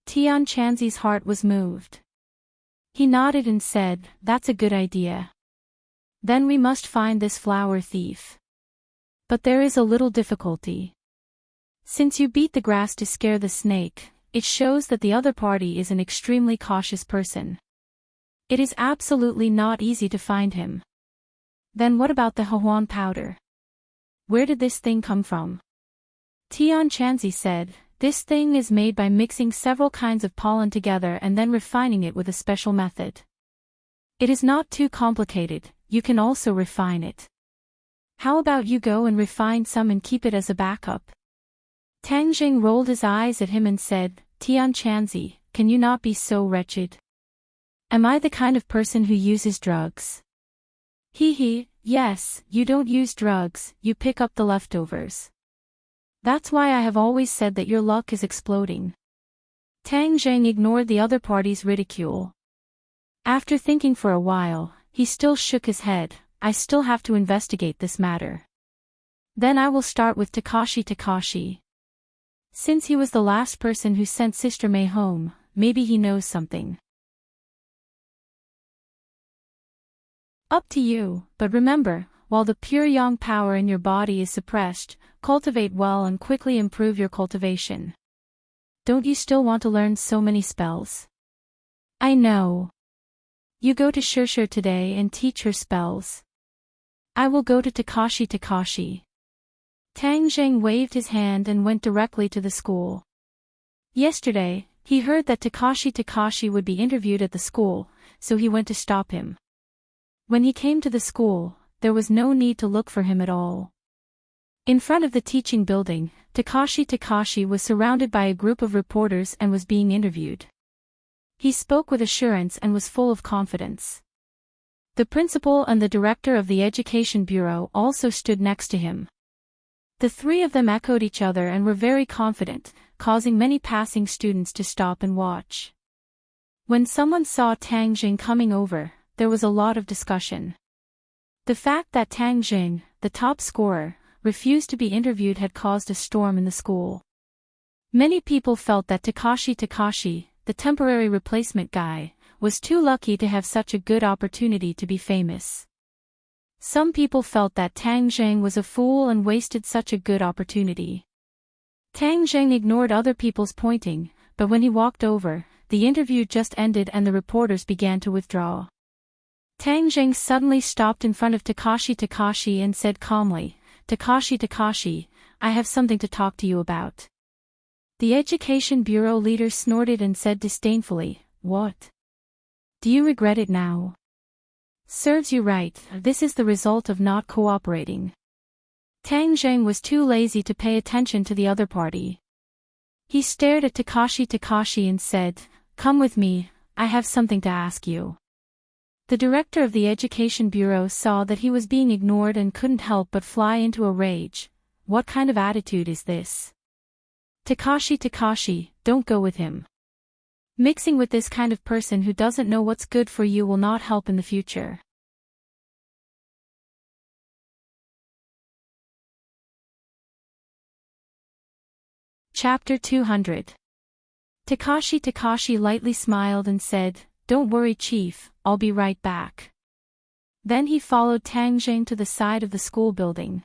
Tian Chanzi's heart was moved. He nodded and said, that's a good idea. Then we must find this flower thief. But there is a little difficulty. Since you beat the grass to scare the snake, it shows that the other party is an extremely cautious person. It is absolutely not easy to find him. Then what about the Huan powder? Where did this thing come from? Tian Chanzi said, this thing is made by mixing several kinds of pollen together and then refining it with a special method. It is not too complicated, you can also refine it. How about you go and refine some and keep it as a backup? Tang Jing rolled his eyes at him and said, Tian Chanzi, can you not be so wretched? Am I the kind of person who uses drugs? Yes, you don't use drugs, you pick up the leftovers. That's why I have always said that your luck is exploding. Tang Zheng ignored the other party's ridicule. After thinking for a while, he still shook his head, I still have to investigate this matter. Then I will start with Takashi. Since he was the last person who sent Sister Mei home, maybe he knows something. Up to you, but remember, while the pure yang power in your body is suppressed, cultivate well and quickly improve your cultivation. Don't you still want to learn so many spells? I know. You go to Shirshir today and teach her spells. I will go to Takashi. Tang Zheng waved his hand and went directly to the school. Yesterday, he heard that Takashi would be interviewed at the school, so he went to stop him. When he came to the school, there was no need to look for him at all. In front of the teaching building, Takashi was surrounded by a group of reporters and was being interviewed. He spoke with assurance and was full of confidence. The principal and the director of the Education Bureau also stood next to him. The three of them echoed each other and were very confident, causing many passing students to stop and watch. When someone saw Tang Jing coming over, there was a lot of discussion. The fact that Tang Jing, the top scorer, refused to be interviewed had caused a storm in the school. Many people felt that Takashi, the temporary replacement guy, was too lucky to have such a good opportunity to be famous. Some people felt that Tang Zheng was a fool and wasted such a good opportunity. Tang Zheng ignored other people's pointing, but when he walked over, the interview just ended and the reporters began to withdraw. Tang Zheng suddenly stopped in front of Takashi and said calmly, Takashi, I have something to talk to you about." The Education Bureau leader snorted and said disdainfully, "What? Do you regret it now? Serves you right, this is the result of not cooperating." Tang Zheng was too lazy to pay attention to the other party. He stared at Takashi and said, "Come with me, I have something to ask you." The director of the Education Bureau saw that he was being ignored and couldn't help but fly into a rage. What kind of attitude is this? Takashi, don't go with him. Mixing with this kind of person who doesn't know what's good for you will not help in the future. Chapter 200. Takashi lightly smiled and said, "Don't worry, Chief, I'll be right back." Then he followed Tang Zheng to the side of the school building.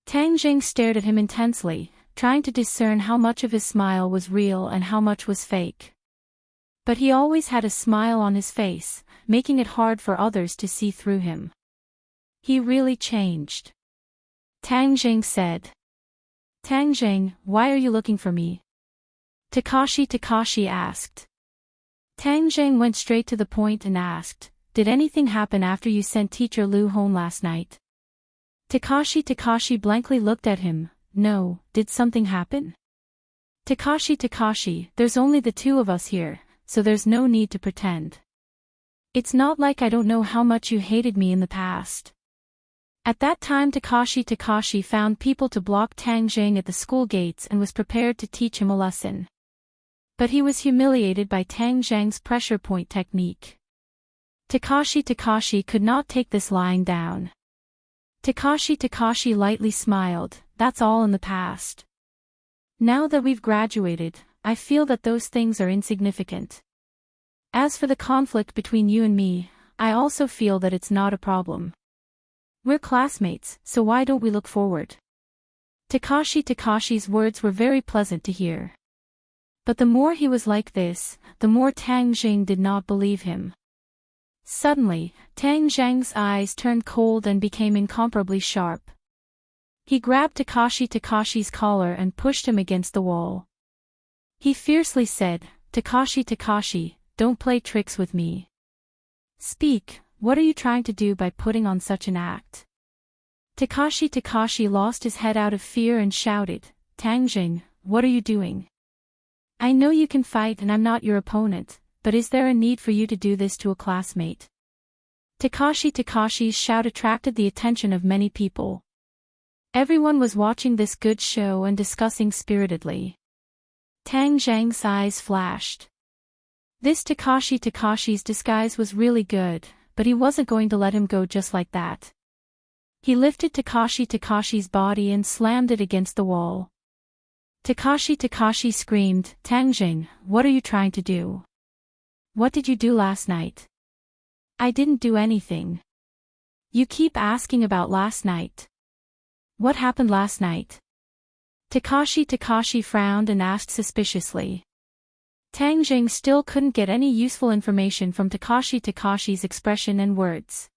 Tang Zheng stared at him intensely, trying to discern how much of his smile was real and how much was fake. But he always had a smile on his face, making it hard for others to see through him. He really changed. Tang Zheng said. "Tang Zheng, why are you looking for me?" Takashi asked. Tang Zheng went straight to the point and asked, "Did anything happen after you sent Teacher Lu home last night?" Takashi blankly looked at him. "No, did something happen?" Takashi, there's only the two of us here, so there's no need to pretend. It's not like I don't know how much you hated me in the past. At that time Takashi found people to block Tang Zheng at the school gates and was prepared to teach him a lesson. But he was humiliated by Tang Zheng's pressure point technique. Takashi could not take this lying down. Takashi lightly smiled, "That's all in the past. Now that we've graduated, I feel that those things are insignificant. As for the conflict between you and me, I also feel that it's not a problem. We're classmates, so why don't we look forward?" Takashi's words were very pleasant to hear. But the more he was like this, the more Tang Zheng did not believe him. Suddenly, Tang Zheng's eyes turned cold and became incomparably sharp. He grabbed Takashi's collar and pushed him against the wall. He fiercely said, Takashi, don't play tricks with me. Speak, what are you trying to do by putting on such an act?" Takashi lost his head out of fear and shouted, "Tang Zheng, what are you doing? I know you can fight and I'm not your opponent, but is there a need for you to do this to a classmate?" Takashi's shout attracted the attention of many people. Everyone was watching this good show and discussing spiritedly. Tang Zheng's eyes flashed. This Takashi's disguise was really good, but he wasn't going to let him go just like that. He lifted Takashi's body and slammed it against the wall. Takashi screamed, "Tang Zheng, what are you trying to do? What did you do last night?" "I didn't do anything. You keep asking about last night. What happened last night?" Takashi frowned and asked suspiciously. Tang Zheng still couldn't get any useful information from Takashi's expression and words.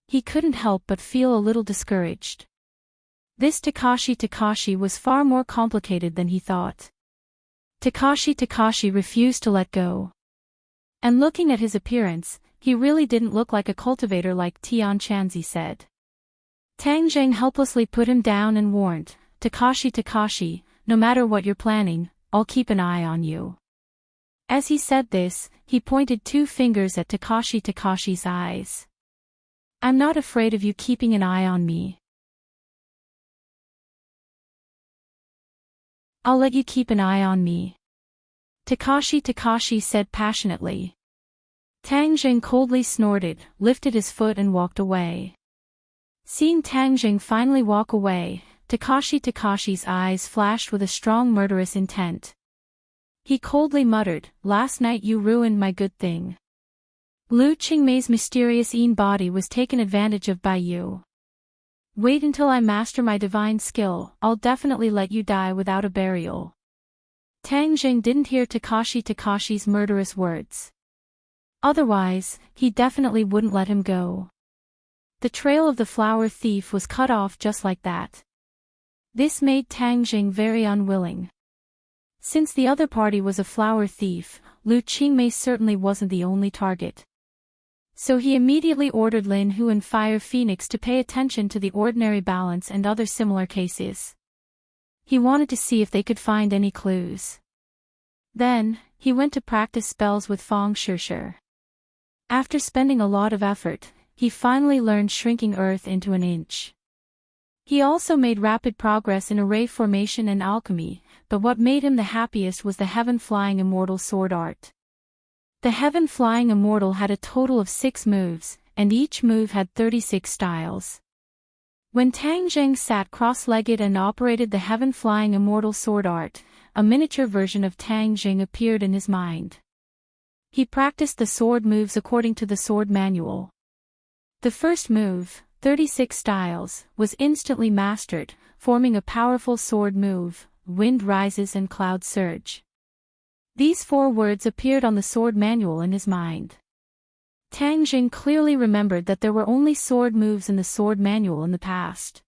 He couldn't help but feel a little discouraged. This Takashi was far more complicated than he thought. Takashi refused to let go. And looking at his appearance, he really didn't look like a cultivator like Tian Chanzi said. Tang Zheng helplessly put him down and warned, Takashi, no matter what you're planning, I'll keep an eye on you." As he said this, he pointed 2 fingers at Takashi's eyes. "I'm not afraid of you keeping an eye on me. I'll let you keep an eye on me," Takashi said passionately. Tang Zheng coldly snorted, lifted his foot and walked away. Seeing Tang Zheng finally walk away, Takashi's eyes flashed with a strong murderous intent. He coldly muttered, "Last night you ruined my good thing. Lu Qingmei's mysterious Yin body was taken advantage of by you. Wait until I master my divine skill, I'll definitely let you die without a burial." Tang Zheng didn't hear Takashi's murderous words. Otherwise, he definitely wouldn't let him go. The trail of the flower thief was cut off just like that. This made Tang Jing very unwilling. Since the other party was a flower thief, Lu Qingmei certainly wasn't the only target. So he immediately ordered Lin Hu and Fire Phoenix to pay attention to the ordinary balance and other similar cases. He wanted to see if they could find any clues. Then, he went to practice spells with Fang Shishir. After spending a lot of effort, he finally learned shrinking earth into an inch. He also made rapid progress in array formation and alchemy, but what made him the happiest was the heaven-flying immortal sword art. The heaven-flying immortal had a total of 6 moves, and each move had 36 styles. When Tang Jing sat cross-legged and operated the heaven-flying immortal sword art, a miniature version of Tang Jing appeared in his mind. He practiced the sword moves according to the sword manual. The first move, 36 styles, was instantly mastered, forming a powerful sword move, Wind Rises and Cloud Surge. These 4 words appeared on the sword manual in his mind. Tang Jing clearly remembered that there were only sword moves in the sword manual in the past.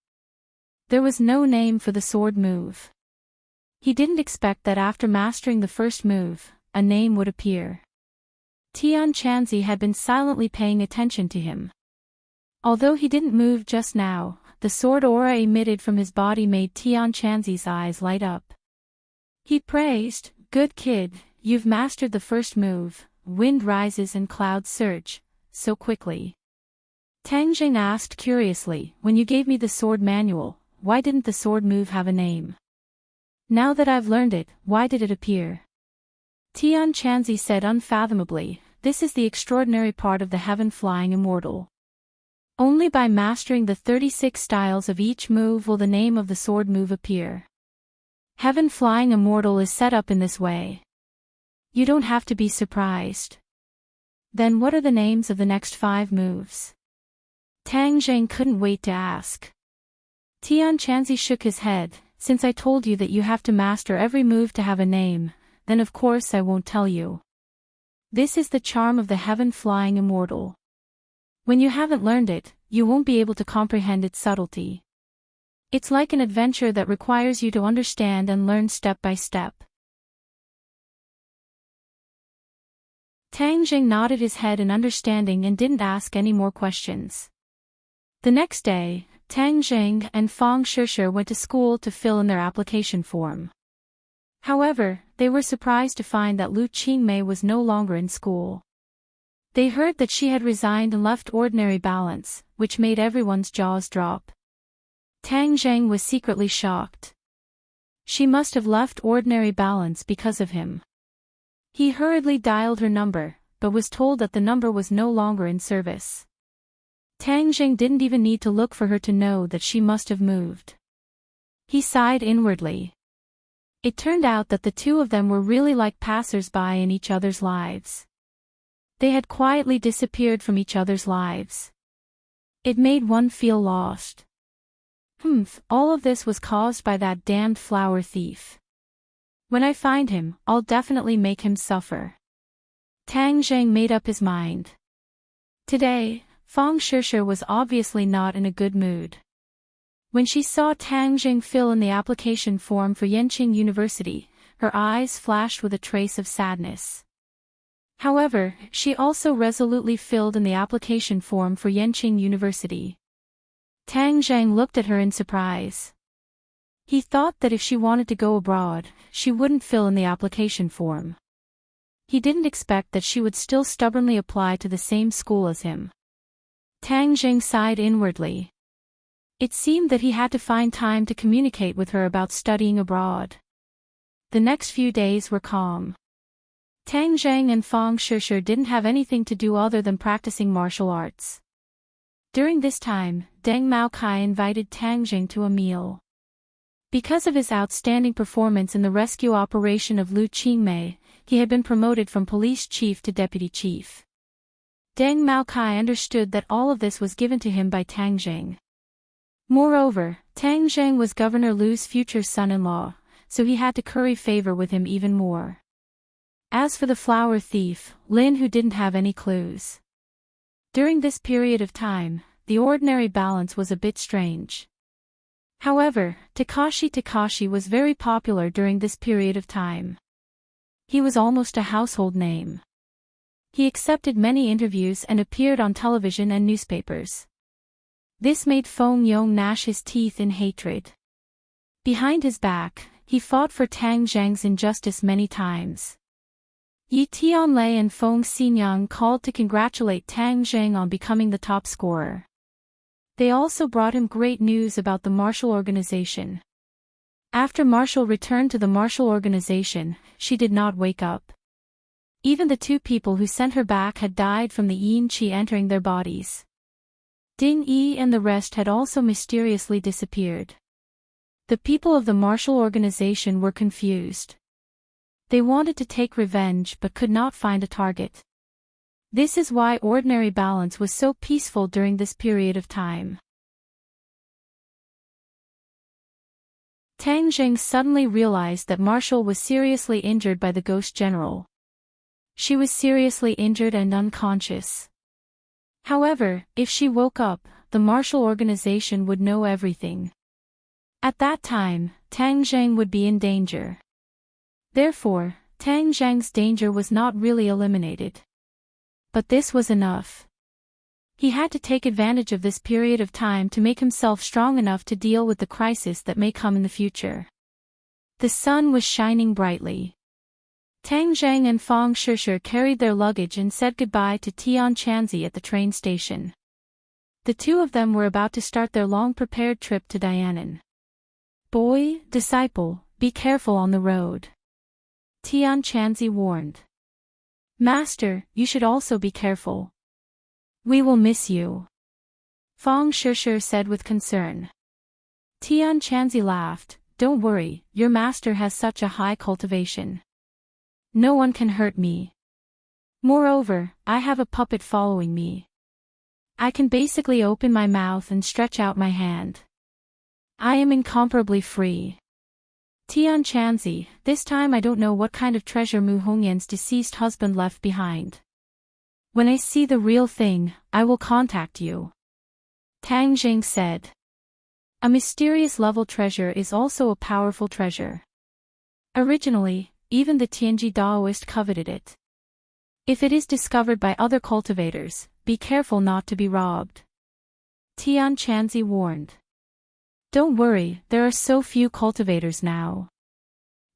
There was no name for the sword move. He didn't expect that after mastering the first move, a name would appear. Tian Chanzi had been silently paying attention to him. Although he didn't move just now, the sword aura emitted from his body made Tian Chanzi's eyes light up. He praised, "Good kid, you've mastered the first move, Wind Rises and Cloud Surge, so quickly." Tang Jing asked curiously, "When you gave me the sword manual, why didn't the sword move have a name? Now that I've learned it, why did it appear?" Tian Chanzi said unfathomably, "This is the extraordinary part of the heaven-flying immortal. Only by mastering the 36 styles of each move will the name of the sword move appear. Heaven-flying immortal is set up in this way. You don't have to be surprised." "Then what are the names of the next 5 moves?" Tang Jing couldn't wait to ask. Tian Chanzi shook his head, "Since I told you that you have to master every move to have a name, then of course I won't tell you. This is the charm of the heaven-flying immortal. When you haven't learned it, you won't be able to comprehend its subtlety. It's like an adventure that requires you to understand and learn step by step." Tang Jing nodded his head in understanding and didn't ask any more questions. The next day, Tang Jing and Fang Shishir went to school to fill in their application form. However, they were surprised to find that Lu Qingmei was no longer in school. They heard that she had resigned and left ordinary balance, which made everyone's jaws drop. Tang Jing was secretly shocked. She must have left ordinary balance because of him. He hurriedly dialed her number, but was told that the number was no longer in service. Tang Jing didn't even need to look for her to know that she must have moved. He sighed inwardly. It turned out that the 2 of them were really like passers-by in each other's lives. They had quietly disappeared from each other's lives. It made one feel lost. All of this was caused by that damned flower thief. When I find him, I'll definitely make him suffer. Tang Jing made up his mind. Today, Fang Shishir was obviously not in a good mood. When she saw Tang Jing fill in the application form for Yenqing University, her eyes flashed with a trace of sadness. However, she also resolutely filled in the application form for Yenqing University. Tang Jing looked at her in surprise. He thought that if she wanted to go abroad, she wouldn't fill in the application form. He didn't expect that she would still stubbornly apply to the same school as him. Tang Jing sighed inwardly. It seemed that he had to find time to communicate with her about studying abroad. The next few days were calm. Tang Jing and Fang Shishir didn't have anything to do other than practicing martial arts. During this time, Deng Maokai invited Tang Jing to a meal. Because of his outstanding performance in the rescue operation of Lu Qingmei, he had been promoted from police chief to deputy chief. Deng Maokai understood that all of this was given to him by Tang Jing. Moreover, Tang Jing was Governor Lu's future son-in-law, so he had to curry favor with him even more. As for the flower thief, Lin Hu didn't have any clues. During this period of time, the ordinary balance was a bit strange. However, Takashi was very popular during this period of time. He was almost a household name. He accepted many interviews and appeared on television and newspapers. This made Feng Yong gnash his teeth in hatred. Behind his back, he fought for Tang Zhang's injustice many times. Yi Tianlei and Feng Xinyang called to congratulate Tang Zhang on becoming the top scorer. They also brought him great news about the martial organization. After Marshall returned to the martial organization, she did not wake up. Even the two people who sent her back had died from the yin qi entering their bodies. Ding Yi and the rest had also mysteriously disappeared. The people of the martial organization were confused. They wanted to take revenge but could not find a target. This is why ordinary balance was so peaceful during this period of time. Tang Zhang suddenly realized that Marshall was seriously injured by the ghost general. She was seriously injured and unconscious. However, if she woke up, the martial organization would know everything. At that time, Tang Zhang would be in danger. Therefore, Tang Zhang's danger was not really eliminated. But this was enough. He had to take advantage of this period of time to make himself strong enough to deal with the crisis that may come in the future. The sun was shining brightly. Tang Zhang and Fang Shishir carried their luggage and said goodbye to Tian Chanzi at the train station. The two of them were about to start their long-prepared trip to Dianan. "Boy, disciple, be careful on the road," Tian Chanzi warned. "Master, you should also be careful. We will miss you," Fang Shishir said with concern. Tian Chanzi laughed. "Don't worry, your master has such a high cultivation. No one can hurt me. Moreover, I have a puppet following me. I can basically open my mouth and stretch out my hand. I am incomparably free." Tian Chanzi, this time I don't know what kind of treasure Mu Hongyan's deceased husband left behind. When I see the real thing, I will contact you," Tang Zhang said. A mysterious level treasure is also a powerful treasure. Originally, even the Tianji Daoist coveted it. If it is discovered by other cultivators, be careful not to be robbed, Tian Chanzi warned. "Don't worry, there are so few cultivators now.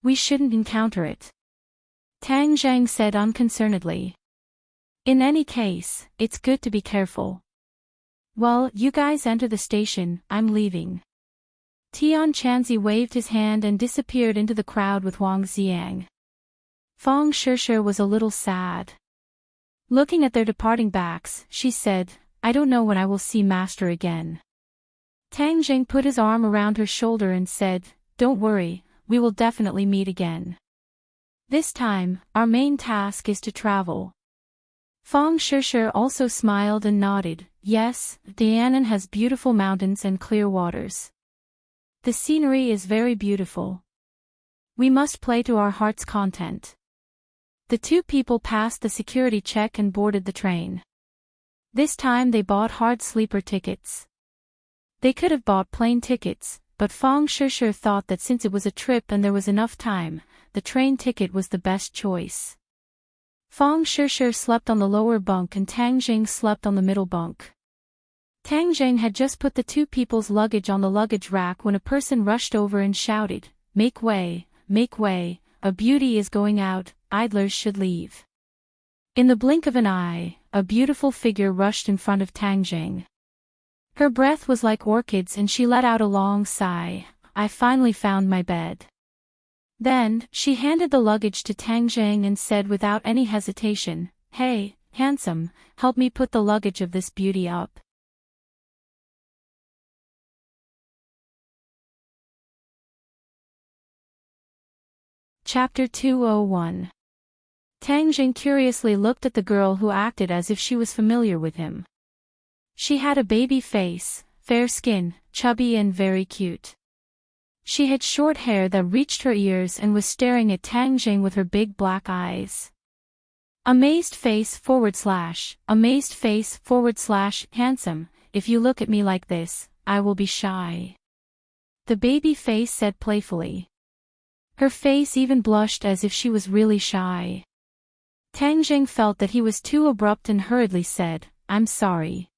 We shouldn't encounter it," Tang Zhang said unconcernedly. "In any case, it's good to be careful. Well, you guys enter the station, I'm leaving." Tian Chanzi waved his hand and disappeared into the crowd with Wang Xiang. Fang Shishir was a little sad. Looking at their departing backs, she said, "I don't know when I will see Master again." Tang Zhang put his arm around her shoulder and said, "Don't worry, we will definitely meet again. This time, our main task is to travel." Fang Shishir also smiled and nodded. "Yes, Dianan has beautiful mountains and clear waters. The scenery is very beautiful. We must play to our heart's content." The two people passed the security check and boarded the train. This time they bought hard sleeper tickets. They could have bought plane tickets, but Fang Shishir thought that since it was a trip and there was enough time, the train ticket was the best choice. Fang Shishir slept on the lower bunk and Tang Zhang slept on the middle bunk. Tang Zhang had just put the two people's luggage on the luggage rack when a person rushed over and shouted, make way, a beauty is going out, idlers should leave." In the blink of an eye, a beautiful figure rushed in front of Tang Zhang. Her breath was like orchids and she let out a long sigh. "I finally found my bed." Then, she handed the luggage to Tang Zhang and said without any hesitation, "Hey, handsome, help me put the luggage of this beauty up." Chapter 201. Tang Zhang curiously looked at the girl who acted as if she was familiar with him. She had a baby face, fair skin, chubby and very cute. She had short hair that reached her ears and was staring at Tang Zhang with her big black eyes. Amazed face / handsome, if you look at me like this, I will be shy. The baby face said playfully. Her face even blushed as if she was really shy. Tang Jing felt that he was too abrupt and hurriedly said, I'm sorry.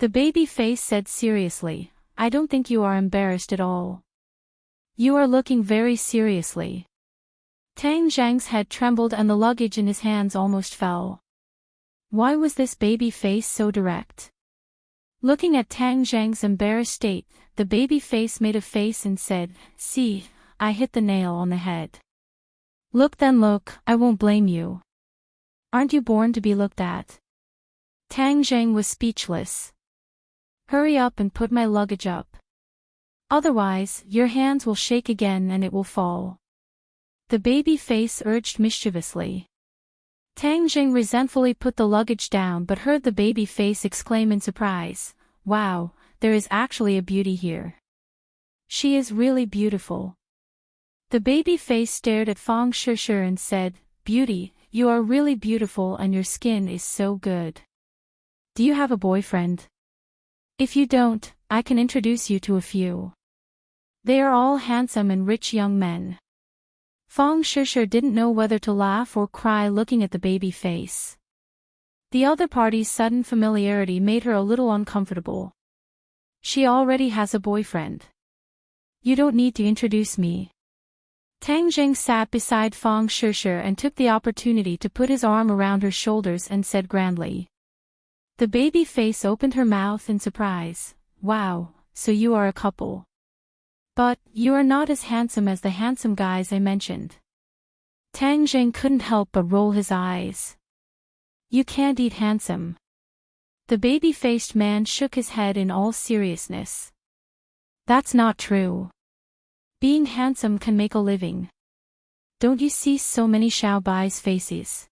The baby face said seriously, I don't think you are embarrassed at all. You are looking very seriously. Tang Zhang's head trembled and the luggage in his hands almost fell. Why was this baby face so direct? Looking at Tang Zhang's embarrassed state, the baby face made a face and said, see, I hit the nail on the head. Look then look, I won't blame you. Aren't you born to be looked at? Tang Zhang was speechless. Hurry up and put my luggage up. Otherwise, your hands will shake again and it will fall. The baby face urged mischievously. Tang Jing resentfully put the luggage down but heard the baby face exclaim in surprise, wow, there is actually a beauty here. She is really beautiful. The baby face stared at Fang Shishir and said, beauty, you are really beautiful and your skin is so good. Do you have a boyfriend? If you don't, I can introduce you to a few. They are all handsome and rich young men. Fang Shishir didn't know whether to laugh or cry looking at the baby face. The other party's sudden familiarity made her a little uncomfortable. She already has a boyfriend. You don't need to introduce me. Tang Jing sat beside Fang Shishir and took the opportunity to put his arm around her shoulders and said grandly. The baby face opened her mouth in surprise, wow, so you are a couple. But, you are not as handsome as the handsome guys I mentioned. Tang Jing couldn't help but roll his eyes. You can't eat handsome. The baby-faced man shook his head in all seriousness. That's not true. Being handsome can make a living. Don't you see so many Xiaobai's faces?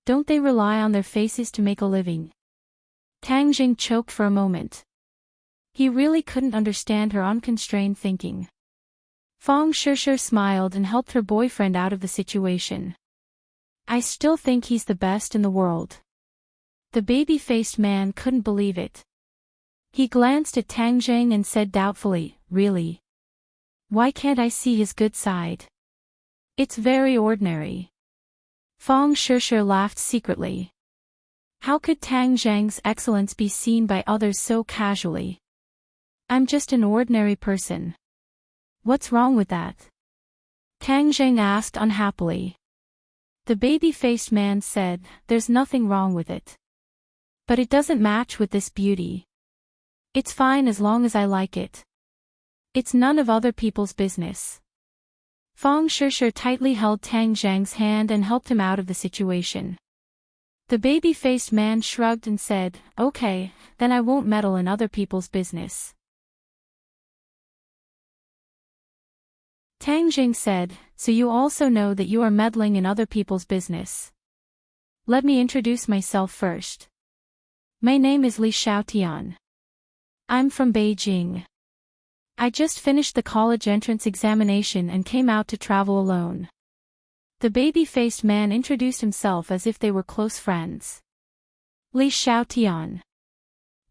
Don't they rely on their faces to make a living? Tang Jing choked for a moment. He really couldn't understand her unconstrained thinking. Fang Shishir smiled and helped her boyfriend out of the situation. I still think he's the best in the world. The baby-faced man couldn't believe it. He glanced at Tang Jing and said doubtfully, really? Why can't I see his good side? It's very ordinary. Fang Shishir laughed secretly. How could Tang Zhang's excellence be seen by others so casually? I'm just an ordinary person. What's wrong with that? Tang Zhang asked unhappily. The baby-faced man said, there's nothing wrong with it. But it doesn't match with this beauty. It's fine as long as I like it. It's none of other people's business. Fang Shishir tightly held Tang Zhang's hand and helped him out of the situation. The baby-faced man shrugged and said, okay, then I won't meddle in other people's business. Tang Jing said, so you also know that you are meddling in other people's business. Let me introduce myself first. My name is Li Xiaotian. I'm from Beijing. I just finished the college entrance examination and came out to travel alone. The baby-faced man introduced himself as if they were close friends. Li Xiaotian.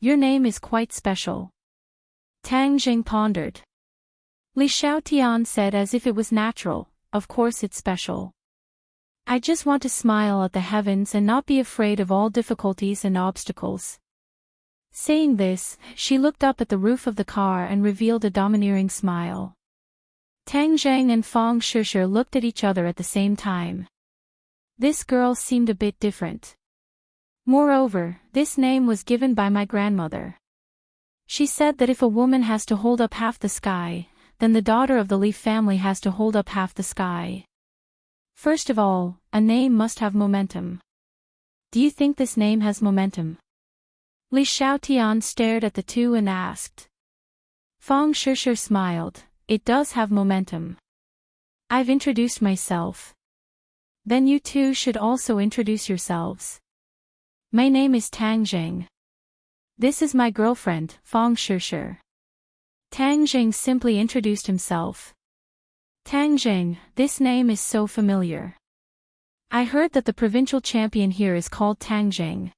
Your name is quite special. Tang Jing pondered. Li Xiaotian said as if it was natural, of course it's special. I just want to smile at the heavens and not be afraid of all difficulties and obstacles. Saying this, she looked up at the roof of the car and revealed a domineering smile. Tang Zhang and Fang Shishir looked at each other at the same time. This girl seemed a bit different. Moreover, this name was given by my grandmother. She said that if a woman has to hold up half the sky, then the daughter of the Li family has to hold up half the sky. First of all, a name must have momentum. Do you think this name has momentum? Li Xiaotian stared at the two and asked. Fang Shishir smiled, it does have momentum. I've introduced myself. Then you two should also introduce yourselves. My name is Tang Jing. This is my girlfriend, Fang Shishir. Tang Jing simply introduced himself. Tang Jing, this name is so familiar. I heard that the provincial champion here is called Tang Jing.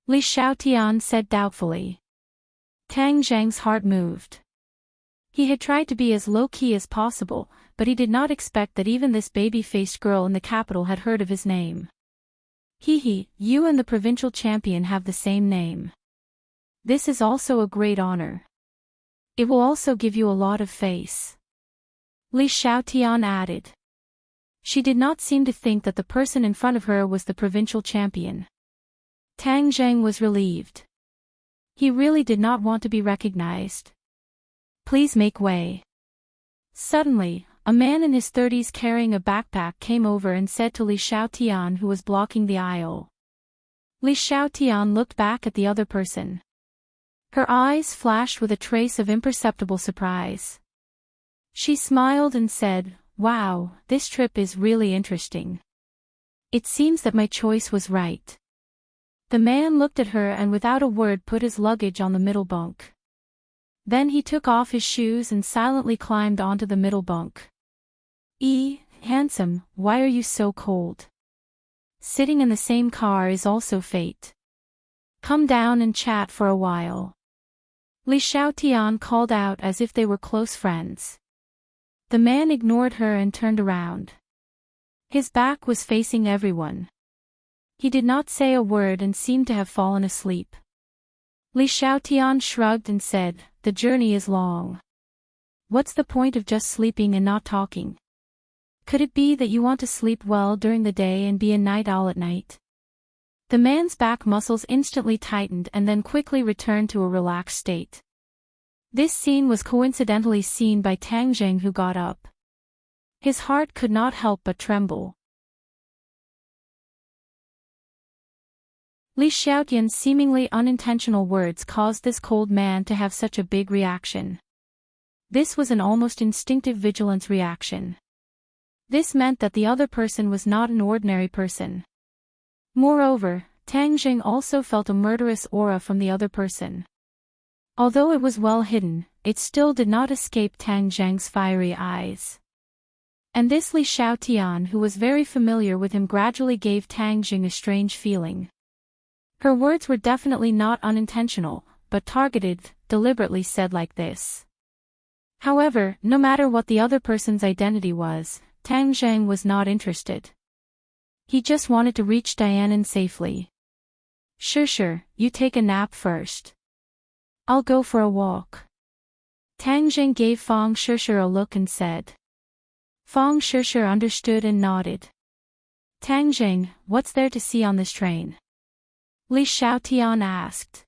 Li Xiaotian said doubtfully. Tang Zhang's heart moved. He had tried to be as low-key as possible, but he did not expect that even this baby-faced girl in the capital had heard of his name. Hee, you and the provincial champion have the same name. This is also a great honor. It will also give you a lot of face. Li Xiaotian added. She did not seem to think that the person in front of her was the provincial champion. Tang Zhang was relieved. He really did not want to be recognized. Please make way. Suddenly, a man in his 30s carrying a backpack came over and said to Li Xiaotian, who was blocking the aisle. Li Xiaotian looked back at the other person. Her eyes flashed with a trace of imperceptible surprise. She smiled and said, "Wow, this trip is really interesting. It seems that my choice was right." The man looked at her and without a word put his luggage on the middle bunk. Then he took off his shoes and silently climbed onto the middle bunk. Handsome, why are you so cold? Sitting in the same car is also fate. Come down and chat for a while. Li Xiaotian called out as if they were close friends. The man ignored her and turned around. His back was facing everyone. He did not say a word and seemed to have fallen asleep. Li Xiaotian shrugged and said, "The journey is long. What's the point of just sleeping and not talking? Could it be that you want to sleep well during the day and be a night owl at night?" The man's back muscles instantly tightened and then quickly returned to a relaxed state. This scene was coincidentally seen by Tang Zhang, who got up. His heart could not help but tremble. Li Xiaotian's seemingly unintentional words caused this cold man to have such a big reaction. This was an almost instinctive vigilance reaction. This meant that the other person was not an ordinary person. Moreover, Tang Zhang also felt a murderous aura from the other person. Although it was well hidden, it still did not escape Tang Zhang's fiery eyes. And this Li Xiaotian, who was very familiar with him, gradually gave Tang Zhang a strange feeling. Her words were definitely not unintentional, but targeted, deliberately said like this. However, no matter what the other person's identity was, Tang Zhang was not interested. He just wanted to reach Dianan safely. Sure, you take a nap first. I'll go for a walk. Tang Zhang gave Fang Shishir a look and said. Fang Shishir understood and nodded. Tang Zhang, what's there to see on this train? Li Xiaotian asked.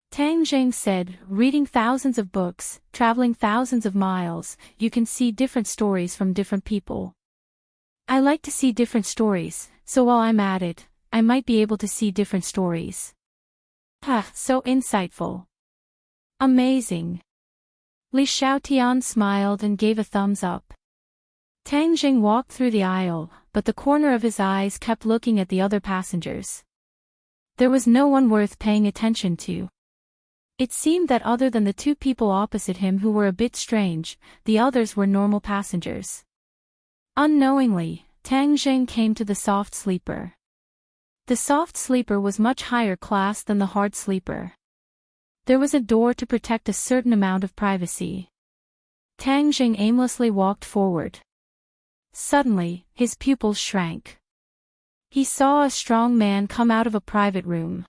Tang Zhang said, reading thousands of books, traveling thousands of miles, you can see different stories from different people. I like to see different stories, so while I'm at it, I might be able to see different stories. So insightful. Amazing. Li Xiaotian smiled and gave a thumbs up. Tang Zhang walked through the aisle, but the corner of his eyes kept looking at the other passengers. There was no one worth paying attention to. It seemed that other than the two people opposite him who were a bit strange, the others were normal passengers. Unknowingly, Tang Zhang came to the soft sleeper. The soft sleeper was much higher class than the hard sleeper. There was a door to protect a certain amount of privacy. Tang Zhang aimlessly walked forward. Suddenly, his pupils shrank. He saw a strong man come out of a private room.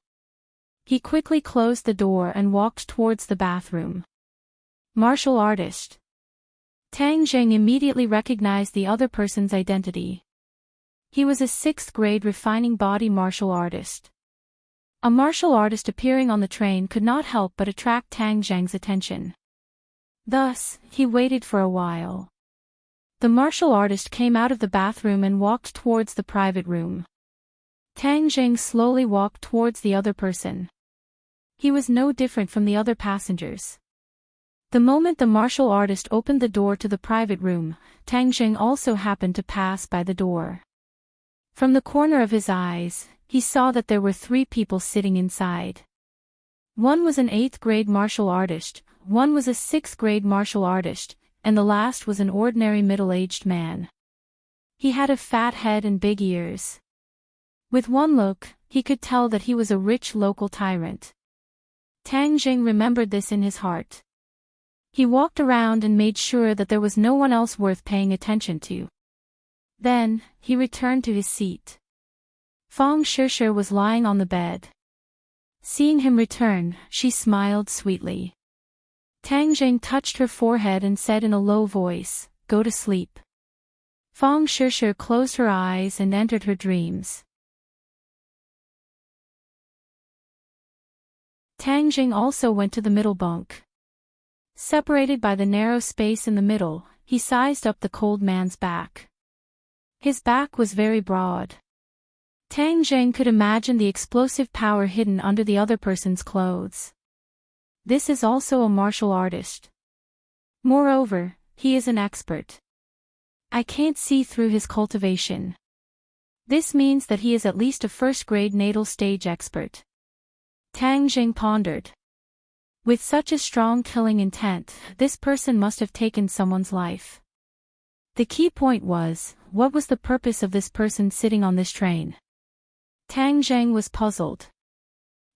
He quickly closed the door and walked towards the bathroom. Martial artist. Tang Zhang immediately recognized the other person's identity. He was a 6th grade refining body martial artist. A martial artist appearing on the train could not help but attract Tang Zhang's attention. Thus, he waited for a while. The martial artist came out of the bathroom and walked towards the private room. Tang Zhang slowly walked towards the other person. He was no different from the other passengers. The moment the martial artist opened the door to the private room, Tang Zhang also happened to pass by the door. From the corner of his eyes, he saw that there were 3 people sitting inside. One was an 8th grade martial artist, one was a 6th grade martial artist, and the last was an ordinary middle-aged man. He had a fat head and big ears. With one look, he could tell that he was a rich local tyrant. Tang Jing remembered this in his heart. He walked around and made sure that there was no one else worth paying attention to. Then, he returned to his seat. Feng Shishir was lying on the bed. Seeing him return, she smiled sweetly. Tang Jing touched her forehead and said in a low voice, "Go to sleep." Feng Shishir closed her eyes and entered her dreams. Tang Jing also went to the middle bunk. Separated by the narrow space in the middle, he sized up the cold man's back. His back was very broad. Tang Jing could imagine the explosive power hidden under the other person's clothes. This is also a martial artist. Moreover, he is an expert. I can't see through his cultivation. This means that he is at least a first-grade natal stage expert. Tang Jing pondered. With such a strong killing intent, this person must have taken someone's life. The key point was, what was the purpose of this person sitting on this train? Tang Jing was puzzled.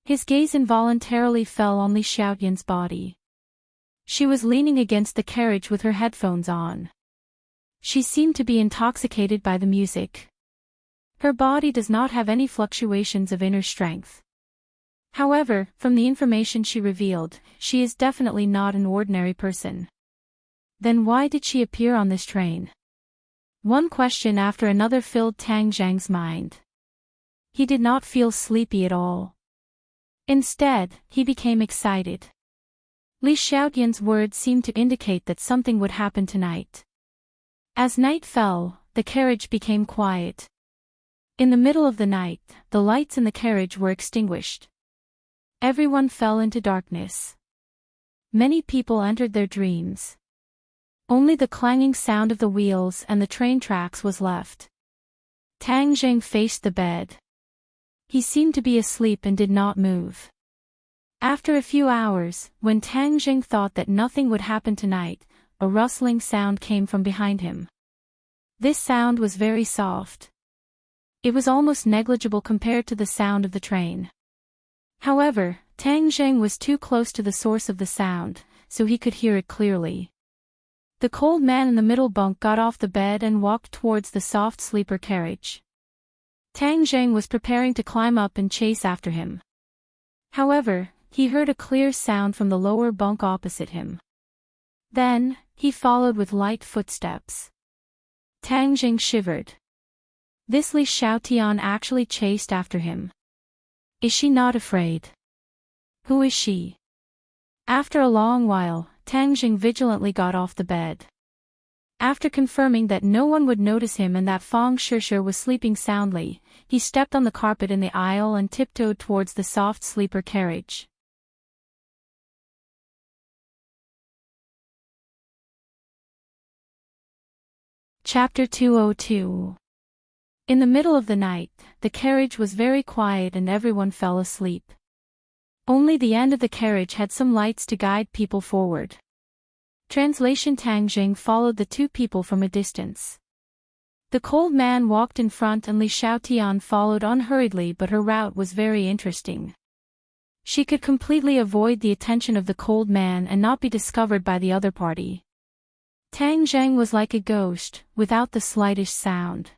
His gaze involuntarily fell on Li Xiaotian's body. She was leaning against the carriage with her headphones on. She seemed to be intoxicated by the music. Her body does not have any fluctuations of inner strength. However, from the information she revealed, she is definitely not an ordinary person. Then why did she appear on this train? One question after another filled Tang Jing's mind. He did not feel sleepy at all. Instead, he became excited. Li Xiaotian's words seemed to indicate that something would happen tonight. As night fell, the carriage became quiet. In the middle of the night, the lights in the carriage were extinguished. Everyone fell into darkness. Many people entered their dreams. Only the clanging sound of the wheels and the train tracks was left. Tang Jing faced the bed. He seemed to be asleep and did not move. After a few hours, when Tang Jing thought that nothing would happen tonight, a rustling sound came from behind him. This sound was very soft. It was almost negligible compared to the sound of the train. However, Tang Jing was too close to the source of the sound, so he could hear it clearly. The cold man in the middle bunk got off the bed and walked towards the soft sleeper carriage. Tang Jing was preparing to climb up and chase after him. However, he heard a clear sound from the lower bunk opposite him. Then, he followed with light footsteps. Tang Jing shivered. This Li Xiaotian actually chased after him. Is she not afraid? Who is she? After a long while, Tang Jing vigilantly got off the bed. After confirming that no one would notice him and that Feng Shishir was sleeping soundly, he stepped on the carpet in the aisle and tiptoed towards the soft sleeper carriage. Chapter 202. In the middle of the night, the carriage was very quiet and everyone fell asleep. Only the end of the carriage had some lights to guide people forward. Translation: Tang Jing followed the two people from a distance. The cold man walked in front and Li Xiaotian followed unhurriedly, but her route was very interesting. She could completely avoid the attention of the cold man and not be discovered by the other party. Tang Jing was like a ghost, without the slightest sound.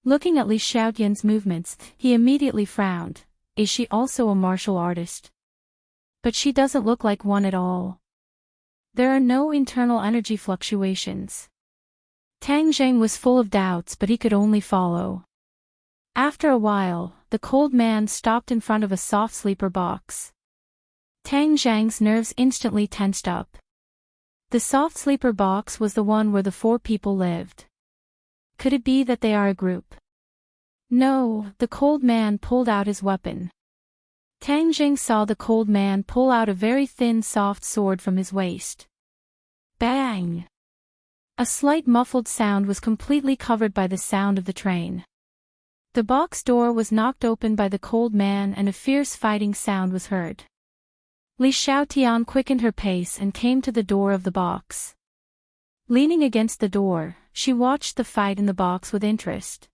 Looking at Li Xiaotian's movements, he immediately frowned. Is she also a martial artist? But she doesn't look like one at all. There are no internal energy fluctuations. Tang Jing was full of doubts, but he could only follow. After a while, the cold man stopped in front of a soft sleeper box. Tang Jing's nerves instantly tensed up. The soft sleeper box was the one where the 4 people lived. Could it be that they are a group? No, the cold man pulled out his weapon. Tang Jing saw the cold man pull out a very thin soft sword from his waist. Bang! A slight muffled sound was completely covered by the sound of the train. The box door was knocked open by the cold man and a fierce fighting sound was heard. Li Xiaotian quickened her pace and came to the door of the box. Leaning against the door, she watched the fight in the box with interest.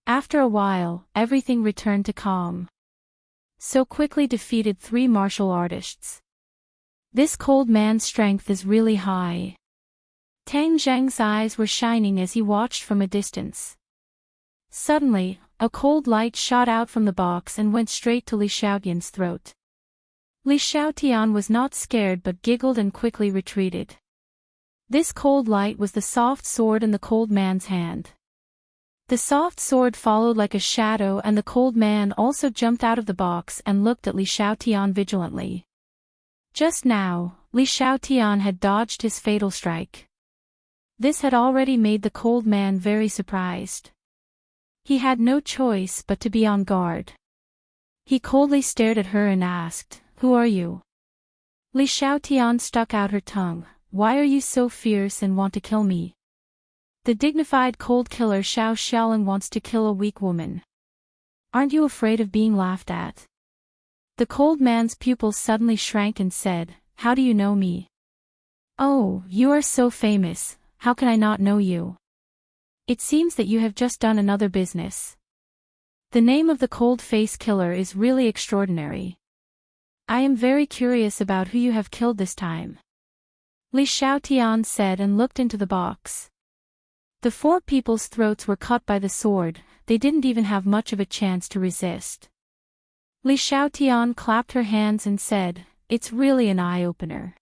After a while, everything returned to calm. so quickly defeated 3 martial artists. This cold man's strength is really high. Tang Zheng's eyes were shining as he watched from a distance. Suddenly, a cold light shot out from the box and went straight to Li Xiaotian's throat. Li Xiaotian was not scared but giggled and quickly retreated. This cold light was the soft sword in the cold man's hand. The soft sword followed like a shadow, and the cold man also jumped out of the box and looked at Li Xiaotian vigilantly. Just now, Li Xiaotian had dodged his fatal strike. This had already made the cold man very surprised. He had no choice but to be on guard. He coldly stared at her and asked, "Who are you?" Li Xiaotian stuck out her tongue. "Why are you so fierce and want to kill me?" "The dignified cold killer Xiao Xiaoling wants to kill a weak woman. Aren't you afraid of being laughed at?" The cold man's pupils suddenly shrank and said, "How do you know me?" "Oh, you are so famous, how can I not know you? It seems that you have just done another business. The name of the cold face killer is really extraordinary. I am very curious about who you have killed this time." Li Xiaotian said and looked into the box. The 4 people's throats were cut by the sword, they didn't even have much of a chance to resist. Li Xiaotian clapped her hands and said, "It's really an eye-opener.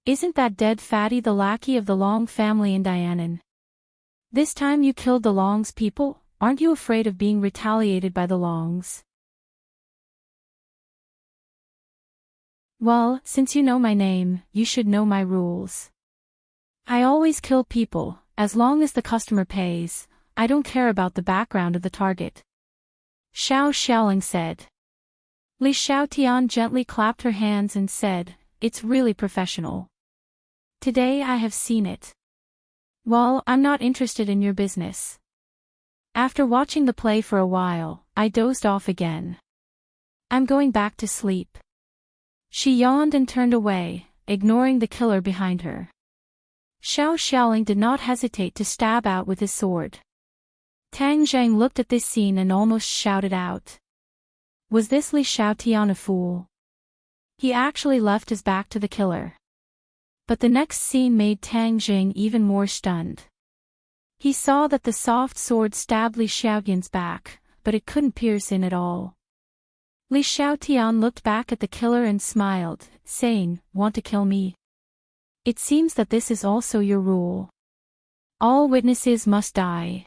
Isn't that dead fatty the lackey of the Long family in Dianan? This time you killed the Long's people, aren't you afraid of being retaliated by the Longs?" "Well, since you know my name, you should know my rules. I always kill people, as long as the customer pays. I don't care about the background of the target," Xiao Xiaoling said. Li Xiaotian gently clapped her hands and said, "It's really professional. Today I have seen it. Well, I'm not interested in your business. After watching the play for a while, I dozed off again. I'm going back to sleep." She yawned and turned away, ignoring the killer behind her. Xiao Xiaoling did not hesitate to stab out with his sword. Tang Zheng looked at this scene and almost shouted out. Was this Li Xiaotian a fool? He actually left his back to the killer. But the next scene made Tang Zheng even more stunned. He saw that the soft sword stabbed Li Xiaotian's back, but it couldn't pierce in at all. Li Xiaotian looked back at the killer and smiled, saying, "Want to kill me? It seems that this is also your rule. All witnesses must die."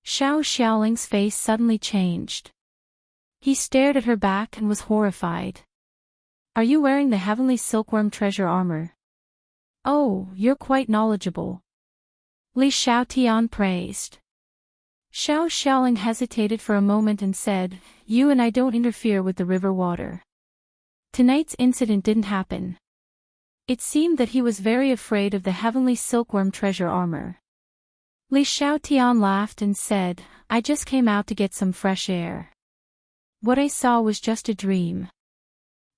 Xiao Xiaoling's face suddenly changed. He stared at her back and was horrified. "Are you wearing the heavenly silkworm treasure armor? Oh, you're quite knowledgeable," Li Xiaotian praised. Xiao Xiaoling hesitated for a moment and said, "You and I don't interfere with the river water. Tonight's incident didn't happen." It seemed that he was very afraid of the heavenly silkworm treasure armor. Li Xiaotian laughed and said, "I just came out to get some fresh air. What I saw was just a dream."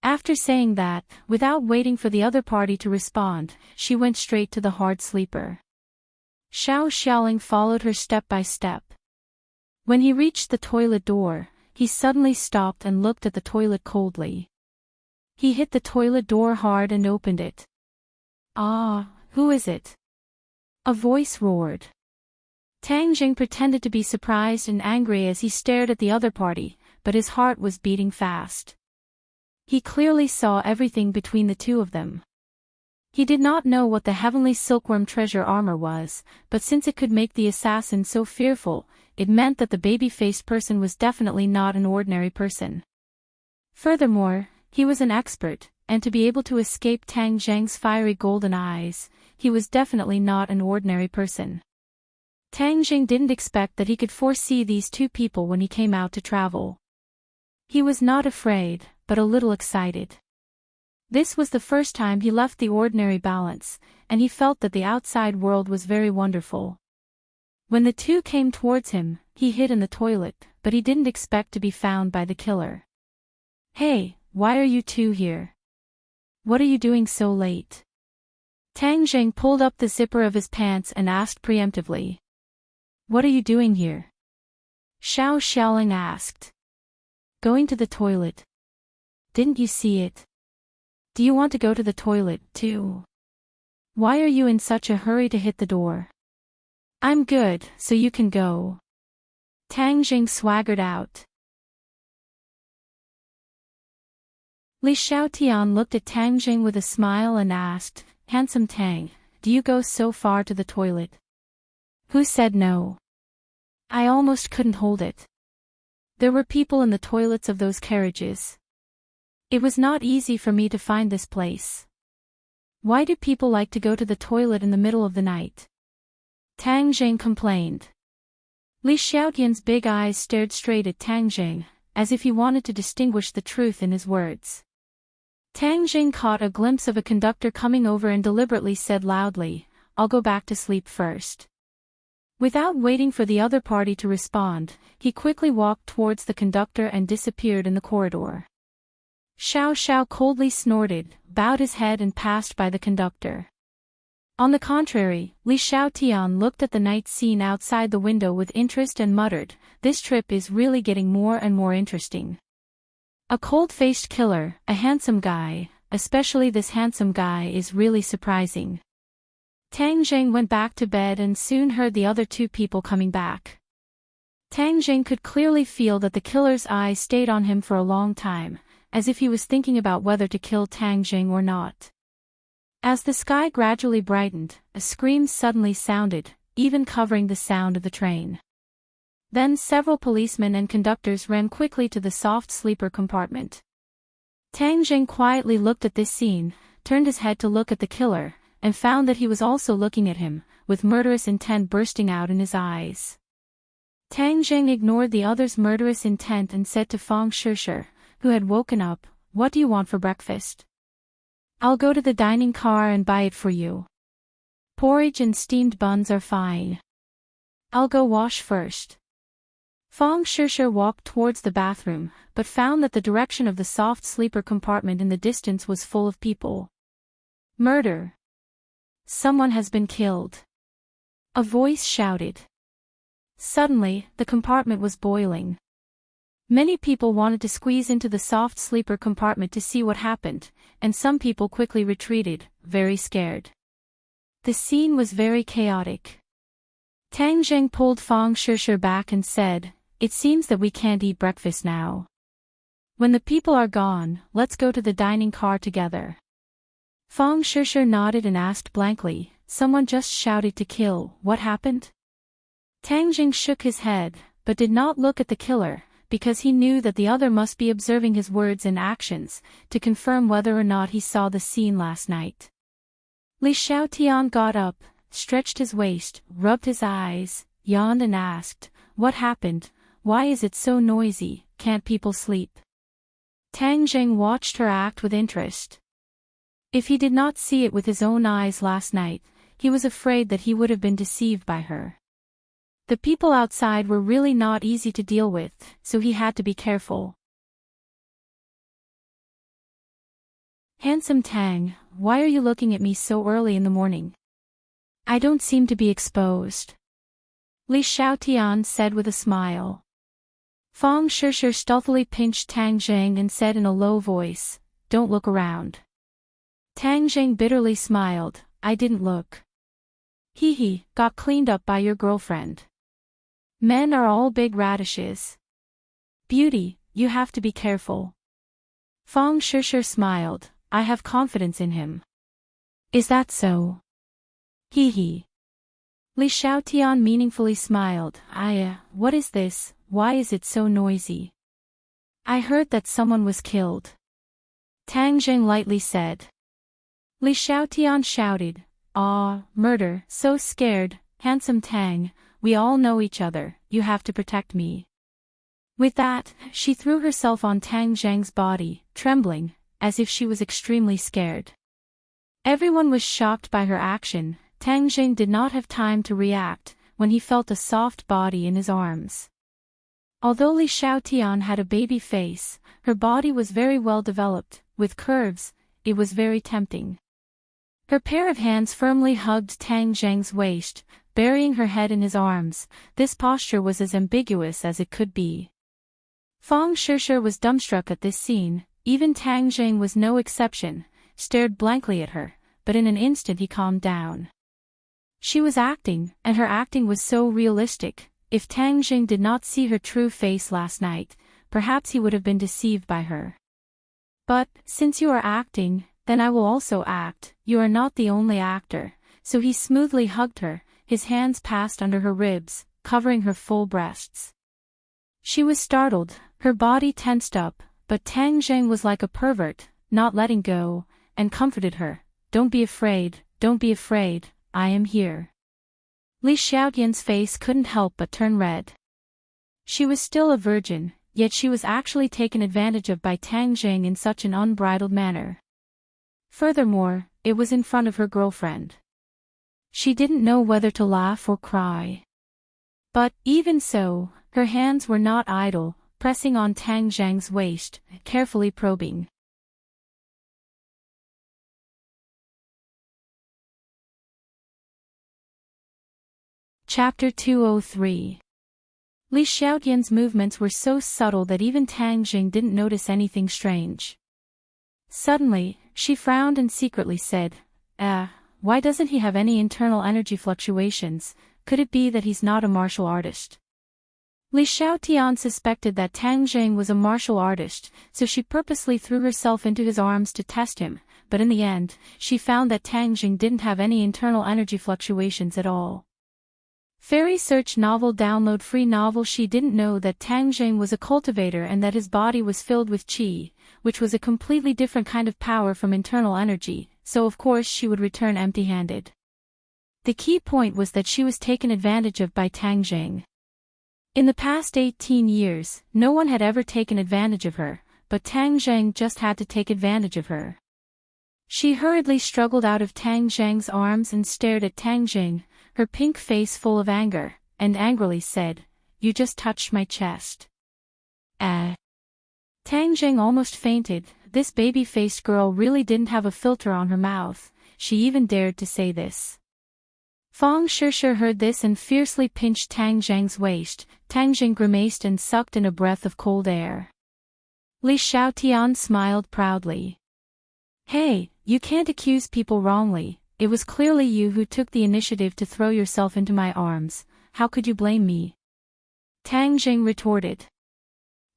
After saying that, without waiting for the other party to respond, she went straight to the hard sleeper. Xiao Xiaoling followed her step by step. When he reached the toilet door, he suddenly stopped and looked at the toilet coldly. He hit the toilet door hard and opened it. "Ah, who is it?" a voice roared. Tang Jing pretended to be surprised and angry as he stared at the other party, but his heart was beating fast. He clearly saw everything between the two of them. He did not know what the heavenly silkworm treasure armor was, but since it could make the assassin so fearful, it meant that the baby-faced person was definitely not an ordinary person. Furthermore, he was an expert, and to be able to escape Tang Zheng's fiery golden eyes, he was definitely not an ordinary person. Tang Zheng didn't expect that he could foresee these two people when he came out to travel. He was not afraid, but a little excited. This was the first time he left the ordinary balance, and he felt that the outside world was very wonderful. When the two came towards him, he hid in the toilet, but he didn't expect to be found by the killer. "Hey, why are you two here? What are you doing so late?" Tang Zheng pulled up the zipper of his pants and asked preemptively. "What are you doing here?" Xiao Xiaoling asked. Going to the toilet. Didn't you see it? Do you want to go to the toilet, too? Why are you in such a hurry to hit the door? I'm good, so you can go. Tang Jing swaggered out. Li Xiaotian looked at Tang Jing with a smile and asked, "Handsome Tang, do you go so far to the toilet?" Who said no? I almost couldn't hold it. There were people in the toilets of those carriages. It was not easy for me to find this place. Why do people like to go to the toilet in the middle of the night? Tang Jing complained. Li Xiaotian's big eyes stared straight at Tang Jing, as if he wanted to distinguish the truth in his words. Tang Jing caught a glimpse of a conductor coming over and deliberately said loudly, "I'll go back to sleep first." Without waiting for the other party to respond, he quickly walked towards the conductor and disappeared in the corridor. Xiao Xiao coldly snorted, bowed his head and passed by the conductor. On the contrary, Li Xiaotian looked at the night scene outside the window with interest and muttered, "This trip is really getting more and more interesting. A cold-faced killer, a handsome guy, especially this handsome guy is really surprising." Tang Jing went back to bed and soon heard the other two people coming back. Tang Jing could clearly feel that the killer's eyes stayed on him for a long time, as if he was thinking about whether to kill Tang Jing or not. As the sky gradually brightened, a scream suddenly sounded, even covering the sound of the train. Then several policemen and conductors ran quickly to the soft sleeper compartment. Tang Jing quietly looked at this scene, turned his head to look at the killer, and found that he was also looking at him, with murderous intent bursting out in his eyes. Tang Jing ignored the other's murderous intent and said to Fang Shishir, who had woken up, "What do you want for breakfast? I'll go to the dining car and buy it for you. Porridge and steamed buns are fine. I'll go wash first." Fang Shishir walked towards the bathroom, but found that the direction of the soft sleeper compartment in the distance was full of people. Murder! Someone has been killed. A voice shouted. Suddenly, the compartment was boiling. Many people wanted to squeeze into the soft sleeper compartment to see what happened, and some people quickly retreated, very scared. The scene was very chaotic. Tang Jing pulled Fang Shishir back and said, "It seems that we can't eat breakfast now. When the people are gone, let's go to the dining car together." Fang Shishir nodded and asked blankly, "Someone just shouted to kill, what happened?" Tang Jing shook his head, but did not look at the killer, because he knew that the other must be observing his words and actions, to confirm whether or not he saw the scene last night. Li Xiaotian got up, stretched his waist, rubbed his eyes, yawned and asked, "What happened? Why is it so noisy? Can't people sleep?" Tang Jing watched her act with interest. If he did not see it with his own eyes last night, he was afraid that he would have been deceived by her. The people outside were really not easy to deal with, so he had to be careful. "Handsome Tang, why are you looking at me so early in the morning? I don't seem to be exposed," Li Xiaotian said with a smile. Fang Shishir stealthily pinched Tang Jing and said in a low voice, "Don't look around." Tang Jing bitterly smiled, "I didn't look. Hee, got cleaned up by your girlfriend. Men are all big radishes. Beauty, you have to be careful." Fang Shishir smiled, "I have confidence in him." "Is that so?" Hee. Li Xiaotian meaningfully smiled, what is this, why is it so noisy?" "I heard that someone was killed," Tang Jing lightly said. Li Xiaotian shouted, Murder, so scared, handsome Tang, we all know each other, you have to protect me." With that, she threw herself on Tang Jing's body, trembling, as if she was extremely scared. Everyone was shocked by her action. Tang Jing did not have time to react, when he felt a soft body in his arms. Although Li Xiaotian had a baby face, her body was very well developed, with curves, it was very tempting. Her pair of hands firmly hugged Tang Jing's waist, burying her head in his arms. This posture was as ambiguous as it could be. Fang Shishir was dumbstruck at this scene. Even Tang Jing was no exception, stared blankly at her, but in an instant he calmed down. She was acting, and her acting was so realistic. If Tang Jing did not see her true face last night, perhaps he would have been deceived by her. But, since you are acting, then I will also act. You are not the only actor. So he smoothly hugged her, his hands passed under her ribs, covering her full breasts. She was startled, her body tensed up, but Tang Jing was like a pervert, not letting go, and comforted her. Don't be afraid, I am here. Li Xiaotian's face couldn't help but turn red. She was still a virgin, yet she was actually taken advantage of by Tang Jing in such an unbridled manner. Furthermore, it was in front of her girlfriend. She didn't know whether to laugh or cry. But, even so, her hands were not idle, pressing on Tang Jing's waist, carefully probing. Chapter 203. Li Xiaotian's movements were so subtle that even Tang Jing didn't notice anything strange. Suddenly, she frowned and secretly said, why doesn't he have any internal energy fluctuations? Could it be that he's not a martial artist? Li Xiaotian suspected that Tang Jing was a martial artist, so she purposely threw herself into his arms to test him, but in the end, she found that Tang Jing didn't have any internal energy fluctuations at all. Fairy Search Novel Download Free Novel. She didn't know that Tang Jing was a cultivator and that his body was filled with qi, which was a completely different kind of power from internal energy, so of course she would return empty-handed. The key point was that she was taken advantage of by Tang Jing. In the past 18 years, no one had ever taken advantage of her, but Tang Jing just had to take advantage of her. She hurriedly struggled out of Tang Jing's arms and stared at Tang Jing, her pink face full of anger, and angrily said, "You just touched my chest." Tang Jing almost fainted. This baby-faced girl really didn't have a filter on her mouth. She even dared to say this. Fang Shishir heard this and fiercely pinched Tang Jing's waist. Tang Jing grimaced and sucked in a breath of cold air. Li Xiaotian smiled proudly. "Hey, you can't accuse people wrongly. It was clearly you who took the initiative to throw yourself into my arms. How could you blame me?" Tang Jing retorted.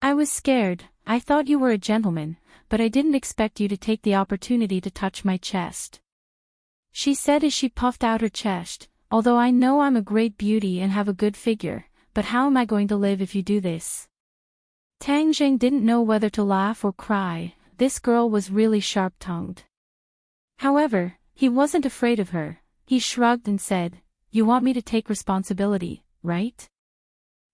"I was scared. I thought you were a gentleman, but I didn't expect you to take the opportunity to touch my chest," she said as she puffed out her chest. "Although I know I'm a great beauty and have a good figure, but how am I going to live if you do this?" Tang Jing didn't know whether to laugh or cry. This girl was really sharp-tongued. However, he wasn't afraid of her. He shrugged and said, "You want me to take responsibility, right?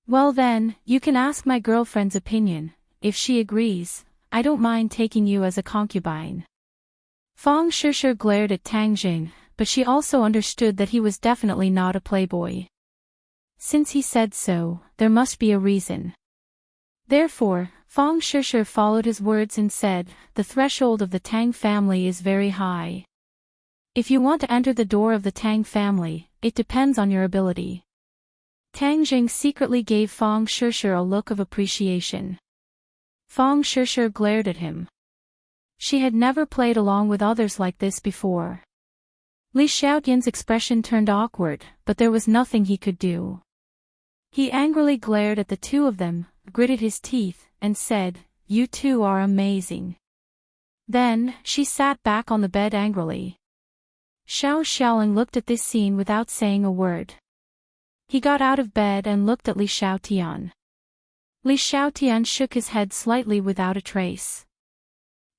Well then, you can ask my girlfriend's opinion. If she agrees, I don't mind taking you as a concubine." Fang Shishir glared at Tang Jing, but she also understood that he was definitely not a playboy. Since he said so, there must be a reason. Therefore, Fang Shishir followed his words and said, "The threshold of the Tang family is very high. If you want to enter the door of the Tang family, it depends on your ability." Tang Jing secretly gave Fang Shishir a look of appreciation. Fang Shishir glared at him. She had never played along with others like this before. Li Xiaotian's expression turned awkward, but there was nothing he could do. He angrily glared at the two of them, gritted his teeth, and said, "You two are amazing." Then, she sat back on the bed angrily. Xiao Xiaoling looked at this scene without saying a word. He got out of bed and looked at Li Xiaotian. Li Xiaotian shook his head slightly without a trace.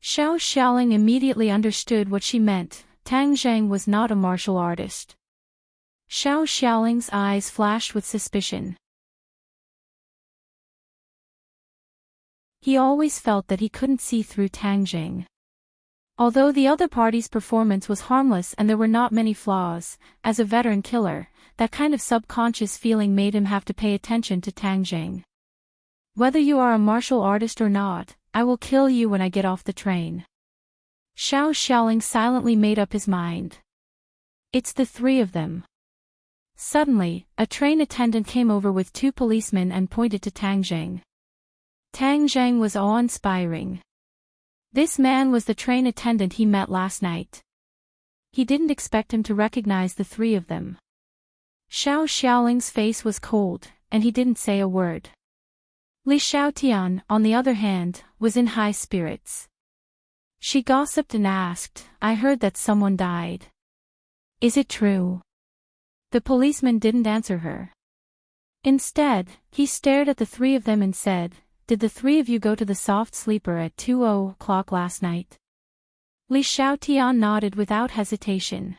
Xiao Xiaoling immediately understood what she meant. Tang Jing was not a martial artist. Xiao Xiaoling's eyes flashed with suspicion. He always felt that he couldn't see through Tang Jing. Although the other party's performance was harmless and there were not many flaws, as a veteran killer, that kind of subconscious feeling made him have to pay attention to Tang Jing. "Whether you are a martial artist or not, I will kill you when I get off the train." Xiao Xiaoling silently made up his mind. It's the three of them. Suddenly, a train attendant came over with two policemen and pointed to Tang Jing. Tang Zheng was awe-inspiring. This man was the train attendant he met last night. He didn't expect him to recognize the three of them. Xiao Xiaoling's face was cold, and he didn't say a word. Li Xiaotian, on the other hand, was in high spirits. She gossiped and asked, "I heard that someone died. Is it true?" The policeman didn't answer her. Instead, he stared at the three of them and said, "Did the three of you go to the soft sleeper at 2:00 last night?" Li Xiaotian nodded without hesitation.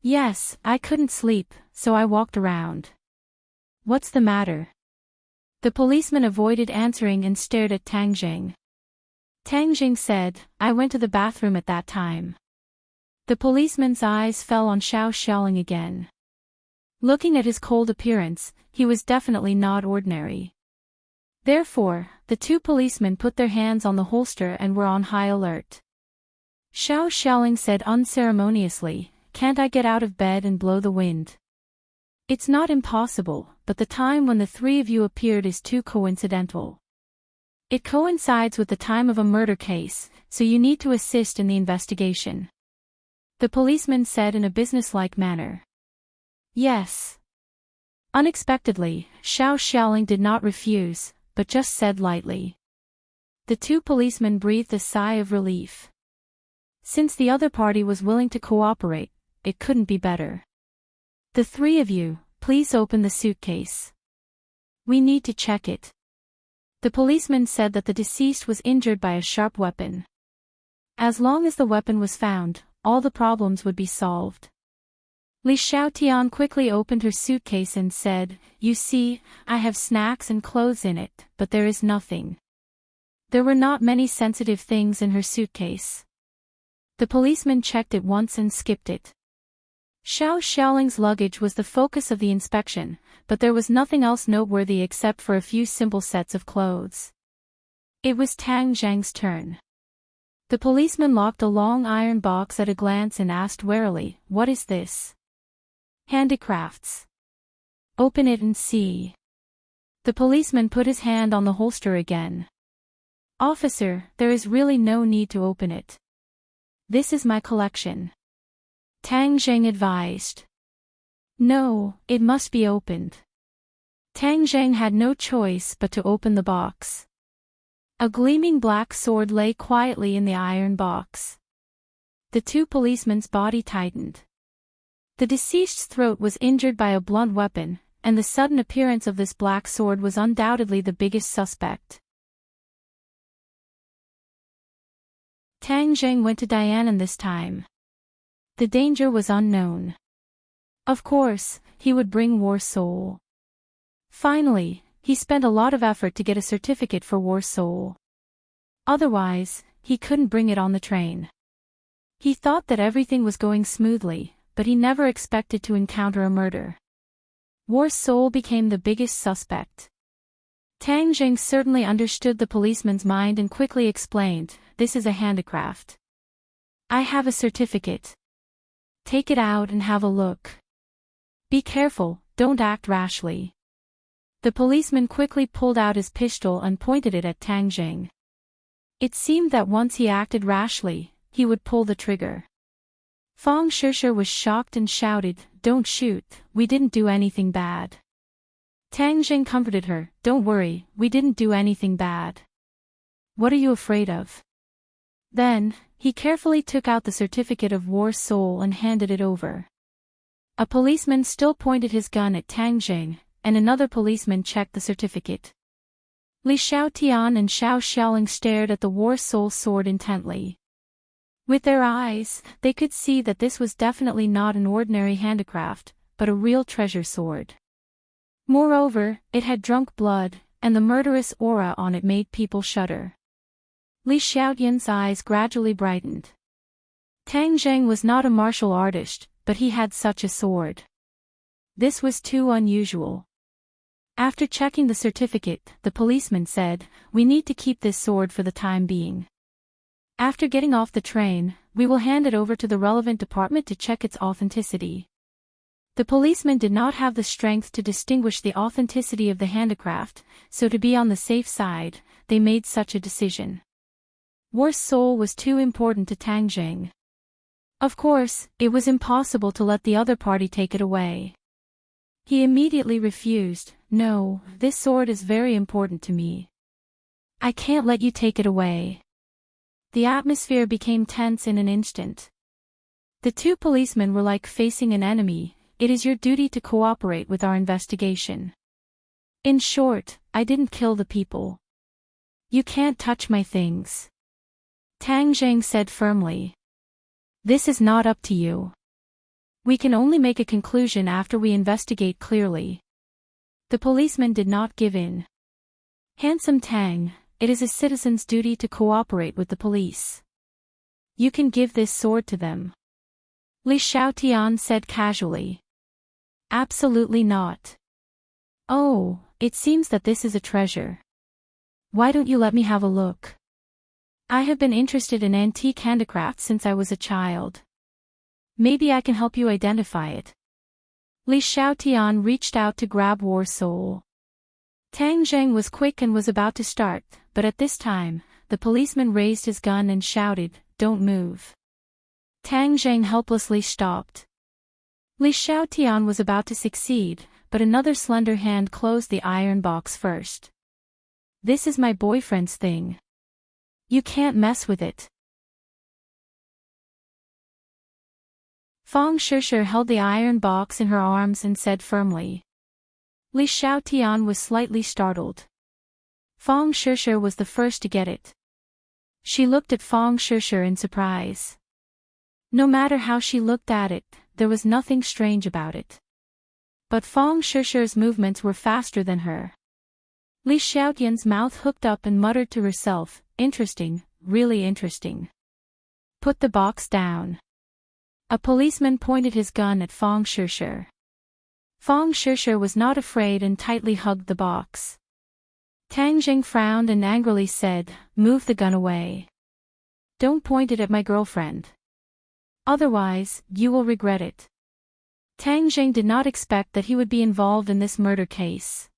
"Yes, I couldn't sleep, so I walked around." "What's the matter?" The policeman avoided answering and stared at Tang Zheng. Tang Zheng said, "I went to the bathroom at that time." The policeman's eyes fell on Xiao Xiaoling again. Looking at his cold appearance, he was definitely not ordinary. Therefore, the two policemen put their hands on the holster and were on high alert. Xiao Xiaoling said unceremoniously, "Can't I get out of bed and blow the wind?" "It's not impossible, but the time when the three of you appeared is too coincidental. It coincides with the time of a murder case, so you need to assist in the investigation," the policeman said in a businesslike manner. "Yes." Unexpectedly, Xiao Xiaoling did not refuse, but just said lightly. The two policemen breathed a sigh of relief. Since the other party was willing to cooperate, it couldn't be better. "The three of you, please open the suitcase. We need to check it." The policeman said that the deceased was injured by a sharp weapon. As long as the weapon was found, all the problems would be solved. Li Xiaotian quickly opened her suitcase and said, "You see, I have snacks and clothes in it, but there is nothing." There were not many sensitive things in her suitcase. The policeman checked it once and skipped it. Xiao Xiaoling's luggage was the focus of the inspection, but there was nothing else noteworthy except for a few simple sets of clothes. It was Tang Zheng's turn. The policeman locked a long iron box at a glance and asked warily, "What is this?" "Handicrafts." "Open it and see." The policeman put his hand on the holster again. "Officer, there is really no need to open it. This is my collection," Tang Zheng advised. "No, it must be opened." Tang Zheng had no choice but to open the box. A gleaming black sword lay quietly in the iron box. The two policemen's body tightened. The deceased's throat was injured by a blunt weapon, and the sudden appearance of this black sword was undoubtedly the biggest suspect. Tang Zheng went to Dianan this time. The danger was unknown. Of course, he would bring War Soul. Finally, he spent a lot of effort to get a certificate for War Soul. Otherwise, he couldn't bring it on the train. He thought that everything was going smoothly, but he never expected to encounter a murder. War Soul became the biggest suspect. Tang Zheng certainly understood the policeman's mind and quickly explained, "This is a handicraft. I have a certificate. Take it out and have a look. Be careful, don't act rashly." The policeman quickly pulled out his pistol and pointed it at Tang Zheng. It seemed that once he acted rashly, he would pull the trigger. Fang Shishir was shocked and shouted, "Don't shoot, we didn't do anything bad." Tang Zheng comforted her, "Don't worry, we didn't do anything bad. What are you afraid of?" Then, he carefully took out the certificate of War Soul and handed it over. A policeman still pointed his gun at Tang Zheng, and another policeman checked the certificate. Li Xiaotian and Xiao Xiaoling stared at the War Soul sword intently. With their eyes, they could see that this was definitely not an ordinary handicraft, but a real treasure sword. Moreover, it had drunk blood, and the murderous aura on it made people shudder. Li Xiaotian's eyes gradually brightened. Tang Zheng was not a martial artist, but he had such a sword. This was too unusual. After checking the certificate, the policeman said, "We need to keep this sword for the time being. After getting off the train, we will hand it over to the relevant department to check its authenticity." The policeman did not have the strength to distinguish the authenticity of the handicraft, so to be on the safe side, they made such a decision. War's soul was too important to Tang Jing. Of course, it was impossible to let the other party take it away. He immediately refused. No, this sword is very important to me. I can't let you take it away. The atmosphere became tense in an instant. The two policemen were like facing an enemy. It is your duty to cooperate with our investigation. In short, I didn't kill the people. You can't touch my things. Tang Jing said firmly. This is not up to you. We can only make a conclusion after we investigate clearly. The policeman did not give in. Handsome Tang, it is a citizen's duty to cooperate with the police. You can give this sword to them. Li Xiaotian said casually. Absolutely not. Oh, it seems that this is a treasure. Why don't you let me have a look? I have been interested in antique handicraft since I was a child. Maybe I can help you identify it. Li Xiaotian reached out to grab War's soul. Tang Jing was quick and was about to start, but at this time, the policeman raised his gun and shouted, "Don't move." Tang Jing helplessly stopped. Li Xiaotian was about to succeed, but another slender hand closed the iron box first. This is my boyfriend's thing. You can't mess with it. Fang Shishir held the iron box in her arms and said firmly. Li Xiaotian was slightly startled. Fang Shishir was the first to get it. She looked at Fang Shishir in surprise. No matter how she looked at it, there was nothing strange about it. But Fang Shishir's movements were faster than her. Li Xiaotian's mouth hooked up and muttered to herself, interesting, really interesting. Put the box down. A policeman pointed his gun at Fang Shishir. Fang Shishir was not afraid and tightly hugged the box. Tang Jing frowned and angrily said, "Move the gun away. Don't point it at my girlfriend. Otherwise, you will regret it." Tang Jing did not expect that he would be involved in this murder case.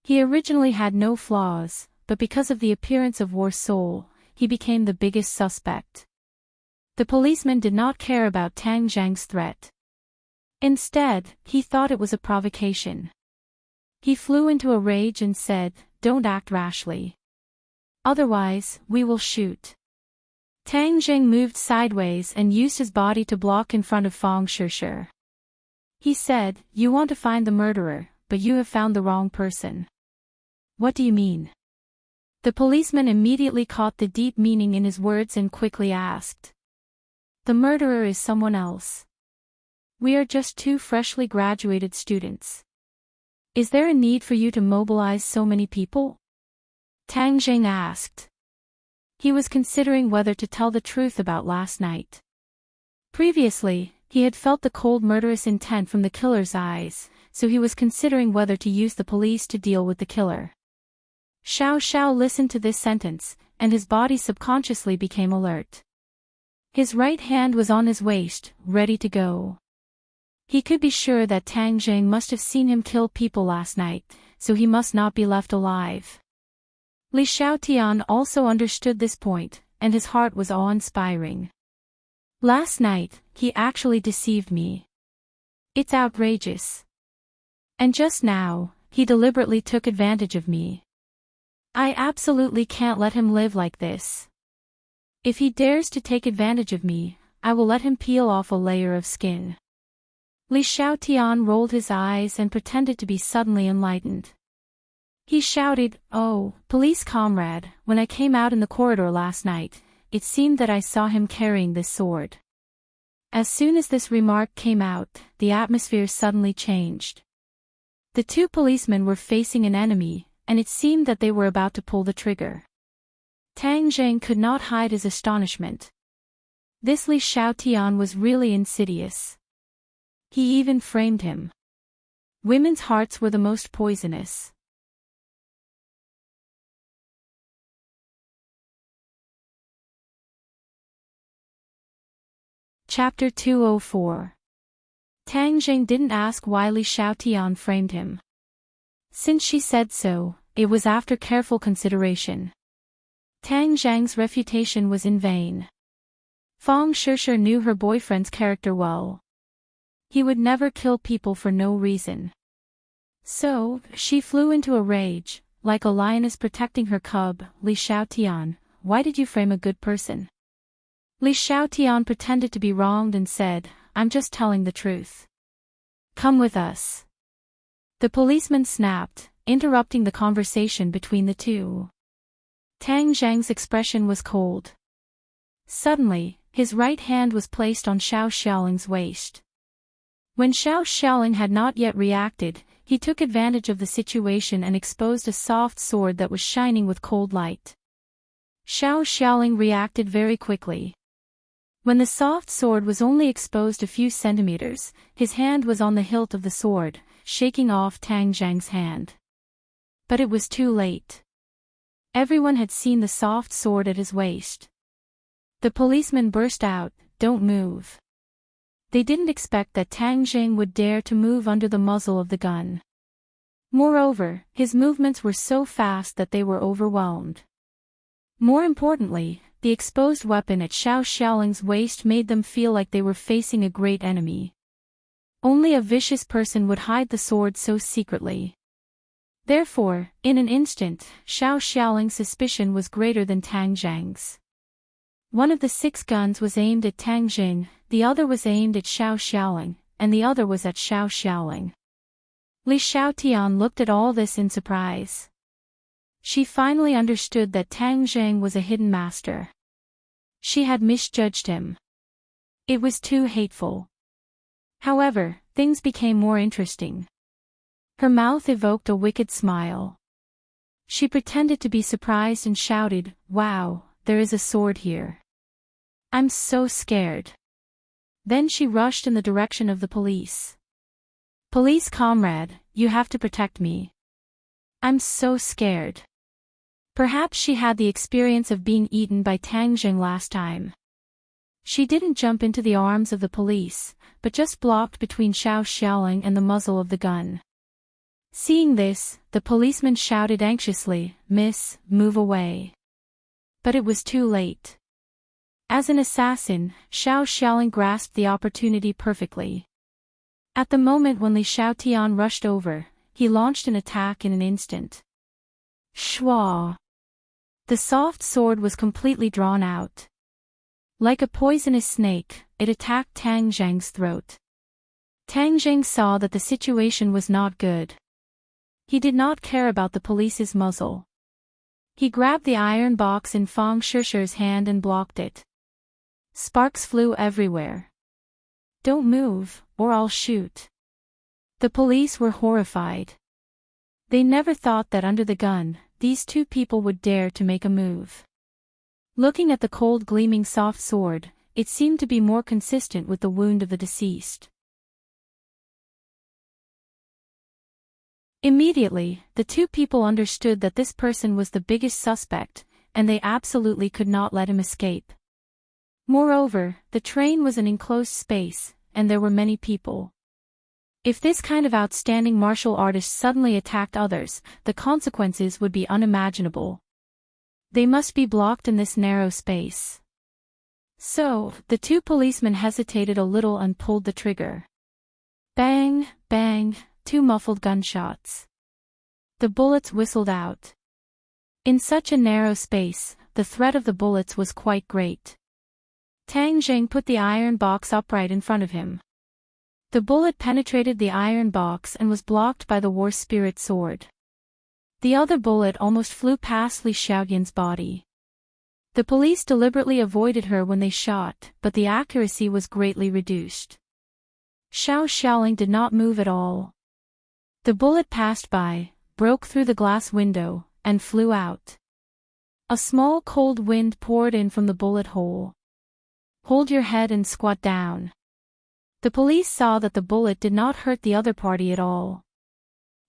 He originally had no flaws, but because of the appearance of War's soul, he became the biggest suspect. The policeman did not care about Tang Jing's threat. Instead, he thought it was a provocation. He flew into a rage and said, "Don't act rashly. Otherwise, we will shoot." Tang Jing moved sideways and used his body to block in front of Fang Shishir. He said, "You want to find the murderer, but you have found the wrong person." What do you mean? The policeman immediately caught the deep meaning in his words and quickly asked. The murderer is someone else. We are just two freshly graduated students. Is there a need for you to mobilize so many people? Tang Jing asked. He was considering whether to tell the truth about last night. Previously, he had felt the cold murderous intent from the killer's eyes, so he was considering whether to use the police to deal with the killer. Xiao Xiao listened to this sentence, and his body subconsciously became alert. His right hand was on his waist, ready to go. He could be sure that Tang Jing must have seen him kill people last night, so he must not be left alive. Li Xiaotian also understood this point, and his heart was awe-inspiring. Last night, he actually deceived me. It's outrageous. And just now, he deliberately took advantage of me. I absolutely can't let him live like this. If he dares to take advantage of me, I will let him peel off a layer of skin. Li Xiaotian rolled his eyes and pretended to be suddenly enlightened. He shouted, "Oh, police comrade, when I came out in the corridor last night, it seemed that I saw him carrying this sword." As soon as this remark came out, the atmosphere suddenly changed. The two policemen were facing an enemy, and it seemed that they were about to pull the trigger. Tang Jing could not hide his astonishment. This Li Xiaotian was really insidious. He even framed him. Women's hearts were the most poisonous. Chapter 204. Tang Jing didn't ask why Li Xiaotian framed him. Since she said so, it was after careful consideration. Tang Zhang's refutation was in vain. Fang Shishir knew her boyfriend's character well. He would never kill people for no reason. So, she flew into a rage, like a lioness protecting her cub. Li Xiaotian, why did you frame a good person? Li Xiaotian pretended to be wronged and said, I'm just telling the truth. Come with us. The policeman snapped, interrupting the conversation between the two. Tang Zhang's expression was cold. Suddenly, his right hand was placed on Xiao Xiaoling's waist. When Xiao Xiaoling had not yet reacted, he took advantage of the situation and exposed a soft sword that was shining with cold light. Xiao Xiaoling reacted very quickly. When the soft sword was only exposed a few centimeters, his hand was on the hilt of the sword, shaking off Tang Zhang's hand. But it was too late. Everyone had seen the soft sword at his waist. The policeman burst out, don't move. They didn't expect that Tang Zhang would dare to move under the muzzle of the gun. Moreover, his movements were so fast that they were overwhelmed. More importantly, the exposed weapon at Xiao Xiaoling's waist made them feel like they were facing a great enemy. Only a vicious person would hide the sword so secretly. Therefore, in an instant, Xiao Xiaoling's suspicion was greater than Tang Zhang's. One of the 6 guns was aimed at Tang Zhang, the other was aimed at Xiao Xiaoling, and the other was at Xiao Xiaoling. Li Xiaotian looked at all this in surprise. She finally understood that Tang Zhang was a hidden master. She had misjudged him. It was too hateful. However, things became more interesting. Her mouth evoked a wicked smile. She pretended to be surprised and shouted, wow, there is a sword here. I'm so scared. Then she rushed in the direction of the police. Police comrade, you have to protect me. I'm so scared. Perhaps she had the experience of being eaten by Tang Zhang last time. She didn't jump into the arms of the police, but just blocked between Xiao Xiaoling and the muzzle of the gun. Seeing this, the policeman shouted anxiously, Miss, move away. But it was too late. As an assassin, Xiao Xiaoling grasped the opportunity perfectly. At the moment when Li Xiaotian rushed over, he launched an attack in an instant. Shwa! The soft sword was completely drawn out. Like a poisonous snake, it attacked Tang Zhang's throat. Tang Zhang saw that the situation was not good. He did not care about the police's muzzle. He grabbed the iron box in Fang Shishir's hand and blocked it. Sparks flew everywhere. Don't move, or I'll shoot. The police were horrified. They never thought that under the gun, these 2 people would dare to make a move. Looking at the cold gleaming soft sword, it seemed to be more consistent with the wound of the deceased. Immediately, the 2 people understood that this person was the biggest suspect, and they absolutely could not let him escape. Moreover, the train was an enclosed space, and there were many people. If this kind of outstanding martial artist suddenly attacked others, the consequences would be unimaginable. They must be blocked in this narrow space. So, the 2 policemen hesitated a little and pulled the trigger. Bang, bang, 2 muffled gunshots. The bullets whistled out. In such a narrow space, the threat of the bullets was quite great. Tang Zhang put the iron box upright in front of him. The bullet penetrated the iron box and was blocked by the war spirit sword. The other bullet almost flew past Li Xiaotian's body. The police deliberately avoided her when they shot, but the accuracy was greatly reduced. Xiao Xiaoling did not move at all. The bullet passed by, broke through the glass window, and flew out. A small cold wind poured in from the bullet hole. Hold your head and squat down. The police saw that the bullet did not hurt the other party at all.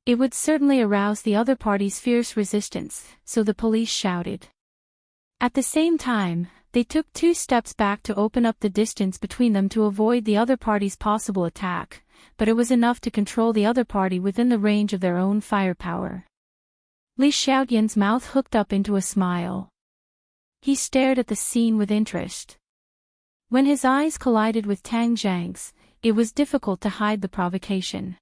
It would certainly arouse the other party's fierce resistance, so the police shouted. At the same time, they took 2 steps back to open up the distance between them to avoid the other party's possible attack, but it was enough to control the other party within the range of their own firepower. Li Xiaotian's mouth hooked up into a smile. He stared at the scene with interest. When his eyes collided with Tang Zhang's, it was difficult to hide the provocation.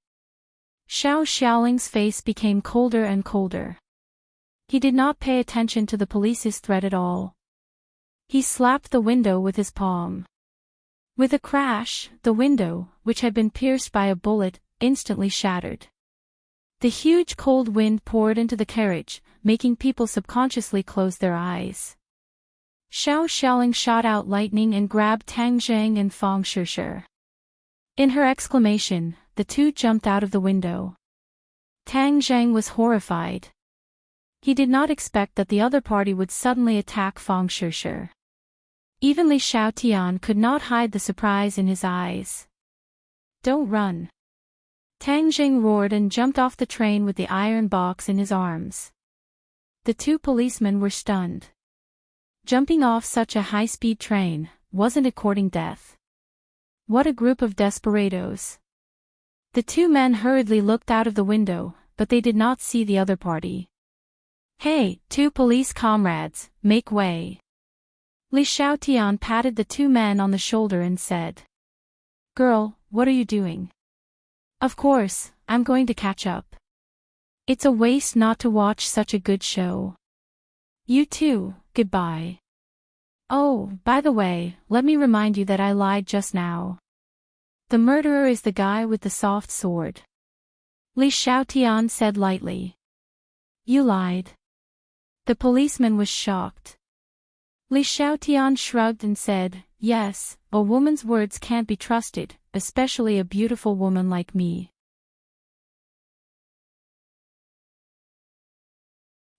Xiao Xiaoling's face became colder and colder. He did not pay attention to the police's threat at all. He slapped the window with his palm. With a crash, the window, which had been pierced by a bullet, instantly shattered. The huge cold wind poured into the carriage, making people subconsciously close their eyes. Xiao Xiaoling shot out lightning and grabbed Tang Zhang and Fang Shishir. In her exclamation, the two jumped out of the window. Tang Zhang was horrified. He did not expect that the other party would suddenly attack Fang Shishir. Even Li Xiaotian could not hide the surprise in his eyes. "Don't run!" Tang Zhang roared and jumped off the train with the iron box in his arms. The two policemen were stunned. Jumping off such a high-speed train, wasn't it courting death? What a group of desperados. The two men hurriedly looked out of the window, but they did not see the other party. "Hey, two police comrades, make way." Li Xiaotian patted the two men on the shoulder and said, "Girl, what are you doing?" "Of course, I'm going to catch up. It's a waste not to watch such a good show. You too, goodbye. Oh, by the way, let me remind you that I lied just now. The murderer is the guy with the soft sword." Li Xiaotian said lightly. "You lied?" The policeman was shocked. Li Xiaotian shrugged and said, "Yes, a woman's words can't be trusted, especially a beautiful woman like me."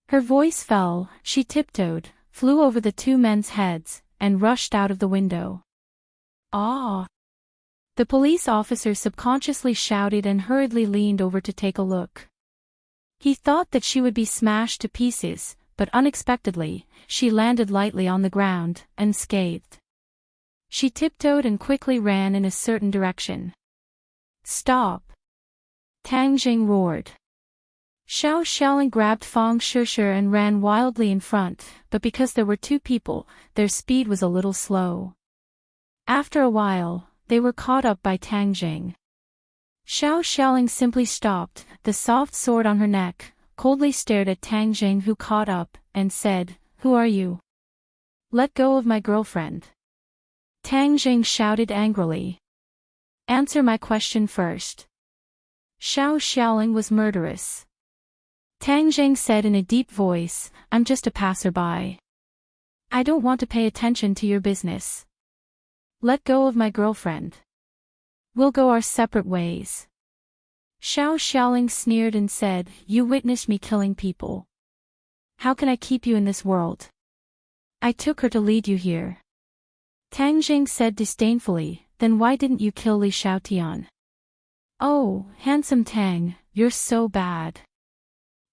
Her voice fell, she tiptoed, flew over the two men's heads, and rushed out of the window. "Ah!" The police officer subconsciously shouted and hurriedly leaned over to take a look. He thought that she would be smashed to pieces, but unexpectedly, she landed lightly on the ground, unscathed. She tiptoed and quickly ran in a certain direction. "Stop!" Tang Zhang roared. Xiao Xiaoling grabbed Fang Shishir and ran wildly in front, but because there were two people, their speed was a little slow. After a while, they were caught up by Tang Zhang. Xiao Xiaoling simply stopped, the soft sword on her neck, coldly stared at Tang Zhang, who caught up, and said, "Who are you?" "Let go of my girlfriend." Tang Zhang shouted angrily. "Answer my question first." Xiao Xiaoling was murderous. Tang Zhang said in a deep voice, "I'm just a passerby. I don't want to pay attention to your business. Let go of my girlfriend. We'll go our separate ways." Xiao Xiaoling sneered and said, "You witnessed me killing people. How can I keep you in this world? I took her to lead you here." Tang Zhang said disdainfully, "Then why didn't you kill Li Xiaotian?" "Oh, handsome Tang, you're so bad.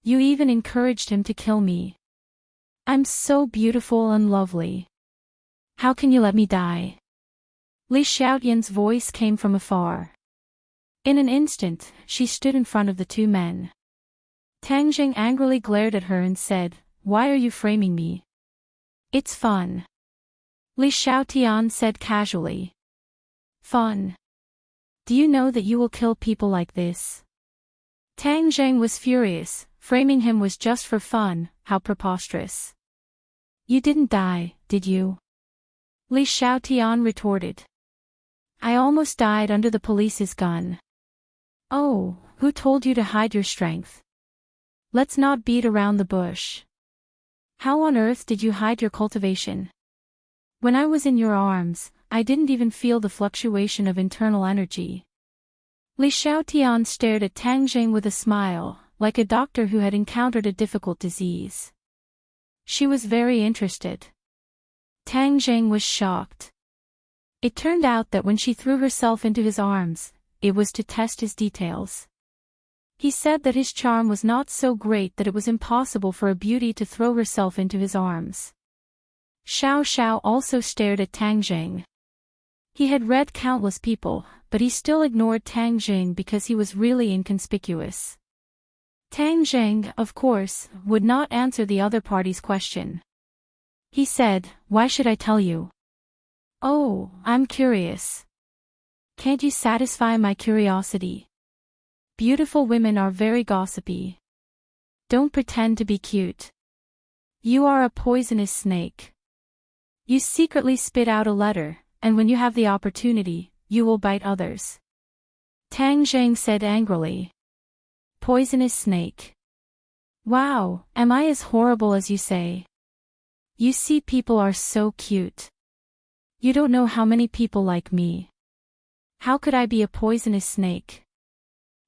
You even encouraged him to kill me. I'm so beautiful and lovely. How can you let me die?" Li Xiaotian's voice came from afar. In an instant, she stood in front of the two men. Tang Zhang angrily glared at her and said, "Why are you framing me?" "It's fun." Li Xiaotian said casually. "Fun? Do you know that you will kill people like this?" Tang Zhang was furious, framing him was just for fun, how preposterous. "You didn't die, did you?" Li Xiaotian retorted. "I almost died under the police's gun." "Oh, who told you to hide your strength? Let's not beat around the bush. How on earth did you hide your cultivation? When I was in your arms, I didn't even feel the fluctuation of internal energy." Li Xiaotian stared at Tang Zhang with a smile, like a doctor who had encountered a difficult disease. She was very interested. Tang Zhang was shocked. It turned out that when she threw herself into his arms, it was to test his details. He said that his charm was not so great that it was impossible for a beauty to throw herself into his arms. Xiao Xiao also stared at Tang Zhang. He had read countless people, but he still ignored Tang Zhang because he was really inconspicuous. Tang Zheng, of course, would not answer the other party's question. He said, "Why should I tell you?" "Oh, I'm curious." "Can't you satisfy my curiosity?" Beautiful women are very gossipy. Don't pretend to be cute. You are a poisonous snake. You secretly spit out a letter, and when you have the opportunity, you will bite others. Tang Zheng said angrily. Poisonous snake. Wow, am I as horrible as you say? You see, people are so cute. You don't know how many people like me. How could I be a poisonous snake?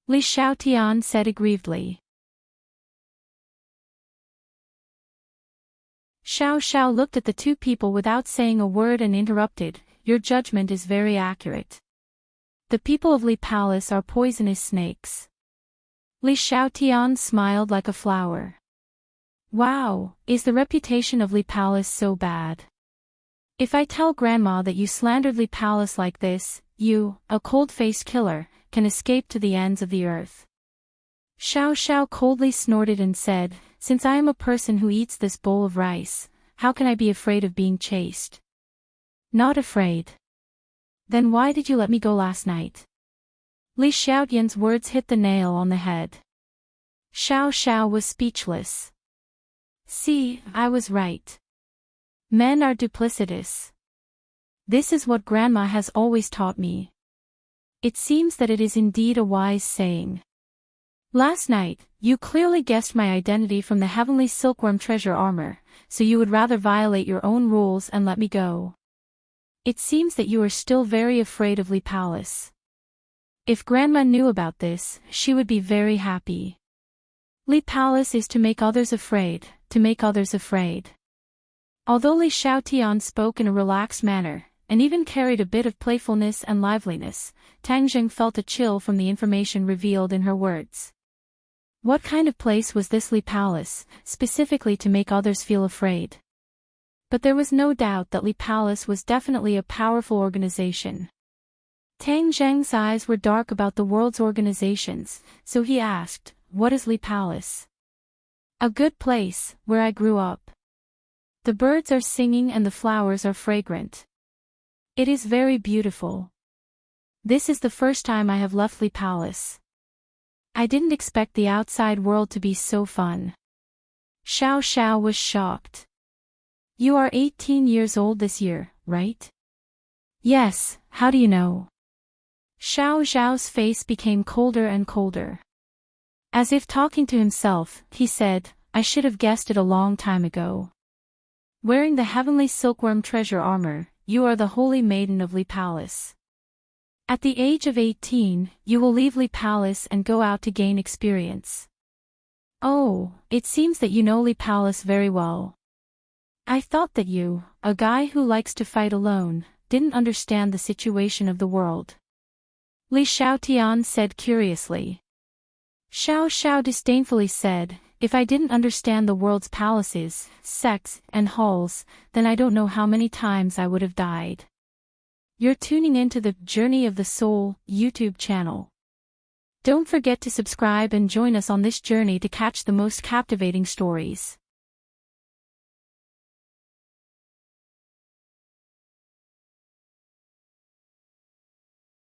Li Xiaotian said aggrievedly. Xiao Xiao looked at the two people without saying a word and interrupted, "Your judgment is very accurate. The people of Li Palace are poisonous snakes." Li Xiaotian smiled like a flower. Wow, is the reputation of Li Palace so bad? If I tell Grandma that you slandered Li Palace like this, you, a cold-faced killer, can escape to the ends of the earth. Xiao Xiao coldly snorted and said, "Since I am a person who eats this bowl of rice, how can I be afraid of being chased?" Not afraid. Then why did you let me go last night? Li Xiaotian's words hit the nail on the head. Xiao Xiao was speechless. See, I was right. Men are duplicitous. This is what Grandma has always taught me. It seems that it is indeed a wise saying. Last night, you clearly guessed my identity from the heavenly silkworm treasure armor, so you would rather violate your own rules and let me go. It seems that you are still very afraid of Li Palace. If Grandma knew about this, she would be very happy. Li Palace is to make others afraid, to make others afraid. Although Li Xiaotian spoke in a relaxed manner, and even carried a bit of playfulness and liveliness, Tang Zheng felt a chill from the information revealed in her words. What kind of place was this Li Palace, specifically to make others feel afraid? But there was no doubt that Li Palace was definitely a powerful organization. Tang Zheng's eyes were dark about the world's organizations, so he asked, "What is Li Palace?" "A good place, where I grew up. The birds are singing and the flowers are fragrant. It is very beautiful. This is the first time I have left Li Palace. I didn't expect the outside world to be so fun." Xiao Xiao was shocked. "You are 18 years old this year, right?" "Yes, how do you know?" Xiao Xiao's face became colder and colder. As if talking to himself, he said, "I should have guessed it a long time ago. Wearing the heavenly silkworm treasure armor, you are the holy maiden of Li Palace. At the age of 18, you will leave Li Palace and go out to gain experience. Oh, it seems that you know Li Palace very well. I thought that you, a guy who likes to fight alone, didn't understand the situation of the world." Li Xiaotian said curiously. Xiao Xiao disdainfully said, "If I didn't understand the world's palaces, sects, and halls, then I don't know how many times I would have died." You're tuning into the Journey of the Soul YouTube channel. Don't forget to subscribe and join us on this journey to catch the most captivating stories.